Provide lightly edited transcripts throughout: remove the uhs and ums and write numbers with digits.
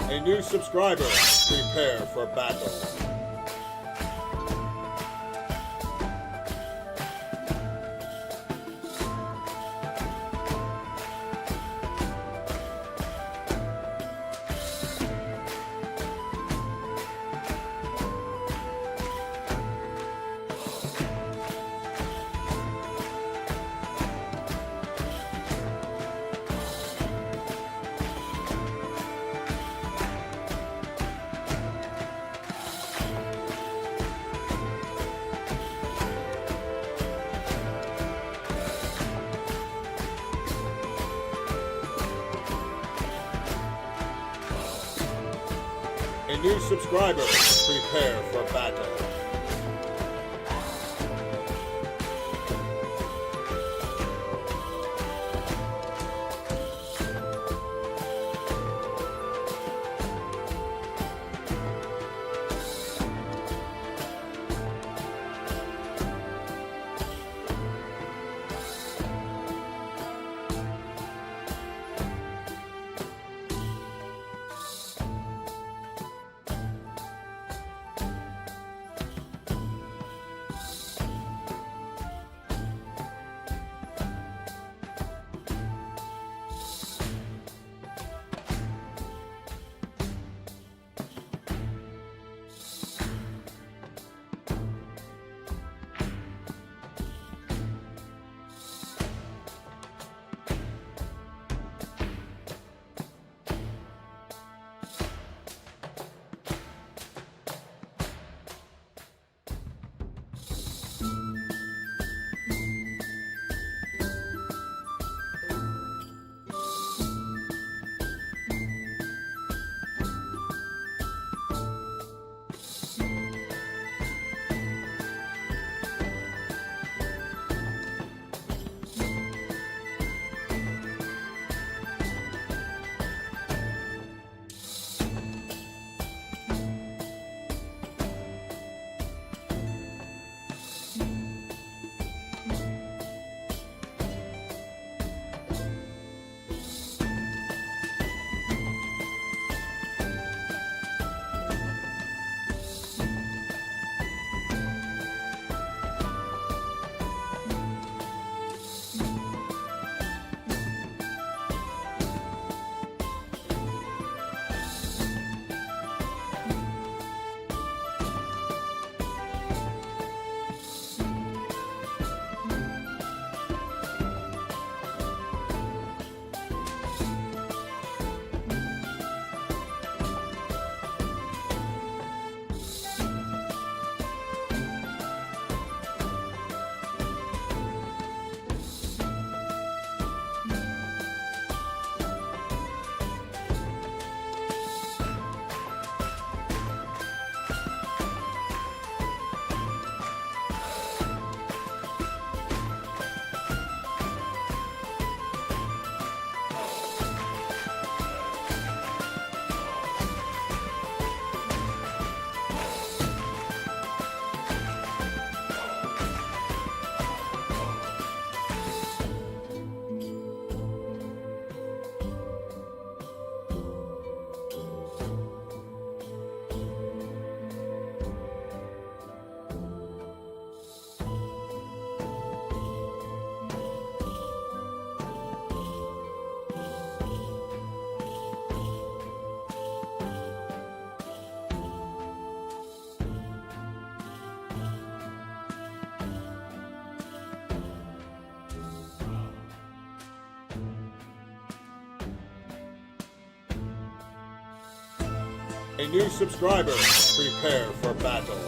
A new subscriber. Prepare for battle. A new subscriber. Prepare for battle. A new subscriber. Prepare for battle.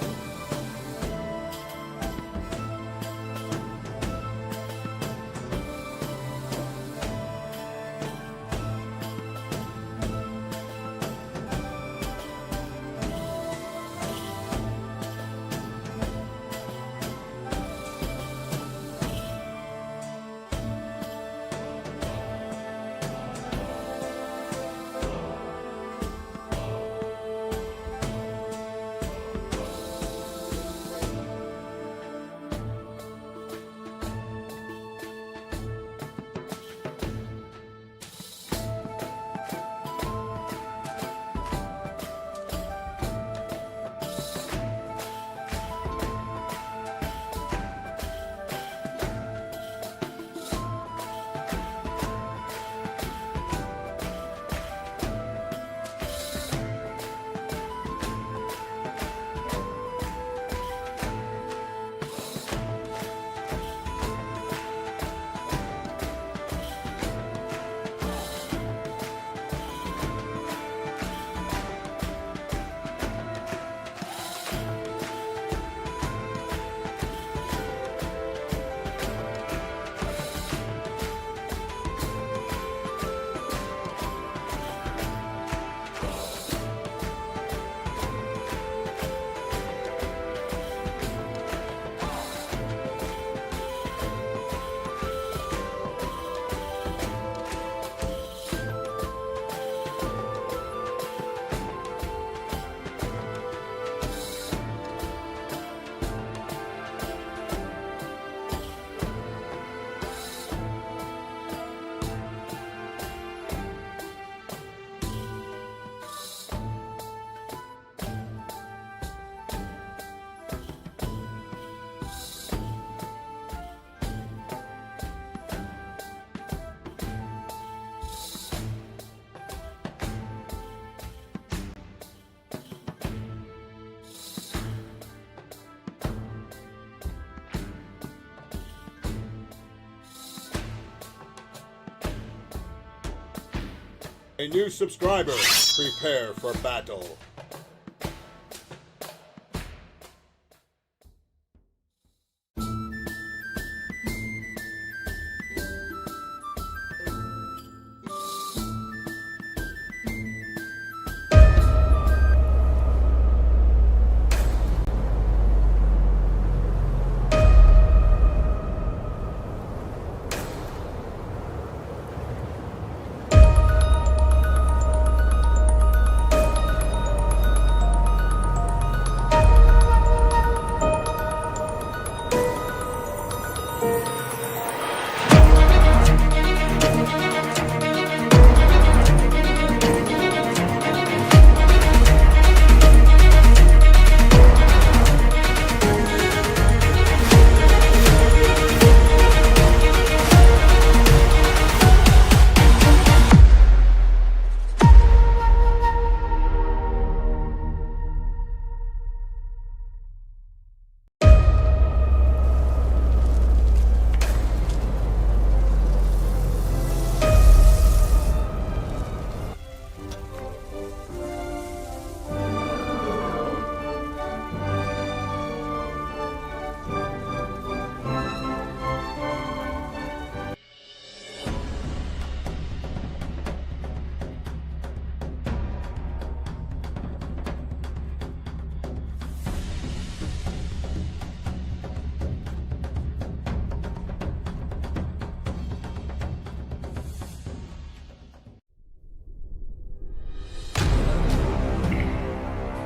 A new subscriber. Prepare for battle.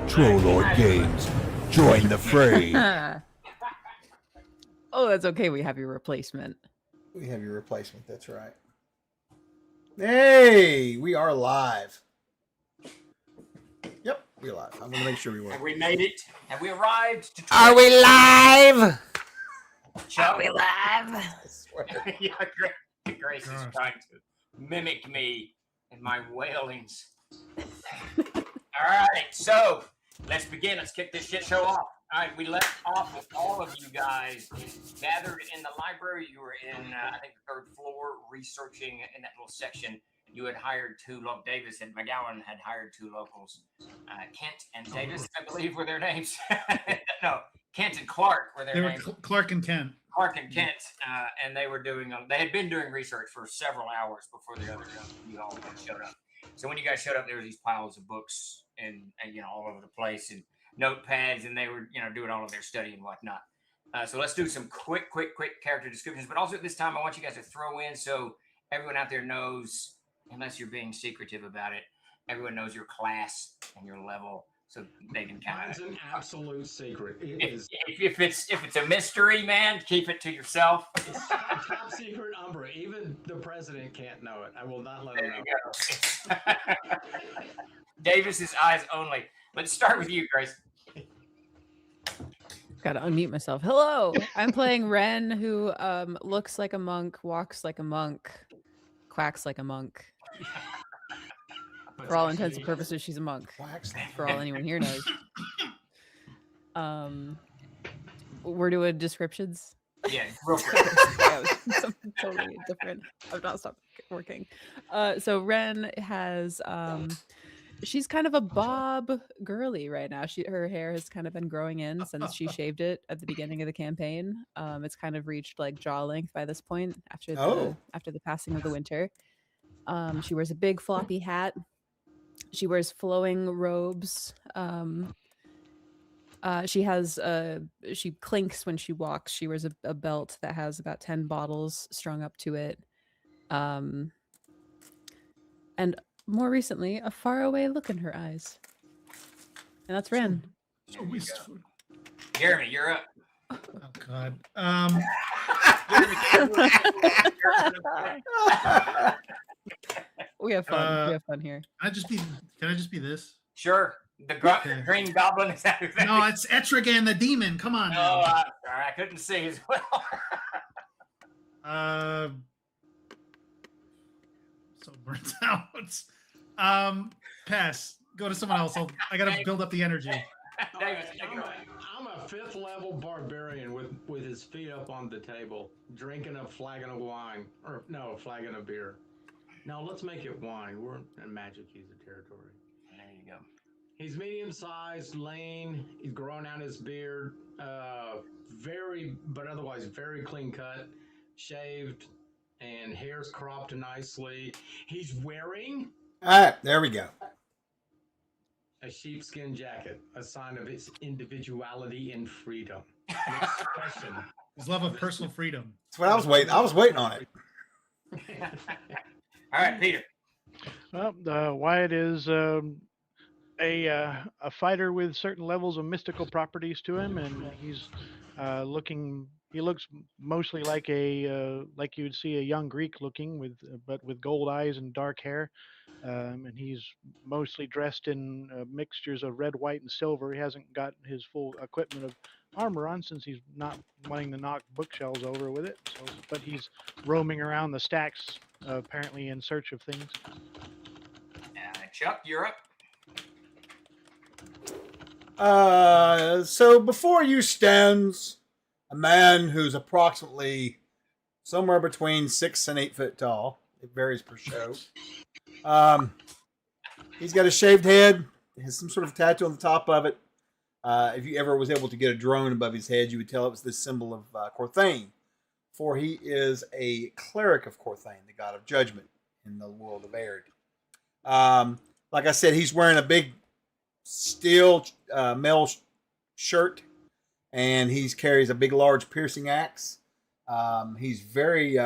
Trollord Games, join the fray. Oh, that's okay. We have your replacement. We have your replacement. That's right. Hey, we are live. Yep, we're live. I'm gonna make sure we were. Have we made it? Have we arrived? To Are we live? Chuck? Are we live? I swear. Yeah, Grace is trying to mimic me and my wailings. All right, so let's begin. Let's kick this shit show off. All right, we left off with all of you guys gathered in the library. You were in, I think, the third floor, researching in that little section. You had hired Davis and McGowan had hired two locals. Kent and Davis, I believe, were their names. No, Kent and Clark were their names. Clark and Kent. Clark and Kent, and they had been doing research for several hours before the other you all showed up. So when you guys showed up, there were these piles of books and all over the place and notepads, and they were doing all of their study and whatnot. So let's do some quick character descriptions. But also at this time, I want you guys to throw in so everyone out there knows, unless you're being secretive about it, everyone knows your class and your level, so they can kind Mine's an absolute secret. If it's a mystery, man, keep it to yourself. It's top secret, Umbra. Even the president can't know it. I will not let him know. Davis's eyes only. Let's start with you, Grace. Got to unmute myself. Hello, I'm playing Ren, who looks like a monk, walks like a monk, quacks like a monk. For all intents and purposes, she's a monk. For all anyone here knows. We're doing descriptions. Yeah, real quick. Something totally different. I've not stopped working. So Ren has she's kind of a bob girly right now. Her hair has kind of been growing in since she shaved it at the beginning of the campaign. It's kind of reached like jaw length by this point after the passing of the winter. She wears a big floppy hat. She wears flowing robes. She clinks when she walks. She wears a belt that has about 10 bottles strung up to it. And more recently, a faraway look in her eyes. And that's Ren. So wistful. Jeremy, you're up. Oh God. We have fun. We have fun here. Can I just be this? Sure. The Green Goblin is that? No, it's Etrigan the demon. Come on. Oh, I couldn't see as well. So burnt out. Pass. Go to someone else. I gotta build up the energy. Davis, I'm a fifth level barbarian with his feet up on the table, drinking a flagon of wine. Or no, a flagon of beer. No, let's make it wine. We're in magic user territory. There you go. He's medium-sized, lean. He's growing out his beard. But otherwise very clean cut, shaved, and hair's cropped nicely. He's wearing All right, there we go. a sheepskin jacket, a sign of his individuality and freedom. Next question. His love of personal freedom. That's what I was waiting. I was waiting on it. All right, Peter. Well, Wyatt is a fighter with certain levels of mystical properties to him, and he's looking. He looks mostly like like you'd see a young Greek looking, but with gold eyes and dark hair. And he's mostly dressed in mixtures of red, white, and silver. He hasn't got his full equipment of armor on since he's not wanting to knock bookshelves over with it. So, but he's roaming around the stacks, apparently in search of things. Chuck, you're up. So before you stands a man who's approximately somewhere between 6 and 8 foot tall. It varies per show. He's got a shaved head. Has some sort of tattoo on the top of it. If you ever was able to get a drone above his head, you would tell it was the symbol of Corthane. For he is a cleric of Corthane, the god of judgment in the world of Aerd. Like I said, he's wearing a big steel mail shirt, and he carries a big, large piercing axe. He's very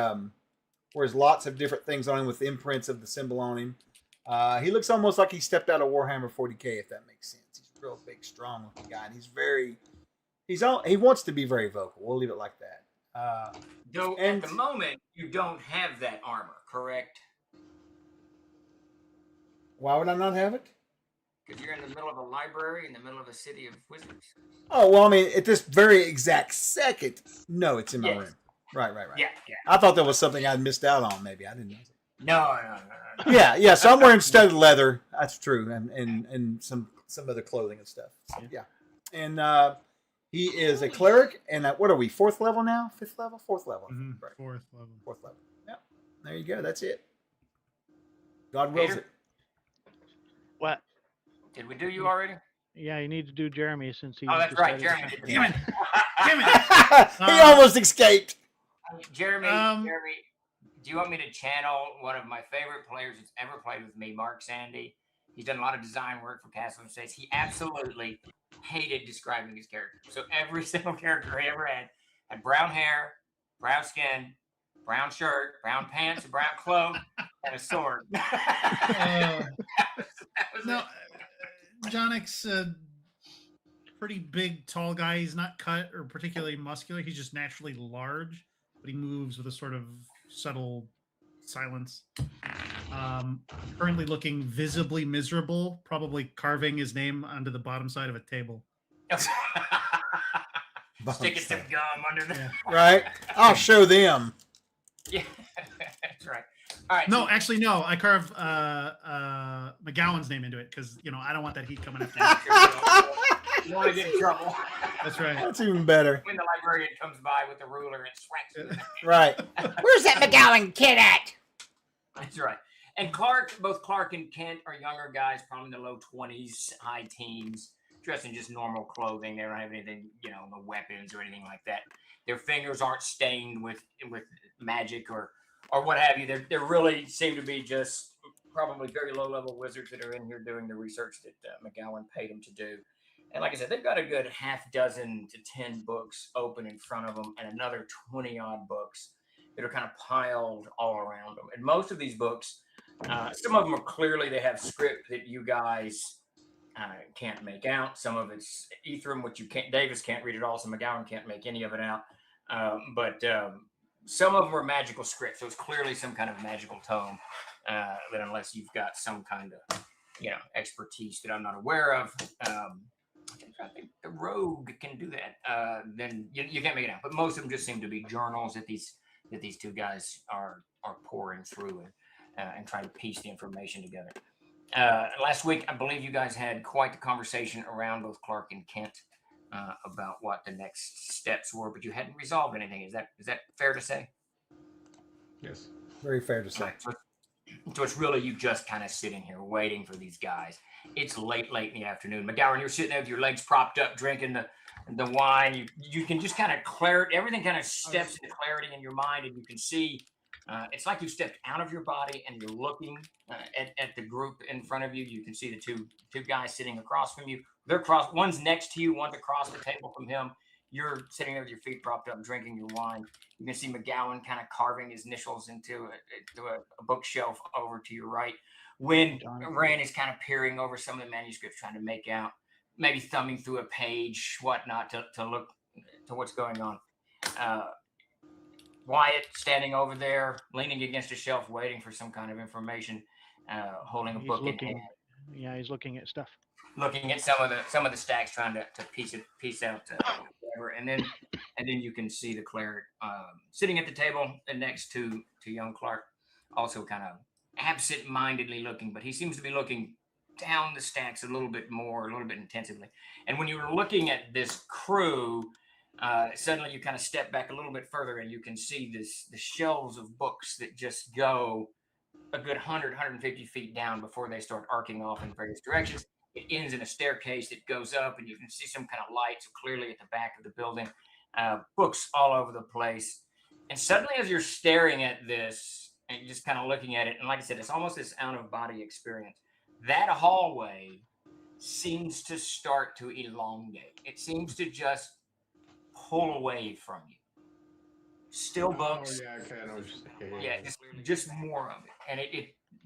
wears lots of different things on him with imprints of the symbol on him. He looks almost like he stepped out of Warhammer 40K, if that makes sense. He's a real big, strong looking guy, and he wants to be very vocal. We'll leave it like that. Though at the moment you don't have that armor, correct? Why would I not have it? Because you're in the middle of a library in the middle of a city of wizards. Oh, well, I mean, at this very exact second, no, it's in my room. Right. Yeah. I thought that was something I'd missed out on, maybe. I didn't know. No. Yeah, so I'm wearing studded leather. That's true. And some other clothing and stuff. So, yeah. And he is a cleric. And what are we, 4th level now? 5th level? 4th level. Mm-hmm. Right. 4th level. 4th level. Yeah. There you go. That's it. God wills Peter? it. What? Did we do you already? Yeah, you need to do Jeremy since he. Oh, that's right. decided- Jeremy did the Damn it! He almost escaped. Jeremy, do you want me to channel one of my favorite players that's ever played with me, Mark Sandy? He's done a lot of design work for Castle of States. He absolutely hated describing his character. So every single character he ever had brown hair, brown skin, brown shirt, brown pants, a brown cloak, and a sword. No, Jonik's a pretty big, tall guy. He's not cut or particularly muscular. He's just naturally large, but he moves with a sort of subtle silence. Currently looking visibly miserable, probably carving his name onto the bottom side of a table. Sticking some gum under the... Yeah. Right? I'll show them. Yeah, that's right. All right. No, actually, no. I carved McGowan's name into it because I don't want that heat coming after me. You want to get in trouble. That's right. That's even better. When the librarian comes by with the ruler and swacks it. Right. Where's that McGowan kid at? That's right. And both Clark and Kent are younger guys, probably in the low 20s, high teens, dressed in just normal clothing. They don't have anything, no weapons or anything like that. Their fingers aren't stained with magic or what have you. They really seem to be just probably very low-level wizards that are in here doing the research that McGowan paid them to do. And like I said, they've got a good half dozen to 10 books open in front of them and another 20-odd books that are kind of piled all around them. And most of these books, some of them are clearly, they have script that you guys can't make out. Some of it's Ethereum, which Davis can't read at all, so McGowan can't make any of it out. But some of them are magical scripts, so it's clearly some kind of magical tome that unless you've got some kind of, expertise that I'm not aware of, I think the rogue can do that. Then you can't make it out. But most of them just seem to be journals that these two guys are pouring through and trying to piece the information together. Last week, I believe you guys had quite the conversation around both Clark and Kent about what the next steps were, but you hadn't resolved anything. Is that fair to say? Yes. Very fair to say. Right, so So it's really you just kind of sitting here waiting for these guys. It's late in the afternoon. McGowan, you're sitting there with your legs propped up, drinking the wine. You can just kind of clear everything kind of steps into clarity in your mind, and you can see it's like you stepped out of your body and you're looking at the group in front of you. You can see the two guys sitting across from you. They're one's next to you, one's across the table from him. You're sitting there with your feet propped up, drinking your wine. You can see McGowan kind of carving his initials into a bookshelf over to your right. When Rand is kind of peering over some of the manuscripts, trying to make out, maybe thumbing through a page, whatnot, to look to what's going on. Wyatt standing over there, leaning against a shelf, waiting for some kind of information, holding a book in hand. Yeah, he's looking at stuff. Looking at some of the stacks, trying to piece out whatever, and then you can see the cleric sitting at the table and next to young Clark, also kind of absent-mindedly looking, but he seems to be looking down the stacks a little bit intensively. And when you're looking at this crew, suddenly you kind of step back a little bit further, and you can see the shelves of books that just go a good 150 feet down before they start arcing off in various directions. It ends in a staircase that goes up, and you can see some kind of lights clearly at the back of the building. Books all over the place. And suddenly, as you're staring at this and you're just kind of looking at it, and like I said, it's almost this out-of-body experience. That hallway seems to start to elongate. It seems to just pull away from you. Still books. Oh, yeah, okay, I know what you're saying. Yeah, just more of it. And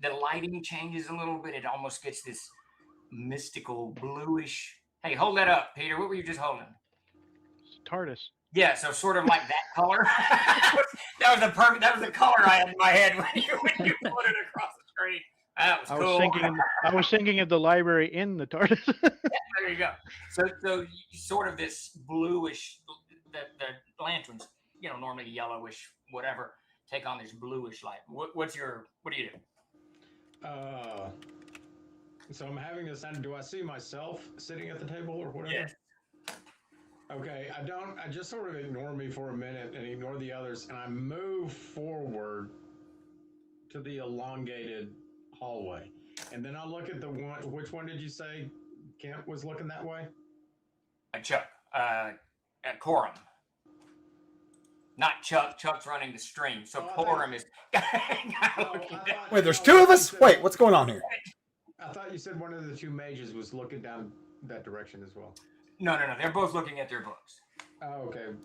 the lighting changes a little bit. It almost gets this mystical bluish. Hey, hold that up, Peter. What were you just holding? TARDIS. Yeah, so sort of like that color. That was the color I had in my head when you put it across the screen. That was cool. I was thinking of the library in the TARDIS. Yeah, there you go. So sort of this bluish. The lanterns, normally yellowish, whatever, take on this bluish light. What do you do? So I'm having this. Do I see myself sitting at the table or whatever? Yes. Okay, I just sort of ignore me for a minute and ignore the others, and I move forward to the elongated hallway. And then I look at the one, which one did you say Kent was looking that way? Chuck, at Corum. Not Chuck. Chuck's running the stream. So Corum is looking down. Wait, there's two of us? Wait, what's going on here? I thought you said one of the two mages was looking down that direction as well. No. They're both looking at their books. Oh, okay.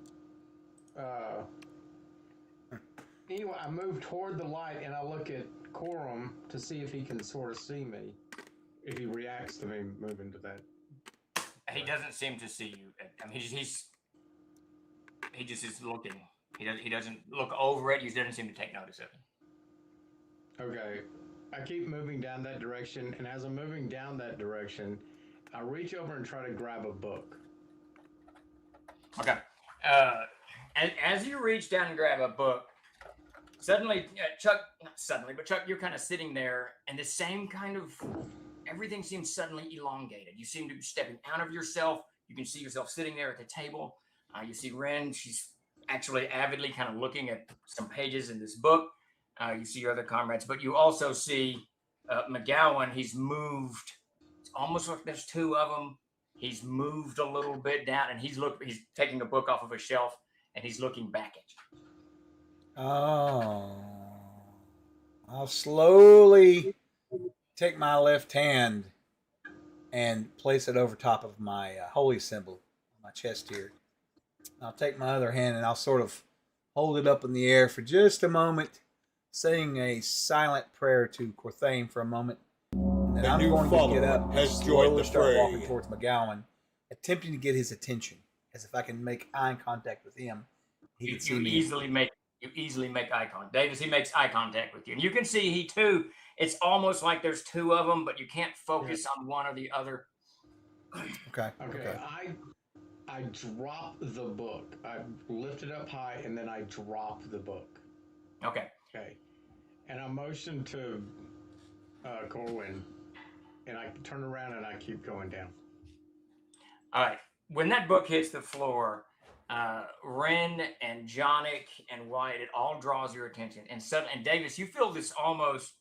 Anyway, I move toward the light and I look at Corum to see if he can sort of see me. If he reacts to me moving to that. He doesn't seem to see you. I mean, he just is looking. He doesn't look over it. He doesn't seem to take notice of it. Okay. I keep moving down that direction, and as I'm moving down that direction, I reach over and try to grab a book. Okay. As you reach down and grab a book, suddenly, Chuck, you're kind of sitting there, and the same kind of everything seems suddenly elongated. You seem to be stepping out of yourself. You can see yourself sitting there at the table. You see Ren. She's actually avidly kind of looking at some pages in this book. You see your other comrades, but you also see McGowan. He's moved. It's almost like there's two of them. He's moved a little bit down, and he's taking a book off of a shelf, and he's looking back at you. Oh. I'll slowly take my left hand and place it over top of my holy symbol on my chest here. I'll take my other hand and I'll sort of hold it up in the air for just a moment, saying a silent prayer to Corthane for a moment. And then I'm going to get up and slowly start walking towards McGowan, attempting to get his attention, as if I can make eye contact with him. He can see me. You easily make eye contact. Davis, he makes eye contact with you. And you can see he too, it's almost like there's two of them, but you can't focus on one or the other. Okay. I drop the book. I lift it up high and then I drop the book. Okay. And I motion to Corwin and I turn around and I keep going down. All right. When that book hits the floor, Ren and Jonick and Wyatt, it all draws your attention. And Davis, you feel this almost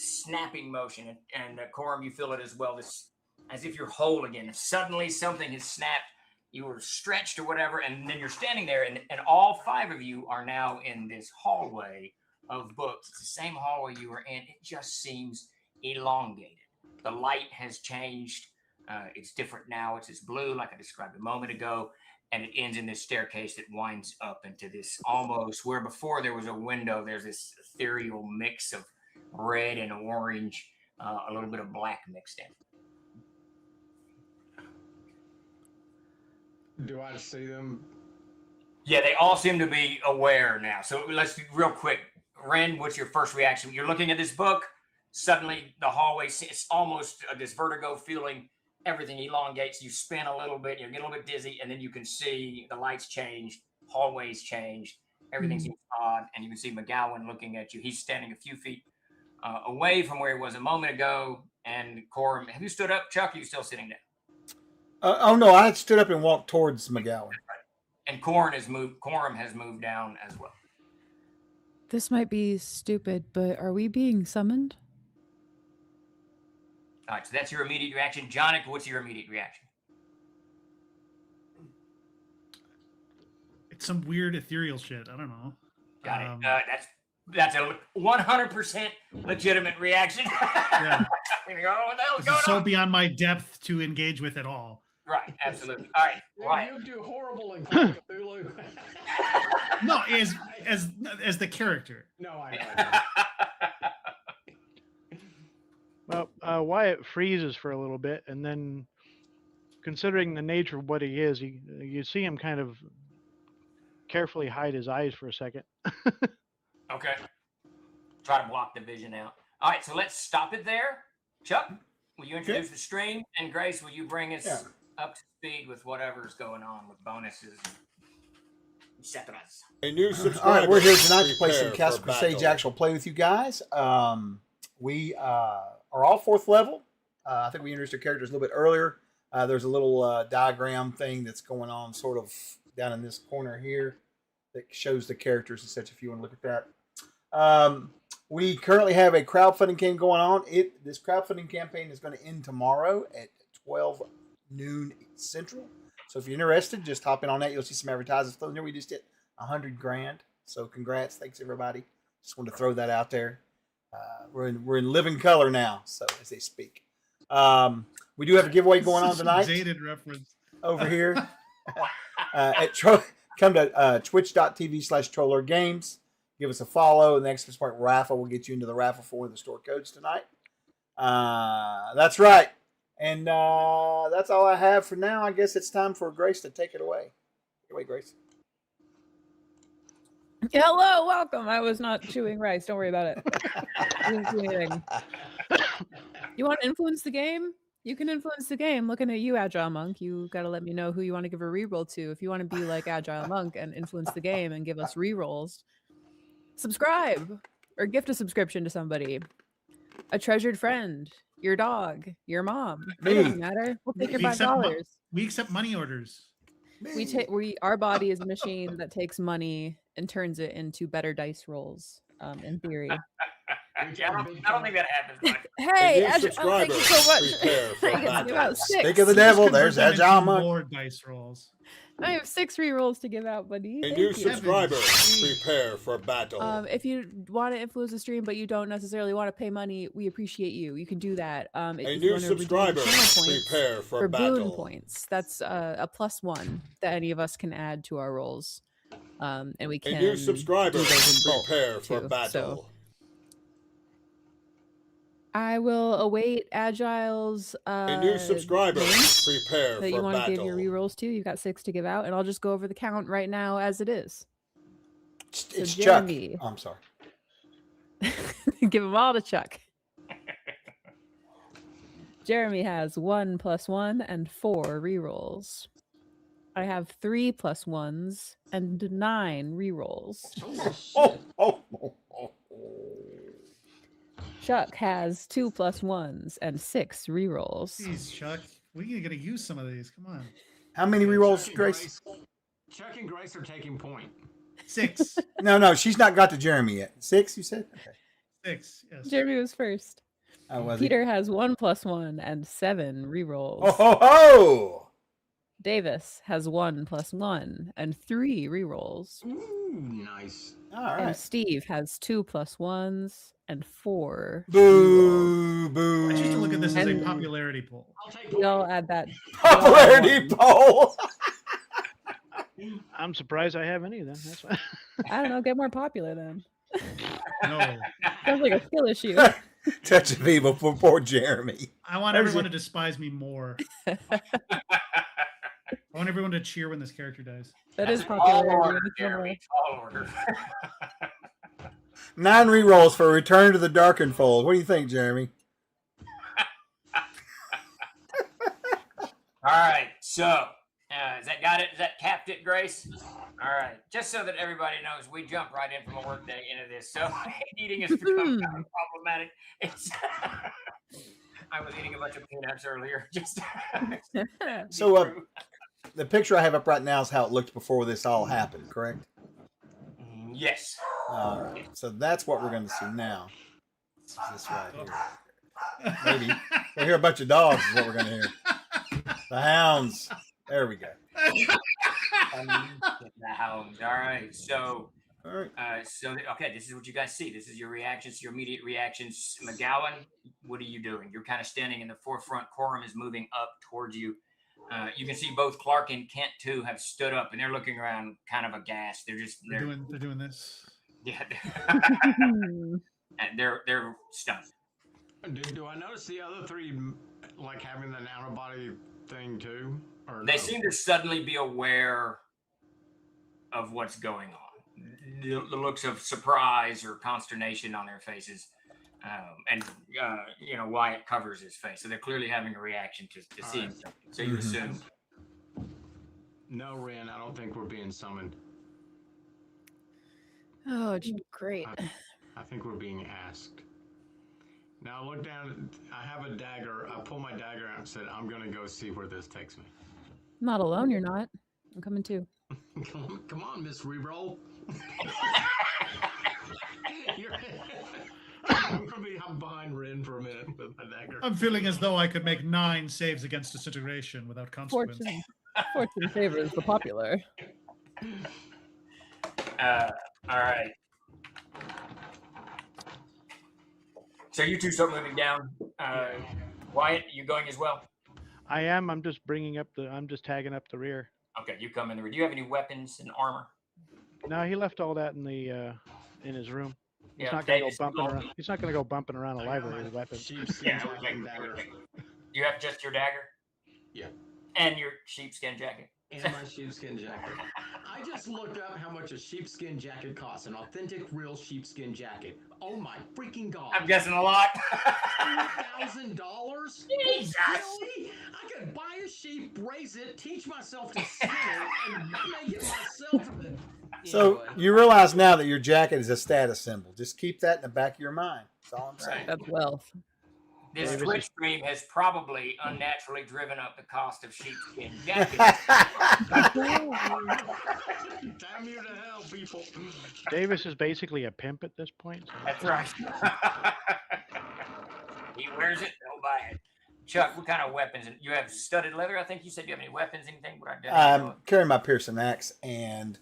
snapping motion, and Corum, you feel it as well. This, as if you're whole again. If suddenly something has snapped, you were stretched or whatever, and then you're standing there, and all 5 of you are now in this hallway of books. It's the same hallway you were in. It just seems elongated. The light has changed. It's different now. It's blue, like I described a moment ago, and it ends in this staircase that winds up into this almost where before there was a window. There's this ethereal mix of red and orange, a little bit of black mixed in. Do I see them? Yeah, they all seem to be aware now. So let's do real quick. Ren, what's your first reaction? You're looking at this book. Suddenly, the hallway, it's almost this vertigo feeling. Everything elongates. You spin a little bit. You get a little bit dizzy, and then you can see the lights change. Hallways change. Everything seems odd, and you can see McGowan looking at you. He's standing a few feet away from where he was a moment ago. And Corum, have you stood up, Chuck? Or are you still sitting down? Oh no, I had stood up and walked towards McGowan. And Corum has moved down as well. This might be stupid, but are we being summoned? All right, so that's your immediate reaction. Jonik, what's your immediate reaction? It's some weird ethereal shit. I don't know. Got it. That's a 100% legitimate reaction. Yeah. What the hell is This going is so on? beyond my depth to engage with at all. Right, absolutely. All right, right. You do horrible in Call of Cthulhu. No, as the character. No, I know. Well, Wyatt freezes for a little bit, and then, considering the nature of what he is, you see him kind of carefully hide his eyes for a second. Okay. Try to block the vision out. All right, so let's stop it there. Chuck, will you introduce the stream? And Grace, will you bring us up to speed with whatever's going on with bonuses, etc. A new subscriber. All right, we're here tonight to play some Prepare Castle for Crusades battle. actual play with you guys. We are all 4th level. I think we introduced our characters a little bit earlier. There's a little diagram thing that's going on sort of down in this corner here that shows the characters and such if you want to look at that. We currently have a crowdfunding campaign going on. This crowdfunding campaign is going to end tomorrow at 12 noon Central. So if you're interested, just hop in on that. You'll see some advertisements. We just hit 100 grand. So congrats. Thanks, everybody. Just wanted to throw that out there. We're in living color now, so as they speak. We do have a giveaway going on tonight. Dated reference. Over here. Come to twitch.tv/TrollerGames. Give us a follow. And the Express Point raffle will get you into the raffle for one of the store codes tonight. That's right. And that's all I have for now. I guess it's time for Grace to take it away. Take it away, Grace. Hello, welcome. I was not chewing rice. Don't worry about it. I didn't do anything. You want to influence the game? You can influence the game. Looking at you, Agile Monk. You got to let me know who you want to give a reroll to. If you want to be like Agile Monk and influence the game and give us rerolls, subscribe or gift a subscription to somebody. A treasured friend, your dog, your mom. It doesn't matter. We'll take your $5. We accept money orders. Our body is a machine that takes money and turns it into better dice rolls. In theory. I don't think that happens. Mike. Hey, A new Agile, thank you so much. Prepare for I get to battle. give out 6. Speak of the devil, there's Convert them Agile into Monk. more dice rolls. I have 6 rerolls to give out, buddy. A Thank new you. subscriber. Prepare for battle. If you want to influence the stream, but you don't necessarily want to pay money, we appreciate you. You can do that. A If you new wanna redeem subscriber. channel points Prepare for boon battle. points. That's a +1 that any of us can add to our rolls. And we A can new subscriber. do those in bulk, Prepare for too. battle. So I will await Agile's A new subscriber. names Prepare that you for want to give battle. your rerolls to. You've got 6 to give out, and I'll just go over the count right now as it is. It's So Chuck. Jeremy. Oh, I'm sorry. Give them all to Chuck. Jeremy has 1 + 1 and 4 rerolls. I have 3 + 1s and 9 rerolls. Oh. Chuck has 2 + 1s and 6 rerolls. Jeez, Chuck. We're going to use some of these. Come on. How many rerolls, Grace? Chuck and Grace are taking point. 6. No, she's not got to Jeremy yet. 6, you said? Okay. 6. Yes. Jeremy was first. Oh, was he? Peter has 1 + 1 and 7 rerolls. Oh ho ho! Davis has 1 + 1 and 3 rerolls. Ooh, nice. All And right. Steve has 2 + 1s and 4 rerolls. Boo, boo. I choose to look at this as a And- popularity poll. I'll take We all add that. Popularity poll. I'm surprised I have any of them. That's why. I don't know. Get more popular then. No. Sounds like a skill issue. Touch of evil for poor Jeremy. I want There's everyone a- to despise me more. I want everyone to cheer when this character dies. That is Tall popularity. order, in this Jeremy. level. Tall order. 9 rerolls for Return to the Darkened Fold. What do you think, Jeremy? All right, so is that got it? Is that capped it, Grace? All right, just so that everybody knows, we jump right in from a work day into this. So eating has become kind of problematic. It's I was eating a bunch of peanuts earlier. Just So, the picture I have up right now is how it looked before this all happened, correct? yes. All right. So that's what we're going to see now. It's this right here. Maybe. We'll hear a bunch of dogs is what we're going to hear. The hounds. There we go. The hounds. All right, so. All right. Okay, this is what you guys see. This is your reactions, your immediate reactions. McGowan, what are you doing? You're kind of standing in the forefront. Corum is moving up towards you. You can see both Clark and Kent too have stood up, and they're looking around, kind of aghast. They're doing this. Yeah, and they're stunned. Do I notice the other three like having the nanobody thing too? Or They no? seem to suddenly be aware of what's going on. The looks of surprise or consternation on their faces, and Wyatt covers his face, so they're clearly having a reaction to seeing something. So you assume. No, Ren, I don't think we're being summoned. Oh, great. I think we're being asked. Now look down. I have a dagger. I pull my dagger out and said, "I'm going to go see where this takes me." I'm not alone. You're not. I'm coming too. Come on, Miss Reroll. I'm behind Ren for a minute with my dagger. I'm feeling as though I could make 9 saves against disintegration without consequence. Fortune favors the popular. All right. So you two start moving down. Wyatt, you going as well? I am. I'm just tagging up the rear. Okay, you come in the rear. Do you have any weapons and armor? No, he left all that in the in his room. He's Yeah, not going to Davis, go bumping around. He's not going to go bumping around a library with weapons. Yeah, everything. You have just your dagger? Yeah. And your sheepskin jacket? And my sheepskin jacket. I just looked up how much a sheepskin jacket costs. An authentic, real sheepskin jacket. Oh my freaking god! I'm guessing a lot. $1,000? Jesus! Really? I could buy a sheep, raise it, teach myself to skin it, and make it myself. So you realize now that your jacket is a status symbol. Just keep that in the back of your mind. That's all I'm saying. That's wealth. This Davis Twitch is- stream has probably unnaturally driven up the cost of sheepskin jackets. Damn you to hell, people. Davis is basically a pimp at this point. So. That's right. He wears it, they'll buy it. Chuck, what kind of weapons? You have studded leather, I think you said. Do you have any weapons, anything? What I did. I'm carrying my piercing axe, and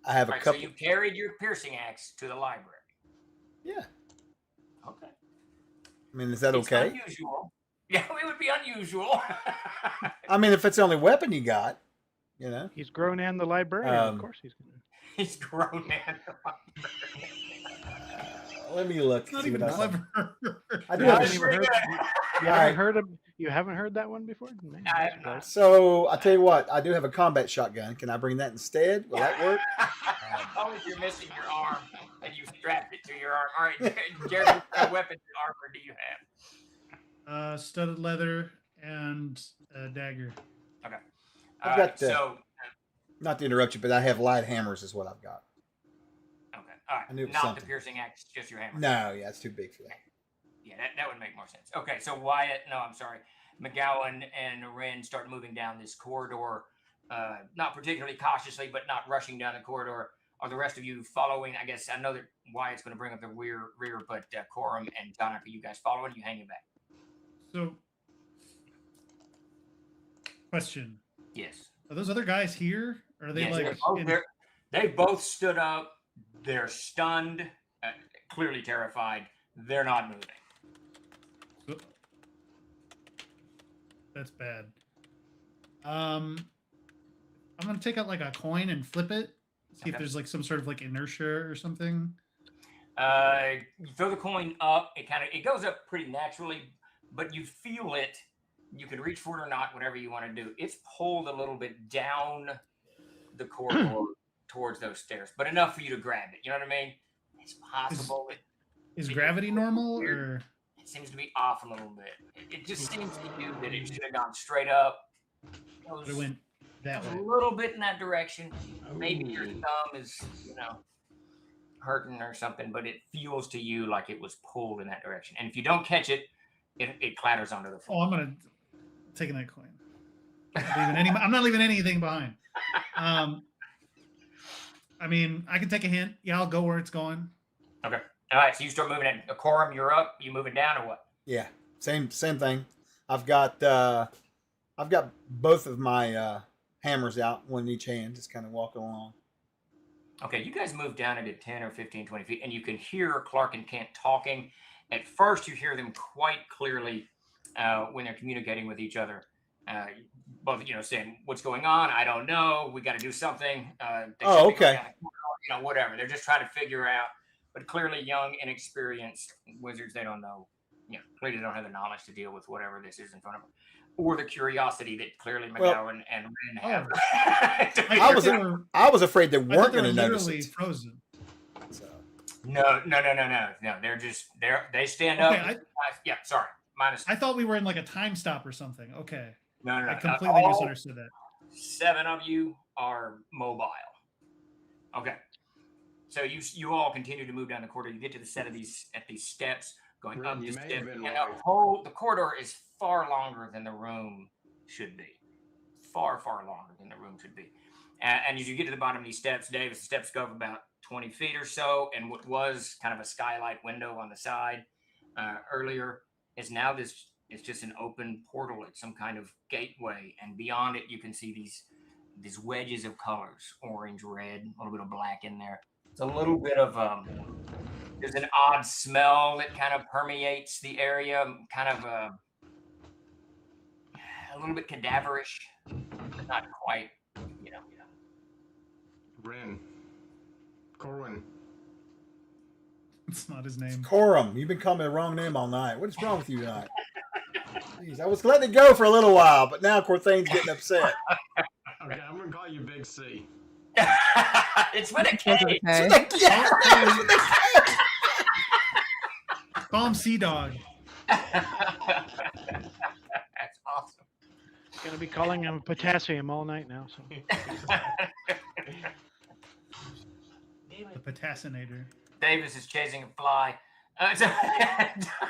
I have a Right, couple. so you carried your piercing axe to the library. Yeah. Okay. I mean, is that It's okay? unusual. Yeah, it would be unusual. I mean, if it's the only weapon you got, you know. He's grown and the librarian. Of course he's going to. He's grown man. Let me look. It's not see even what I clever. I do That have was a- pretty good. You haven't heard that one before? Man, I that's have not. So I'll tell you what. I do have a combat shotgun. Can I bring that instead? Will that work? Oh, if you're missing your arm and you strapped it to your arm. All right, Jared, what kind of weapons and armor do you have? Studded leather and a dagger. Okay. I've got the- so Not to interrupt you, but I have light hammers is what I've got. okay. All I knew it right. was Not something. the piercing axe, just your hammer. No, yeah, it's too big for that. Yeah, that would make more sense. Okay, so Wyatt, no, I'm sorry. McGowan and Ren start moving down this corridor, not particularly cautiously, but not rushing down the corridor. are the rest of you following? I guess I know that Wyatt's going to bring up the rear, but Corum and Donna, are you guys following? You hanging back? So, question: Yes. Are those other guys here? Or are they Yes, like? they both stood up. They're stunned, clearly terrified. They're not moving. That's bad. I'm gonna take out like a coin and flip it. See if there's like some sort of like inertia or something. You throw the coin up. It goes up pretty naturally, but you feel it. You can reach for it or not, whatever you want to do. It's pulled a little bit down the corridor towards those stairs, but enough for you to grab it. You know what I mean? It's possible. Is gravity normal or? It seems to be off a little bit. It just seems to you that it should have gone straight up. It went that way. A little bit in that direction. Maybe your thumb is, hurting or something, but it feels to you like it was pulled in that direction. And if you don't catch it, it clatters onto the floor. Oh, I'm taking that coin. I'm not leaving anything behind. I mean, I can take a hint. Yeah, I'll go where it's going. Okay. All right. So you start moving it. Corum, you're up. You moving down or what? Yeah, same thing. I've got both of my hammers out, one in each hand, just kind of walking along. Okay, you guys move down into 10 or 15, 20 feet, and you can hear Clark and Kent talking. At first, you hear them quite clearly when they're communicating with each other. Both, saying, "What's going on? I don't know. We got to do something." Okay. Whatever. They're just trying to figure out. But clearly, young, inexperienced wizards, they don't know. Clearly don't have the knowledge to deal with whatever this is in front of them, or the curiosity that clearly McGowan and Ren have. I was afraid they weren't going to notice it. Frozen. So. No. They're just they stand up. Yeah, sorry. I thought we were in like a time stop or something. Okay. No. I completely misunderstood that. 7 of you are mobile. Okay. So you all continue to move down the corridor. You get to the set of these steps, going up the steps. And the corridor is far longer than the room should be. Far longer than the room should be. And as you get to the bottom of these steps, Davis, the steps go up about 20 feet or so, and what was kind of a skylight window on the side earlier is now it's just an open portal. It's some kind of gateway, and beyond it you can see these wedges of colors, orange, red, a little bit of black in there. It's a little bit of there's an odd smell that kind of permeates the area, kind of a little bit cadaverish, but not quite, Ren. Corwin. It's not his name. Corum. You've been calling me the wrong name all night. What is wrong with you tonight? Jeez, I was letting it go for a little while, but now Corthane's getting upset. Okay, I'm going to call you Big C. It's with a K. Call him Sea Dog. That's awesome. Gonna be calling him potassium all night now. So The Potassinator. Davis is chasing a fly.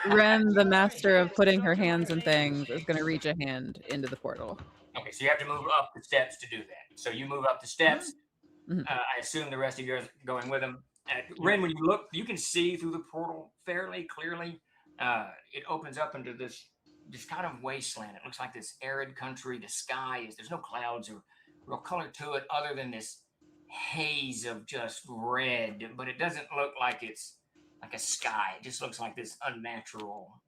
Ren, the master of putting her hands in things, is going to reach a hand into the portal. Okay, so you have to move up the steps to do that. So you move up the steps. Mm-hmm. I assume the rest of you are going with them. Ren, when you look, you can see through the portal fairly clearly. It opens up into this kind of wasteland. It looks like this arid country. The sky there's no clouds or real color to it other than this haze of just red, but it doesn't look like it's like a sky. It just looks like this unnatural,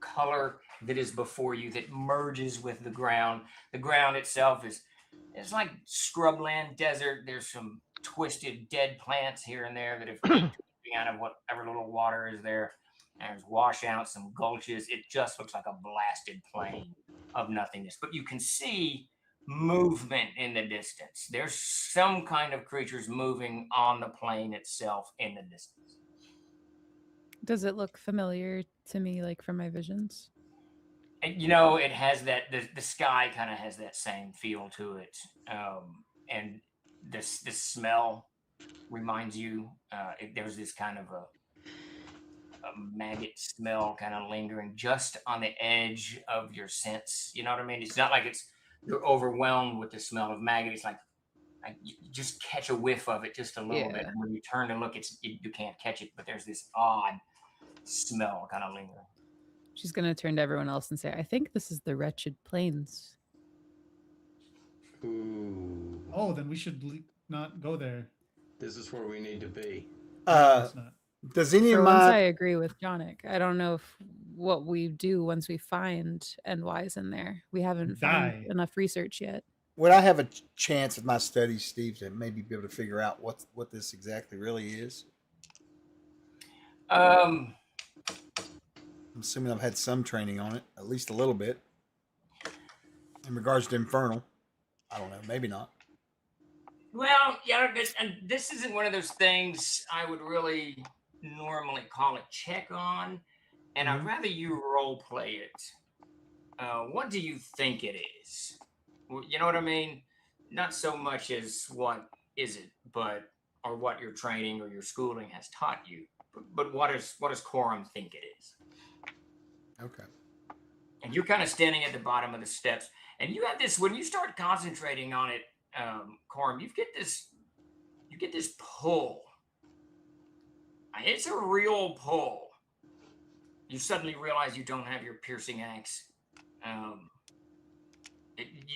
color that is before you that merges with the ground. The ground itself it's like scrubland, desert. There's some twisted dead plants here and there that have come out of whatever little water is there. And there's washouts, some gulches. It just looks like a blasted plain of nothingness. But you can see movement in the distance. There's some kind of creatures moving on the plain itself in the distance. Does it look familiar to me, like from my visions? And, it has that, the sky kind of has that same feel to it. And this smell reminds you, there's this kind of a maggot smell kind of lingering just on the edge of your sense. You know what I mean? It's not like you're overwhelmed with the smell of maggot. It's like you just catch a whiff of it just a little bit. Yeah. When you turn to look, you can't catch it, but there's this odd smell kind of lingering. She's gonna turn to everyone else and say, "I think this is the wretched plains." Ooh. Oh, then we should not go there. This is where we need to be. No, it's not. Does any For of once, I my agree with Jonic. I don't know if what we do once we find NY's in there. We haven't Die. found enough research yet. would I have a chance with my studies, Steve, to maybe be able to figure out what this exactly really is? I'm assuming I've had some training on it, at least a little bit. In regards to Infernal, I don't know, maybe not. Well, yeah, and this isn't one of those things I would really normally call a check on, and I'd rather you role play it. What do you think it is? You know what I mean? Not so much as what is it, but or what your training or your schooling has taught you, but what does Quorum think it is? Okay. And you're kind of standing at the bottom of the steps, and you have this when you start concentrating on it, Quorum. You get this pull. It's a real pull. You suddenly realize you don't have your piercing axe.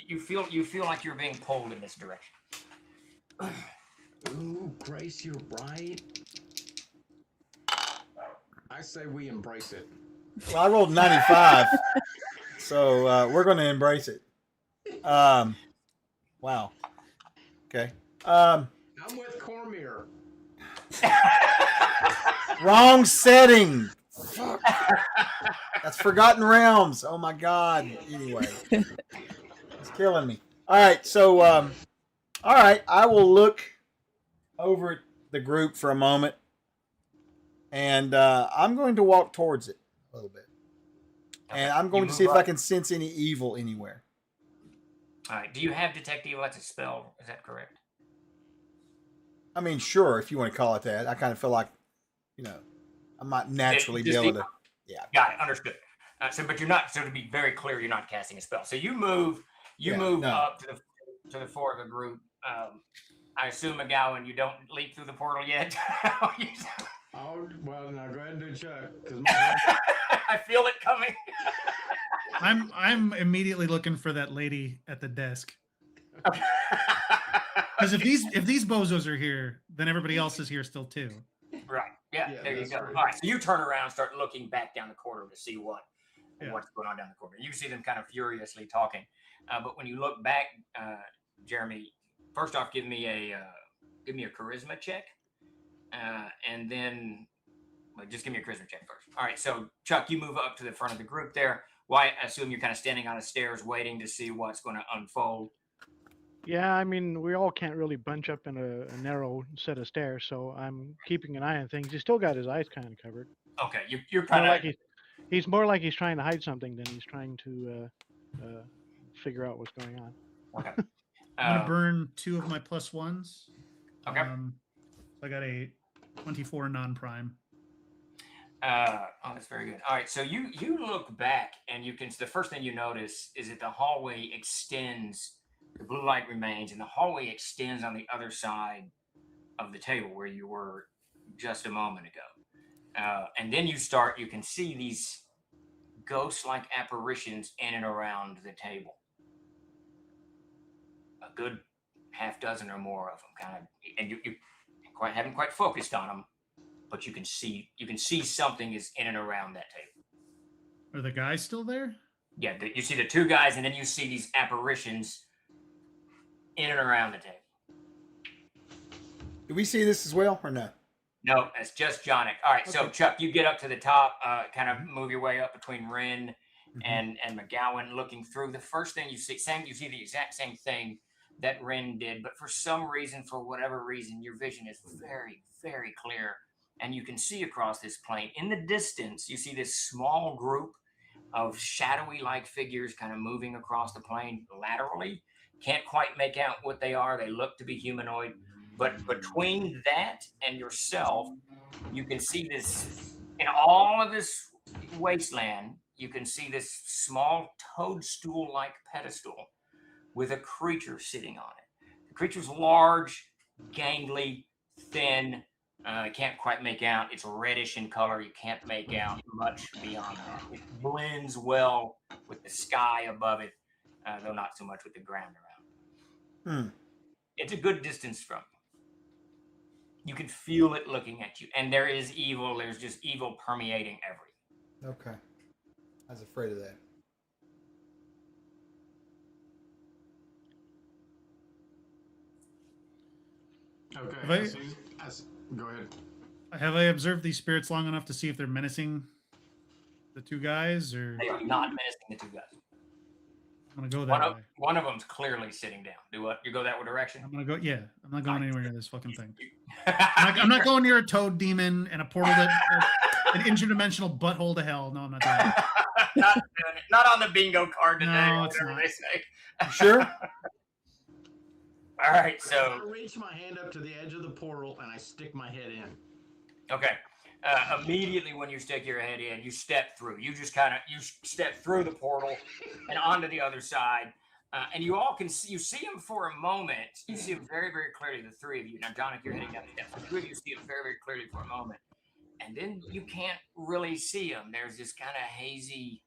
You feel like you're being pulled in this direction. Ooh, Grace, you're right. I say we embrace it. Well, I rolled 95, so we're going to embrace it. Wow. Okay. I'm with Cormier. Wrong setting. Fuck. That's Forgotten Realms. Oh my God. Anyway, it's killing me. All right. So, all right. I will look over at the group for a moment, and I'm going to walk towards it a little bit, and I'm going to see if I can sense any evil anywhere. All right. Do you have Detect Evil? That's a spell. Is that correct? I mean, sure, if you want to call it that. I kind of feel like, I might naturally be able to. Yeah. Got it. Understood. But you're not. So to be very clear, you're not casting a spell. So you move. Up to the fore of the group. I assume, McGowan, you don't leap through the portal yet. Oh well, now go ahead and do Chuck. I feel it coming. I'm immediately looking for that lady at the desk. Because if these bozos are here, then everybody else is here still too. Right. Yeah, there you go. True. All right. So you turn around and start looking back down the corridor to see what's going on down the corridor. You see them kind of furiously talking. But when you look back, Jeremy, first off, give me a charisma check. And then just give me a charisma check first. All right. So Chuck, you move up to the front of the group there. Why? I assume you're kind of standing on the stairs waiting to see what's going to unfold. Yeah, I mean, we all can't really bunch up in a narrow set of stairs, so I'm keeping an eye on things. He's still got his eyes kind of covered. Okay, you're kind of like he's more like he's trying to hide something than he's trying to figure out what's going on. Okay. I'm gonna burn 2 of my +1s. Okay. So I got a 24 non-prime. That's very good. All right, so you look back and the first thing you notice is that the hallway extends. The blue light remains, and the hallway extends on the other side of the table where you were just a moment ago. And then you can see these ghost-like apparitions in and around the table. A good half dozen or more of them, kind of, and you haven't quite focused on them, but you can see something is in and around that table. Are the guys still there? Yeah, you see the 2 guys, and then you see these apparitions in and around the table. Do we see this as well or no? No, it's just Jonic. All right, so Chuck, you get up to the top, kind of move your way up between Ren and McGowan, looking through. The first thing you see the exact same thing that Ren did, but for whatever reason, your vision is very, very clear, and you can see across this plane. In the distance, you see this small group of shadowy-like figures kind of moving across the plane laterally. Can't quite make out what they are. They look to be humanoid. But between that and yourself, you can see this, in all of this wasteland, you can see this small toadstool-like pedestal with a creature sitting on it. The creature's large, gangly, thin. Can't quite make out. It's reddish in color. You can't make out much beyond that. It blends well with the sky above it, though not so much with the ground around. It's a good distance from you. You can feel it looking at you, and there is evil. There's just evil permeating everything. Okay. I was afraid of that. Okay. Go ahead. Have I observed these spirits long enough to see if they're menacing the two guys, or They are not menacing the two guys. I'm gonna go that way? One of them's clearly sitting down. Do what? You go that direction? I'm gonna go. Yeah, I'm not going anywhere near this fucking thing. I'm not going near a toad demon and a portal that an interdimensional butthole to hell. No, I'm not doing that. not on the bingo card today. No, it's whatever not. they say. Sure. All right, so I reach my hand up to the edge of the portal and I stick my head in. okay. Immediately when you stick your head in, you step through. You just you step through the portal and onto the other side, and you all can see. You see him for a moment. You see him very, very clearly. The three of you. Now, John, if you're heading down the steps, the three of you see him very, very clearly for a moment, and then you can't really see him. There's this kind of hazy,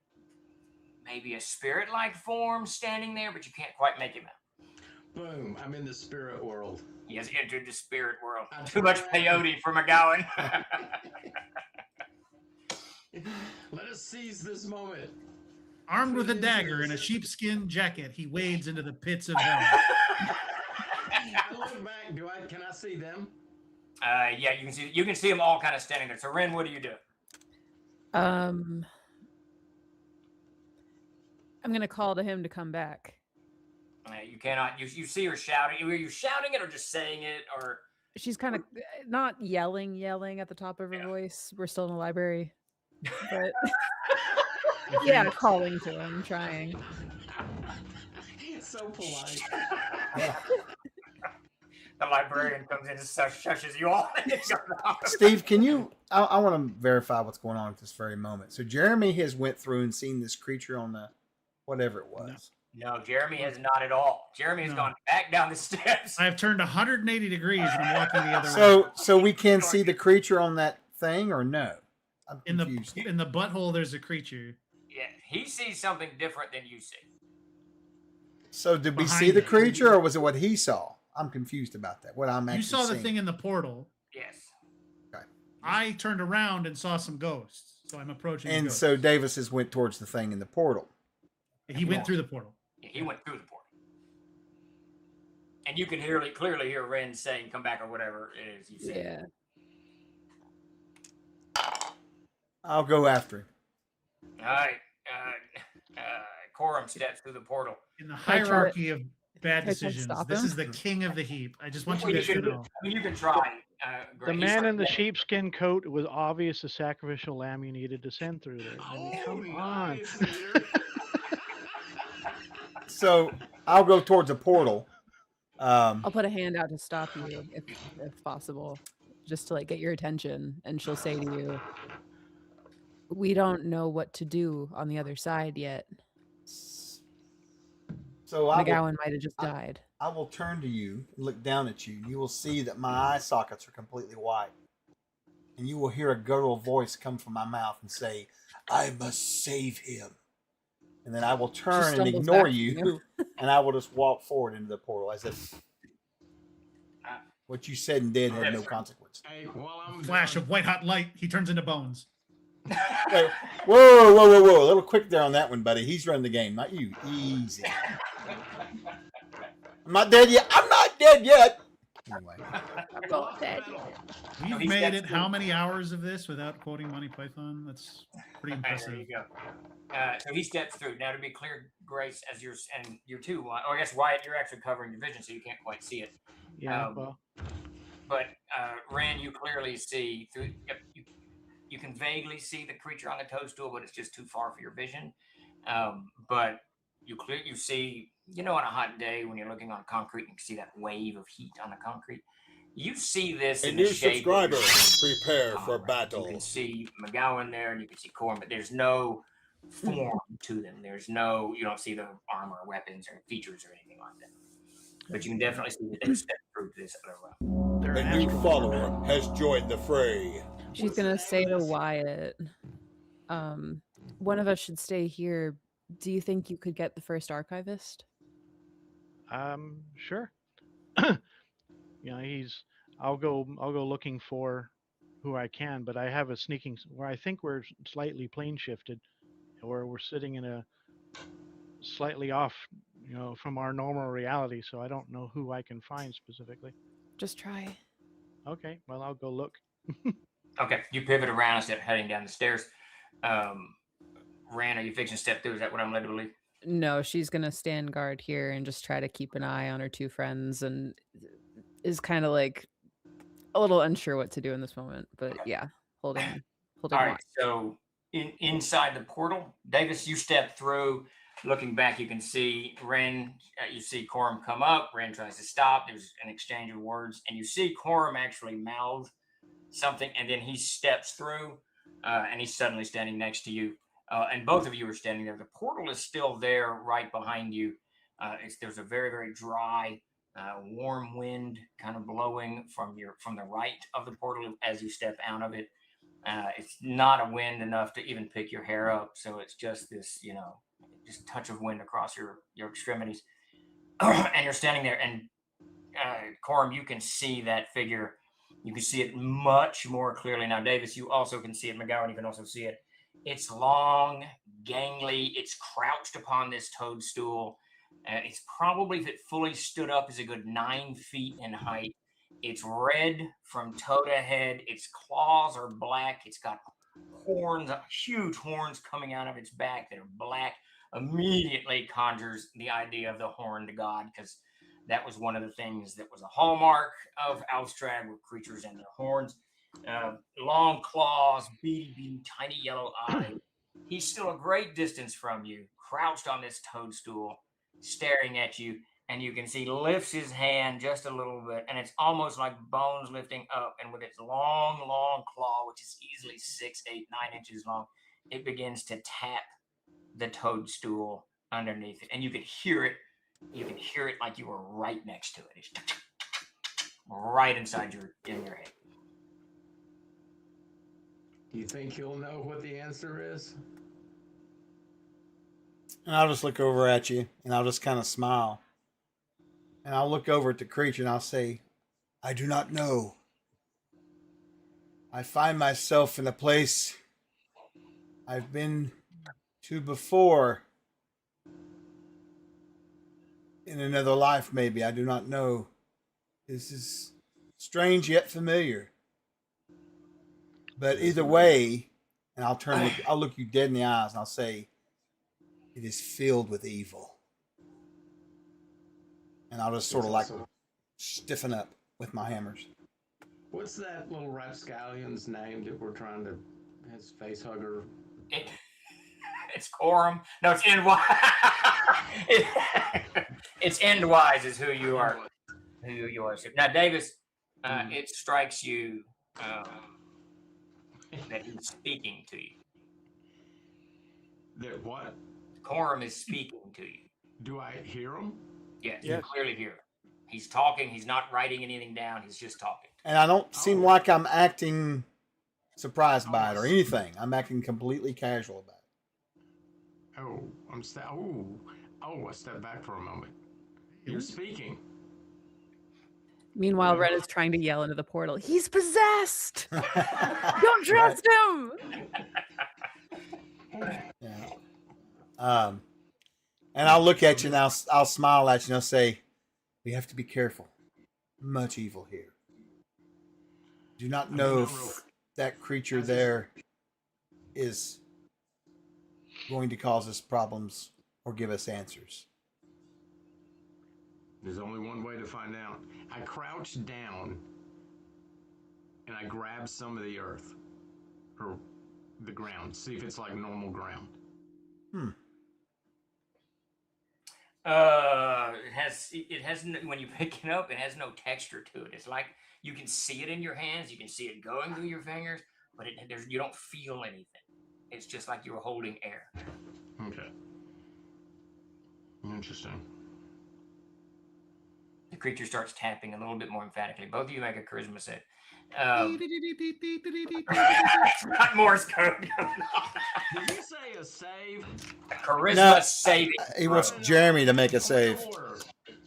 maybe a spirit-like form standing there, but you can't quite make him out. Boom! I'm in the spirit world. He has entered the spirit world. Too much peyote for McGowan. Let us seize this moment. Armed with a dagger and a sheepskin jacket, he wades into the pits of hell. I look back. Can I see them? Yeah, you can see them all kind of standing there. So Ren, what do you do? I'm gonna call to him to come back. You cannot. You see her shouting. Are you shouting it or just saying it? Or She's kind of not yelling at the top of her voice. We're still in the library, but yeah, calling to him, trying. So polite. the librarian comes in and shushes you all. Steve, can you? I want to verify what's going on at this very moment. So Jeremy has went through and seen this creature on the whatever it was. No, Jeremy has not at all. Jeremy has gone back down the steps. I have turned 180 degrees and I'm walking the other way. So we can see the creature on that thing, or no? I'm In confused. the butthole, there's a creature. Yeah, he sees something different than you see. So did we Behind see the it. creature, or was it what he saw? I'm confused about that. What I'm actually You saw the seeing. thing in the portal. Yes. Okay. I turned around and saw some ghosts, so I'm approaching. And the so Davis has went towards the thing in the portal. he went through the portal. Yeah, he went through the portal. And you can clearly hear Ren saying, come back, or whatever it is you see. Yeah. I'll go after him. All right. Corum steps through the portal. In the Can I try to- hierarchy of bad can I try to decisions, stop this him? is the king of the heap. I just want Well, you you guys to can, know. you can try. The Grace. man in the sheepskin coat, it was obvious the sacrificial lamb you needed to send through there. I mean, come on. Nice, leader. So I'll go towards the portal. I'll put a hand out to stop you if possible, just to get your attention, and she'll say to you, "We don't know what to do on the other side yet. So I will, McGowan might have just died." I will turn to you and look down at you. You will see that my eye sockets are completely white. And you will hear a guttural voice come from my mouth and say, I must save him. And then I will turn and stumbles ignore back to you, and I will just walk forward into the portal as if what you said and did had no consequence. Hey, while I'm Flash down- of white hot light. He turns into bones. Wait, whoa. A little quick there on that one, buddy. He's running the game, not you. Easy. I'm not dead yet. Anyway. We've he made steps it through. how many hours of this without quoting Monty Python? That's pretty There impressive. you go. So he steps through. Now, to be clear, Grace, as you're too, or I guess Wyatt, you're actually covering your vision, so you can't quite see it. Yeah, well, But Ren, you clearly see through. You can vaguely see the creature on the toadstool, but it's just too far for your vision. But you see, on a hot day when you're looking on concrete, you can see that wave of heat on the concrete. You see this A in the new shape subscriber. of your Prepare for comrades. battle. You can see McGowan there, and you can see Corum, but there's no form to them. There's no, you don't see the armor, weapons, or features or anything like that. but you can definitely see that they stepped through this other route. They're A an new astral follower form. has joined the fray. She's gonna say to Wyatt, one of us should stay here. Do you think you could get the first archivist? Sure. You know, I'll go looking for who I can, but I have a sneaking where I think we're slightly plane shifted, or we're sitting in a slightly off, you know, from our normal reality. So I don't know who I can find specifically. Just try. Okay, well I'll go look. Okay, you pivot around instead of heading down the stairs. Ran, are you fixing to step through? Is that what I'm led to believe? No, she's gonna stand guard here and just try to keep an eye on her two friends, and is kind of like a little unsure what to do in this moment. But yeah, holding All right, watch. so inside the portal, Davis, you step through. Looking back, you can see Ren. You see Corum come up. Ren tries to stop. There's an exchange of words, and you see Corum actually mouth something, and then he steps through, and he's suddenly standing next to you. And both of you are standing there. The portal is still there, right behind you. There's a very, very dry, warm wind kind of blowing from the right of the portal as you step out of it. It's not a wind enough to even pick your hair up, so it's just this, just touch of wind across your extremities. And you're standing there, and Corum, you can see that figure. You can see it much more clearly now. Davis, you also can see it. McGowan, you can also see it. It's long, gangly. It's crouched upon this toadstool. It's probably, if it fully stood up, is a good 9 feet in height. It's red from toe to head. Its claws are black. It's got horns, huge horns coming out of its back that are black. Immediately conjures the idea of the horned god, because that was one of the things that was a hallmark of Alstrad, were creatures and their horns. Long claws, beady, tiny yellow eyes. He's still a great distance from you, crouched on this toadstool, staring at you, and you can see lifts his hand just a little bit, and it's almost like bones lifting up, and with its long claw, which is easily 6, 8, 9 inches long, it begins to tap the toadstool underneath it, and you could hear it. You can hear it like you were right next to it. It's right inside in your head. Do you think he'll know what the answer is? And I'll just look over at you, and I'll just kind of smile. And I'll look over at the creature, and I'll say, I do not know. I find myself in a place I've been to before. In another life, maybe. I do not know. This is strange yet familiar. But either way, and I'll look you dead in the eyes, and I'll say, it is filled with evil. And I'll just sort of like stiffen up with my hammers. What's that little rapscallion's name that we're trying to, his face hugger? It's Corum. No, it's Endwise. It's Endwise is who you are. Who you are. Now, Davis, it strikes you that he's speaking to you. That what? Corum is speaking to you. Do I hear him? Yes, you clearly hear him. He's talking. He's not writing anything down. He's just talking. And I don't seem like I'm acting surprised by it or anything. I'm acting completely casual about it. Oh, I step back for a moment. You're speaking. Meanwhile, Ren is trying to yell into the portal. He's possessed. Don't trust him. Yeah. And I'll look at you and I'll smile at you and I'll say, we have to be careful. Much evil here. Do not know if that creature there is going to cause us problems or give us answers. There's only one way to find out. I crouch down and I grab some of the earth or the ground. See if it's like normal ground. It has when you pick it up, it has no texture to it. It's like you can see it in your hands, you can see it going through your fingers, but you don't feel anything. It's just like you were holding air. Okay. Interesting. creature starts tapping a little bit more emphatically. Both of you make a charisma save. It's not Morse code. Did you say a save? A charisma No, saving. He wants Jeremy to make a save.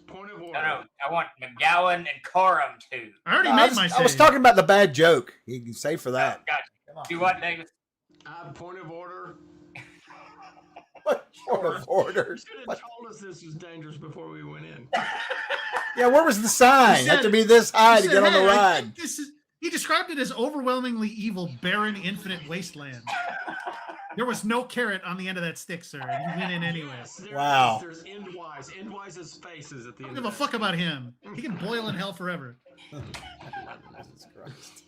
Point of No, order. no. I want McGowan and Corum too. I already No, made my save. I was talking about the bad joke. He can save for that. Gotcha. Come on. Do what, David? Point of order. What sort of order? You should have told us this was dangerous before we went in. Yeah, where was the sign? He Have said- to be this high He to said, get on the "Hey, I ride. think this is." He described it as overwhelmingly evil, barren, infinite wasteland. There was no carrot on the end of that stick, sir, and he went in anyway. Yes, there Wow. is. There's Endwise. Endwise's faces at the I end. don't give a of fuck about him. He can boil in hell forever. Jesus Christ.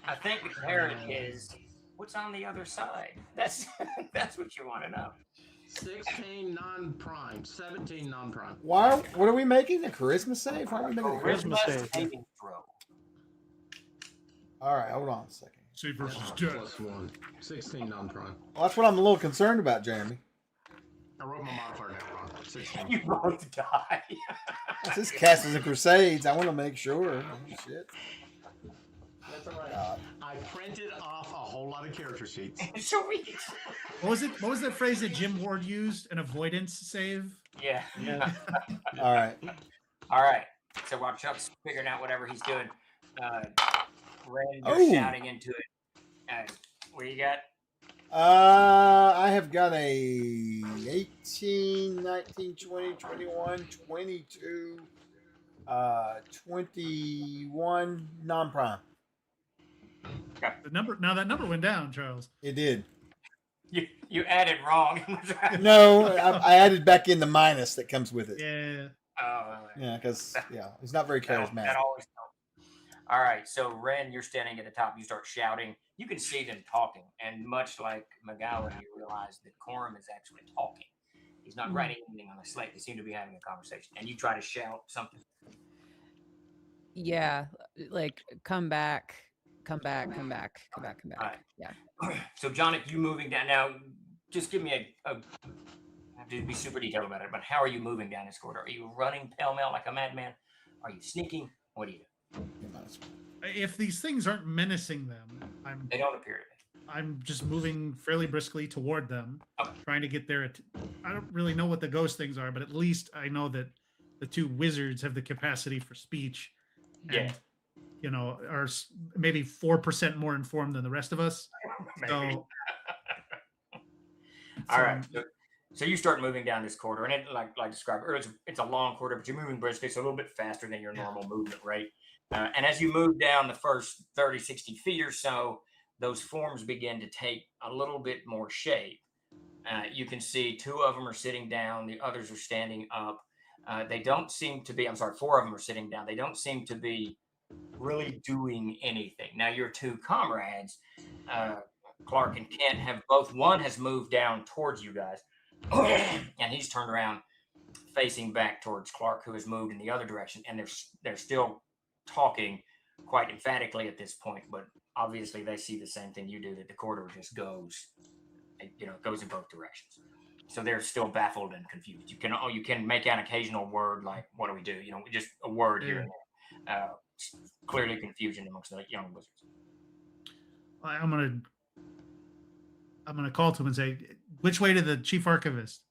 I think the carrot is what's on the other side. That's what you want to know. 16 non-prime, 17 non-prime. What are we making? A charisma save? Why are we making a Charisma charisma save. saving throw. All right, hold on a second. Save versus death. +1. 16 non-prime. Well, that's what I'm a little concerned about, Jeremy. I wrote my modifier down wrong. 16. You both die. This is Castles and Crusades. I want to make sure. Oh, shit. That's all right. I printed off a whole lot of character sheets. Sweet. What was it? What was that phrase that Jim Ward used? An avoidance save? Yeah. All right. All right. So while Chuck's figuring out whatever he's doing, Ren, you're Oh. shouting into it. What you got? I have got a 18, 19, 20, 21, 22, 21 non-prime. That number went down, Charles. It did. You added wrong. No, I added back in the minus that comes with it. Yeah. Oh, Yeah, because he's not very that charismatic. always helps. All right, so Ren, you're standing at the top. You start shouting. You can see them talking, and much like McGowan, you realize that Corum is actually talking. He's not writing anything on a slate. They seem to be having a conversation, and you try to shout something. Yeah, like come back, come back, come back, come back, come back. Alright. Yeah. So, Jonik, you moving down now? Just give me I have to be super detailed about it. But how are you moving down this corridor? Are you running pell mell like a madman? Are you sneaking? What do you do? If these things aren't menacing them, They don't appear to be. I'm just moving fairly briskly toward them, Okay. trying to get there. I don't really know what the ghost things are, but at least I know that the two wizards have the capacity for speech. Yeah. And, are maybe 4% more informed than the rest of us. Maybe. So, All right. So you start moving down this corridor, and it, like described earlier, it's a long corridor, but you're moving briskly. It's a little bit faster than your normal movement rate. And as you move down the first 30, 60 feet or so, those forms begin to take a little bit more shape. You can see two of them are sitting down. The others are standing up. They don't seem to be, I'm sorry, four of them are sitting down. They don't seem to be really doing anything. Now, your two comrades, Clark and Kent, have both, one has moved down towards you guys, and he's turned around facing back towards Clark, who has moved in the other direction, and they're still talking quite emphatically at this point, but obviously they see the same thing you do, that the corridor just goes, it goes in both directions. So they're still baffled and confused. You can make an occasional word like, what do we do? Just a word here and there. Clearly confusion amongst the young wizards. I'm gonna call to him and say, "Which way to the chief archivist?"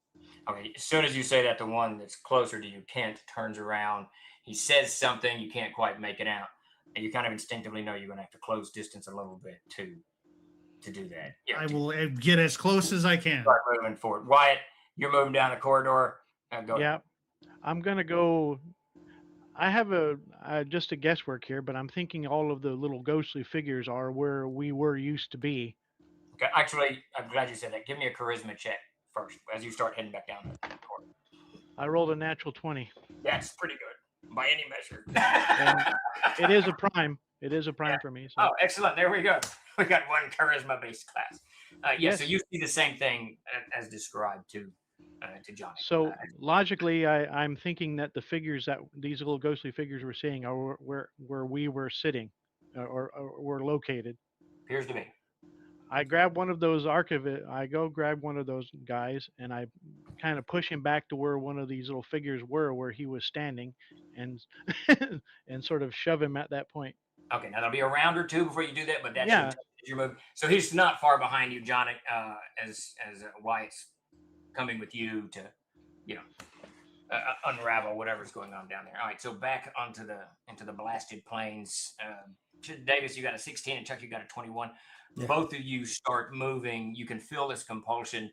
Okay, as soon as you say that, the one that's closer to you, Kent, turns around. He says something, you can't quite make it out. And you kind of instinctively know you're going to have to close distance a little bit to do that. Yeah, I will get as close as I can. start moving forward. Wyatt, you're moving down the corridor. Go Yeah, ahead. I'm gonna go. I have just a guesswork here, but I'm thinking all of the little ghostly figures are where we were used to be. Okay, actually, I'm glad you said that. Give me a charisma check first as you start heading back down the corridor. I rolled a natural 20. That's pretty good by any measure. And it is a prime. It is a prime for me. So. Oh, excellent. There we go. We got one charisma-based class. Yes. So you see the same thing as described to Johnny. So logically, I'm thinking that the figures that these little ghostly figures we're seeing are where we were sitting or were located. Appears to be. I grab one of those archivist. I go grab one of those guys, and I kind of push him back to where one of these little figures were, where he was standing, and and sort of shove him at that point. Okay, now there'll be a round or two before you do that, but that's Yeah. your move. So he's not far behind you, John, as Wyatt's coming with you to, you know, unravel whatever's going on down there. All right, so back into the blasted plains. Davis, you got a 16, and Chuck, you got a 21. Yeah. Both of you start moving. You can feel this compulsion.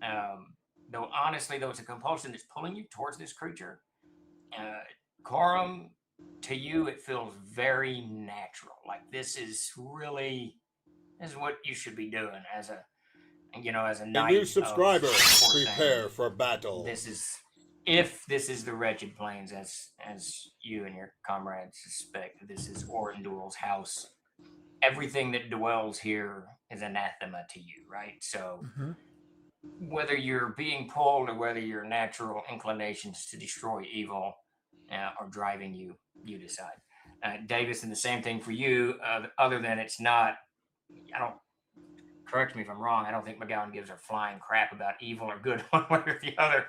Though honestly, it's a compulsion that's pulling you towards this creature. Corum, to you, it feels very natural. Like this is what you should be doing as a A knight. new subscriber. of Fortune. Prepare for battle. If this is the Wretched Plains, as you and your comrades suspect, this is Orendul's house. Everything that dwells here is anathema to you, right? So whether you're being pulled or whether your natural inclinations to destroy evil are driving you, you decide. Davis, and the same thing for you, other than it's not, correct me if I'm wrong, I don't think McGowan gives a flying crap about evil or good one way or the other.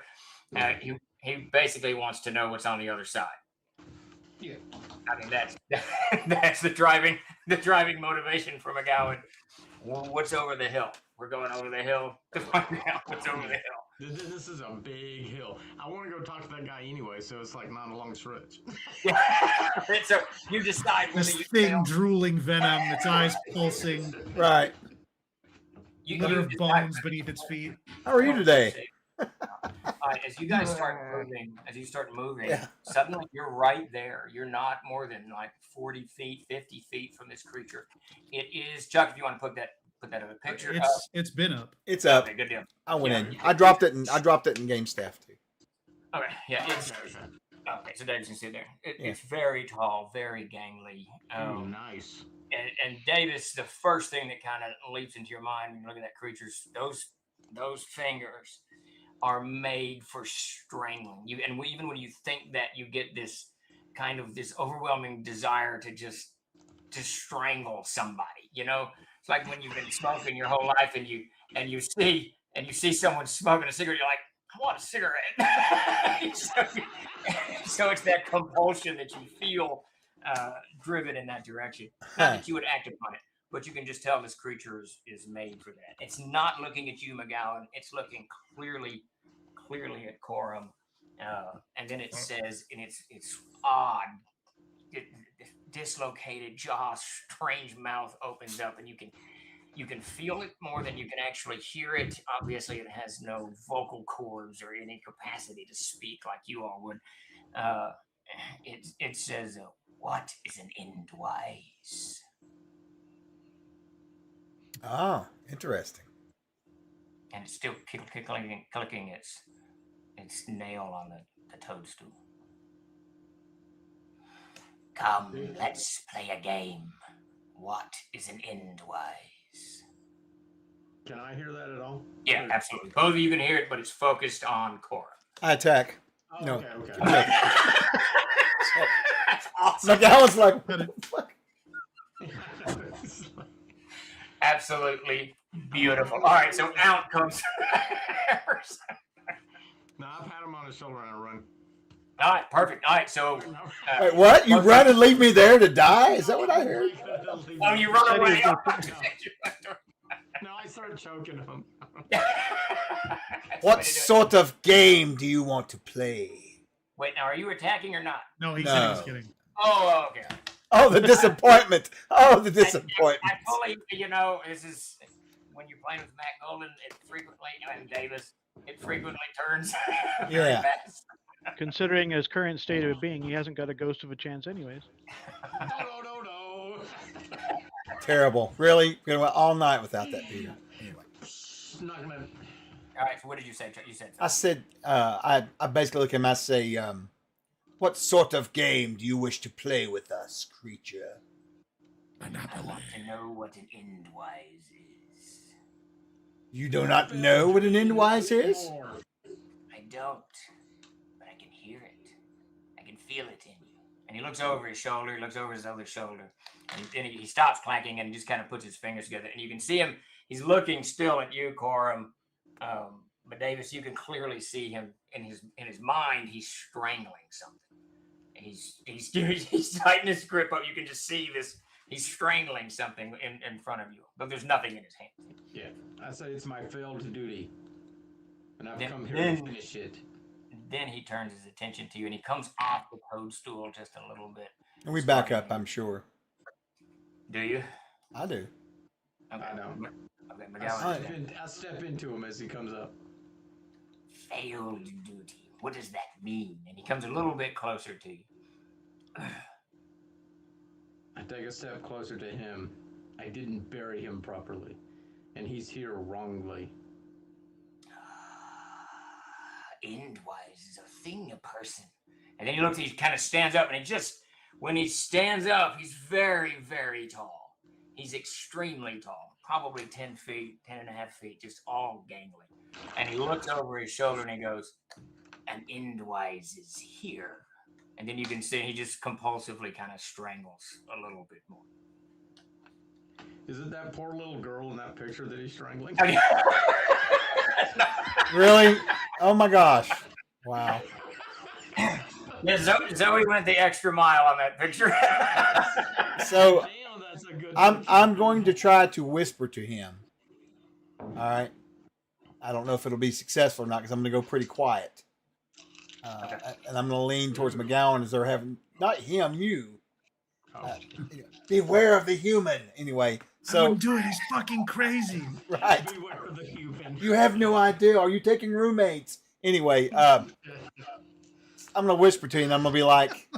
He basically wants to know what's on the other side. Yeah. I mean, that's the driving motivation for McGowan. What's over the hill? We're going over the hill to find out what's over the hill. This is a big hill. I want to go talk to that guy anyway, so it's like not a long stretch. Yeah. So you decide whether This you thing fail. drooling venom, its eyes pulsing, Right. litter of bones beneath its feet. How are you today? As you guys start moving, Yeah. suddenly you're right there. You're not more than like 40 feet, 50 feet from this creature. It is, Chuck, if you want to put that in a picture. It's been up. It's up. Okay, good deal. I went Yeah. in. I dropped it in game staff too. Okay, yeah. Okay, so Davis can sit there. It's very tall, very gangly. Nice. And Davis, the first thing that kind of leaps into your mind when you look at that creature's those fingers are made for strangling you. And even when you think that, you get this kind of this overwhelming desire to strangle somebody. You know, it's like when you've been smoking your whole life and you see someone smoking a cigarette, you're like, I want a cigarette. So it's that compulsion that you feel driven in that direction. Not that you would act upon it, but you can just tell this creature is made for that. It's not looking at you, McGowan. It's looking clearly at Corum. And then it says, and it's odd, dislocated jaw, strange mouth opens up, and you can feel it more than you can actually hear it. Obviously, it has no vocal cords or any capacity to speak like you all would. It says, "What is an endwise?" Ah, interesting. And it's still clicking its nail on the toadstool. Come, let's play a game. What is an endwise? Can I hear that at all? Yeah, absolutely. Both of you can hear it, but it's focused on Cora. I attack. Oh, No. Okay. That's awesome. Like I was like, what the fuck? Absolutely beautiful. All right, so out comes. No, I've had him on his shoulder and I run. All right, perfect. All right, so. Wait, what? You run and leave me there to die? Is that what I heard? Oh, you run away. No, I started choking him. What sort of game do you want to play? Wait, now are you attacking or not? No, he No. said he was kidding. Oh, okay. Oh, the disappointment. Oh, the disappointment. I fully, this is when you're playing with Matt Golden, it frequently, and Davis, it frequently turns. very Yeah. fast. Considering his current state of being, he hasn't got a ghost of a chance, anyways. No. Terrible. Really? We're gonna go all night without that Peter. Anyway. Not gonna. All right, so what did you say? You said I said, I basically look at him, I say, what sort of game do you wish to play with us, creature? I want to know what an endwise is. You do not know what an endwise is? I don't, but I can hear it. I can feel it in you. And he looks over his shoulder, he looks over his other shoulder, and then he stops clacking and just kind of puts his fingers together. And you can see him, He's looking still at you, Corum. But Davis, you can clearly see him in his mind. He's strangling something. He's tightening his grip up. You can just see this. He's strangling something in front of you, but there's nothing in his hand. Yeah, I say it's my failed duty, and I've come here to finish it. Then he turns his attention to you, and he comes off the toadstool just a little bit. And we back up, I'm sure. Do you? I do. Okay. I know. Okay, I step into him as he comes up. Failed duty. What does that mean? And he comes a little bit closer to you. I take a step closer to him. I didn't bury him properly, and he's here wrongly. Endwise is a thing, a person. And then he kind of stands up, and when he stands up, he's very, very tall. He's extremely tall, probably 10 feet, 10.5 feet, just all gangly. And he looks over his shoulder and he goes, and Endwise is here. And then you can see he just compulsively kind of strangles a little bit more. Is it that poor little girl in that picture that he's strangling? Really? Oh my gosh. Wow. Yeah, Zoe went the extra mile on that picture. So Damn, that's a good I'm going to try to whisper to him. All right. I don't know if it'll be successful or not because I'm going to go pretty quiet. And I'm going to lean towards McGowan as they're having, not him, you. Beware of the human. Anyway, I so. wouldn't do it. He's fucking crazy. Right. Beware of the human. You have no idea. Are you taking roommates? Anyway, I'm going to whisper to you and I'm going to be like,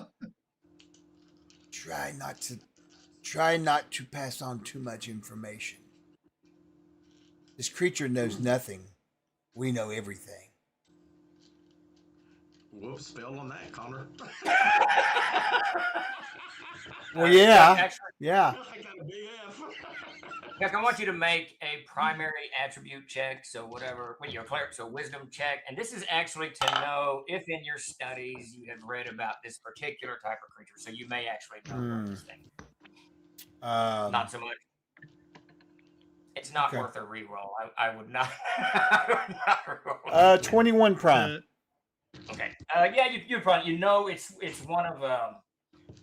try not to pass on too much information. This creature knows nothing. We know everything. Whoops, spell on that, Connor. Well, yeah. Actually, Yeah. I got a big F. Heck, I want you to make a primary attribute check. So whatever, when you're cleric, so wisdom check. And this is actually to know if in your studies you have read about this particular type of creature. So you may actually know about this thing. Not so much. It's not worth a reroll. I would not. I would not reroll. 21 prime. Okay. Yeah, you probably it's one of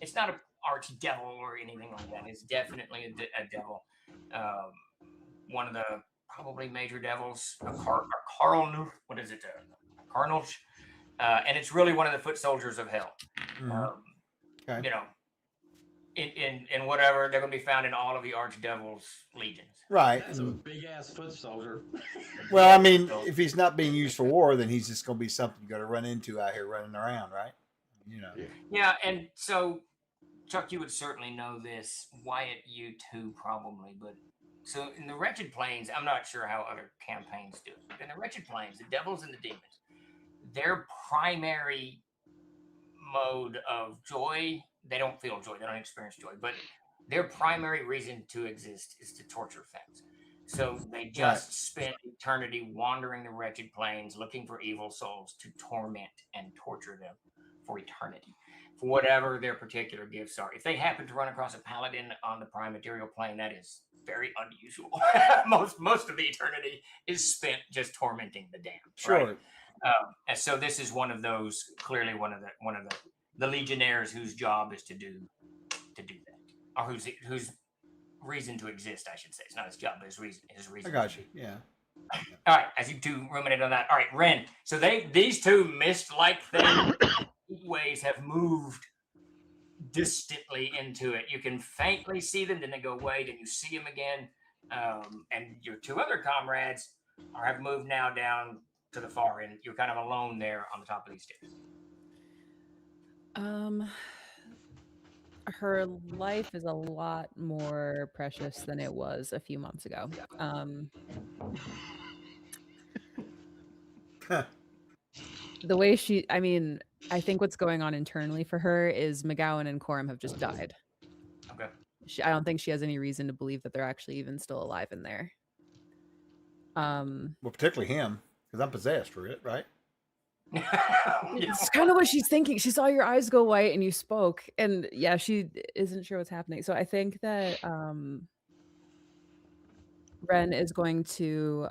it's not an archdevil or anything like that. It's definitely a devil. One of the probably major devils, Carl. What is it? Carnage. And it's really one of the foot soldiers of hell. Okay. You know, in whatever they're going to be found in all of the archdevil's legions. Right. That's a big ass foot soldier. Well, I mean, if he's not being used for war, then he's just going to be something you got to run into out here running around, right? You know. Yeah, and so Chuck, you would certainly know this. Wyatt, you too, probably. But so in the Wretched Plains, I'm not sure how other campaigns do it. In the Wretched Plains, the devils and the demons, their primary mode of joy, they don't feel joy, they don't experience joy, but their primary reason to exist is to torture things. So they just spend eternity wandering the Wretched Plains looking for evil souls to torment and torture them for eternity, for whatever their particular gifts are. If they happen to run across a paladin on the prime material plane, that is very unusual. most of the eternity is spent just tormenting the damned. Sure. Right? And so this is one of those, clearly one of the legionnaires whose job is to do that, or whose reason to exist, I should say. It's not his job, but his reason. I got you. Yeah. All right, as you two ruminate on that. All right, Ren. So these two mist-like things ways have moved distantly into it. You can faintly see them, then they go away, then you see them again. And your two other comrades have moved now down to the far end. You're kind of alone there on the top of these stairs. Her life is a lot more precious than it was a few months ago. The way I think what's going on internally for her is McGowan and Coram have just died. Okay. I don't think she has any reason to believe that they're actually even still alive in there. Well, particularly him, because I'm possessed, right? It's kind of what she's thinking. She saw your eyes go white and you spoke, and yeah, she isn't sure what's happening. So I think that Ren is going to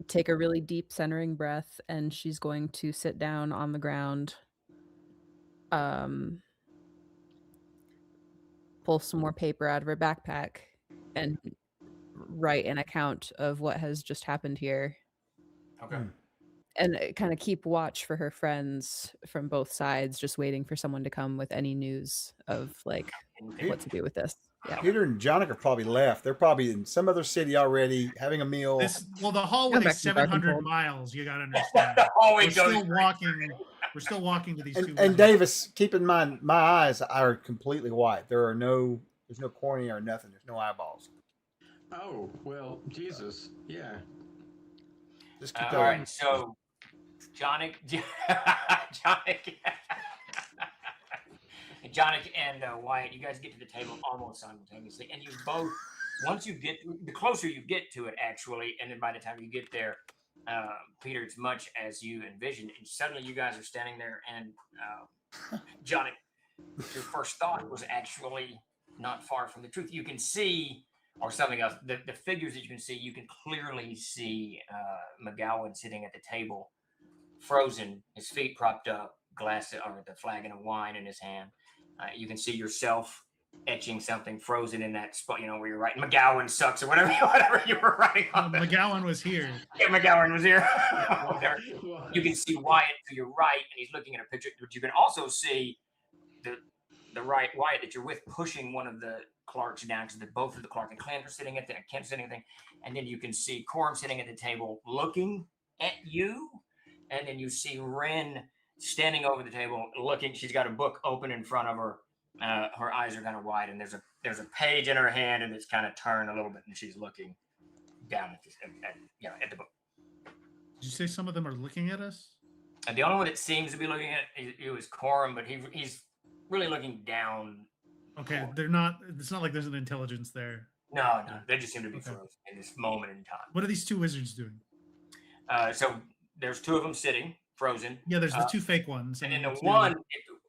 take a really deep centering breath, and she's going to sit down on the ground, pull some more paper out of her backpack, and write an account of what has just happened here. Okay. And kind of keep watch for her friends from both sides, just waiting for someone to come with any news of like what to do with this. Yeah. Peter and Jonik are probably left. They're probably in some other city already having a meal. The hallway back is to Darkenfold. 700 miles. You got to understand. Hallway We're still goes- walking. We're still walking to these two. And windows. Davis, keep in mind, my eyes are completely white. There's no cornea or nothing. There's no eyeballs. Oh, well, Jesus. Yeah. Just keep all going. right, so Jonik, Jonik and Wyatt, you guys get to the table almost simultaneously, and you both, once you get, the closer you get to it, actually, and then by the time you get there, Peter, it's much as you envisioned, and suddenly you guys are standing there, and Jonik, your first thought was actually not far from the truth. You can see, or something else, the figures that you can clearly see McGowan sitting at the table, frozen, his feet propped up, glass or the flagon of wine in his hand. You can see yourself etching something frozen in that spot, where you're writing McGowan sucks or whatever you were writing on. McGowan was here. Yeah, McGowan was here. You can see Wyatt to your right, and he's looking at a picture, but you can also see the right Wyatt that you're with pushing one of the Clarks down, because both of the Clark and Clint are sitting at can't see anything. And then you can see Corum sitting at the table looking at you. And then you see Ren standing over the table looking. She's got a book open in front of her. Her eyes are kind of wide, and there's a page in her hand, and it's kind of turned a little bit, and she's looking down at the book. Did you say some of them are looking at us? And the only one that seems to be looking at it was Corum, but he's really looking down. Okay, they're not. It's not like there's an intelligence there. No, they just seem to be frozen in this moment in time. What are these two wizards doing? So there's two of them sitting frozen. Yeah, there's the two fake ones, and then the one,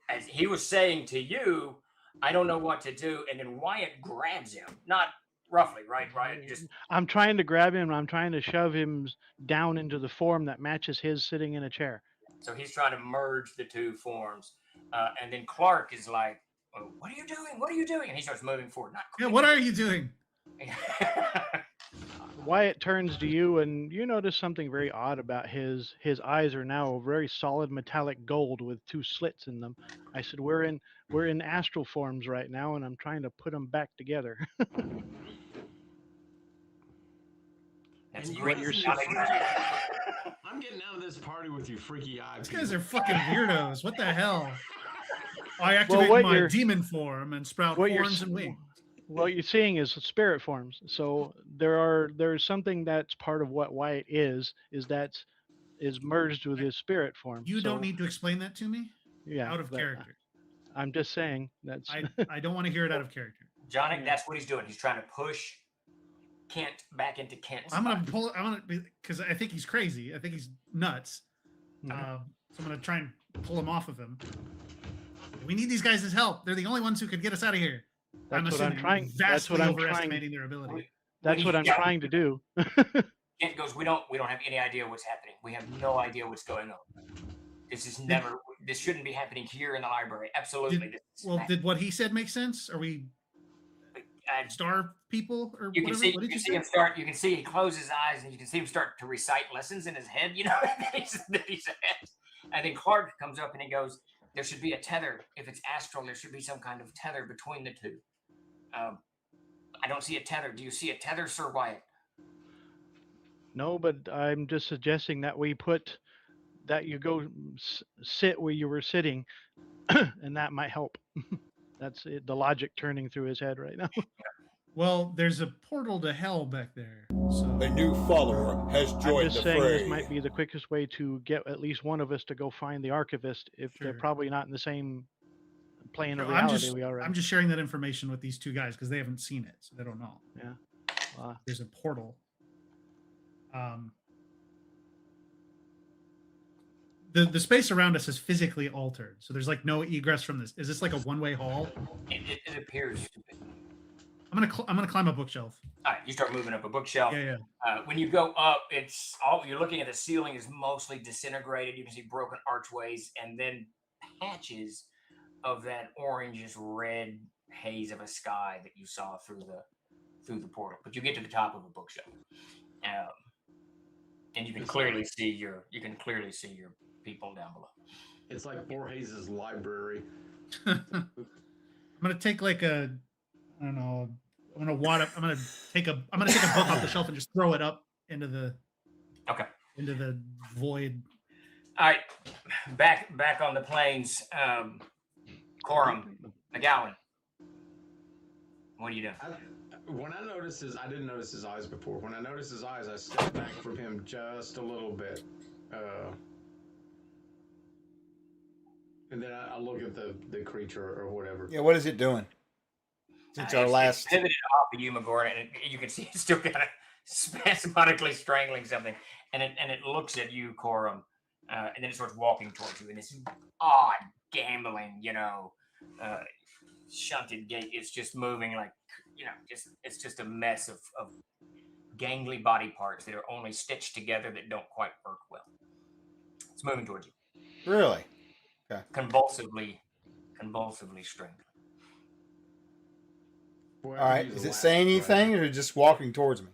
as he was saying to you, I don't know what to do, and then Wyatt grabs him, not roughly, right? Just I'm trying to grab him. I'm trying to shove him down into the form that matches his sitting in a chair. So he's trying to merge the two forms, and then Clark is like, oh, "What are you doing? What are you doing?" And he starts moving forward. Yeah, what are you doing? Wyatt turns to you, and you notice something very odd about his eyes are now very solid metallic gold with two slits in them. I said, we're in astral forms right now, and I'm trying to put them back together. That's what you're I'm getting out of this party with you freaky eyes. These guys are fucking weirdos. What the hell? I activate my demon form and sprout horns and wings. What you're seeing is spirit forms. So there's something that's part of what Wyatt is merged with his spirit form. You don't need to explain that to me. Yeah, out of character. I'm just saying that's. I don't want to hear it out of character. Johnny, that's what he's doing. He's trying to push Kent back into Kent's. I'm gonna because I think he's crazy. I think he's nuts. So I'm gonna try and pull him off of him. We need these guys' help. They're the only ones who could get us out of here. That's what I'm trying. That's what I'm trying. Their ability. That's what I'm trying to do. Kent goes, we don't have any idea what's happening. We have no idea what's going on. This shouldn't be happening here in the library. Absolutely. Did what he said make sense? Are we star people or you whatever? Can see him start. You can see he close his eyes, and you can see him start to recite lessons in his head. And then Clark comes up and he goes, there should be a tether. If it's astral, there should be some kind of tether between the two. I don't see a tether. Do you see a tether, Sir Wyatt? No, but I'm just suggesting that that you go sit where you were sitting, and that might help. That's it, the logic turning through his head right now. Well, there's a portal to hell back there. So a new follower has joined the fray. This might be the quickest way to get at least one of us to go find the archivist if they're probably not in the same plane of reality we are in. I'm just sharing that information with these two guys because they haven't seen it, so they don't know. Yeah. There's a portal. The space around us is physically altered, so there's like no egress from this. Is this like a one-way hall? It appears to be. I'm gonna climb a bookshelf. All right, you start moving up a bookshelf. Yeah. When you go up, it's all you're looking at. The ceiling is mostly disintegrated. You can see broken archways, and then patches of that orangish red haze of a sky that you saw through the portal. But you get to the top of a bookshelf, and you can clearly see your people down below. It's like Borges' library. I'm gonna take like a, I don't know. I'm gonna take a book off the shelf and just throw it up into the void. All right, back on the plains. Corum, McGowan, what are you doing? When I noticed I didn't notice his eyes before. When I noticed his eyes, I stepped back from him just a little bit. And then I look at the creature or whatever. Yeah, what is it doing? Since our last it's pivoted off of you, McGoran, and you can see it's still kind of spasmodically strangling something, and it looks at you, Corum, and then it starts walking towards you in this odd, gambling, shunted gait. It's just moving like, it's just a mess of gangly body parts that are only stitched together that don't quite work well. It's moving towards you. Really? Okay. Convulsively strangling. All right. Is it saying anything or just walking towards me?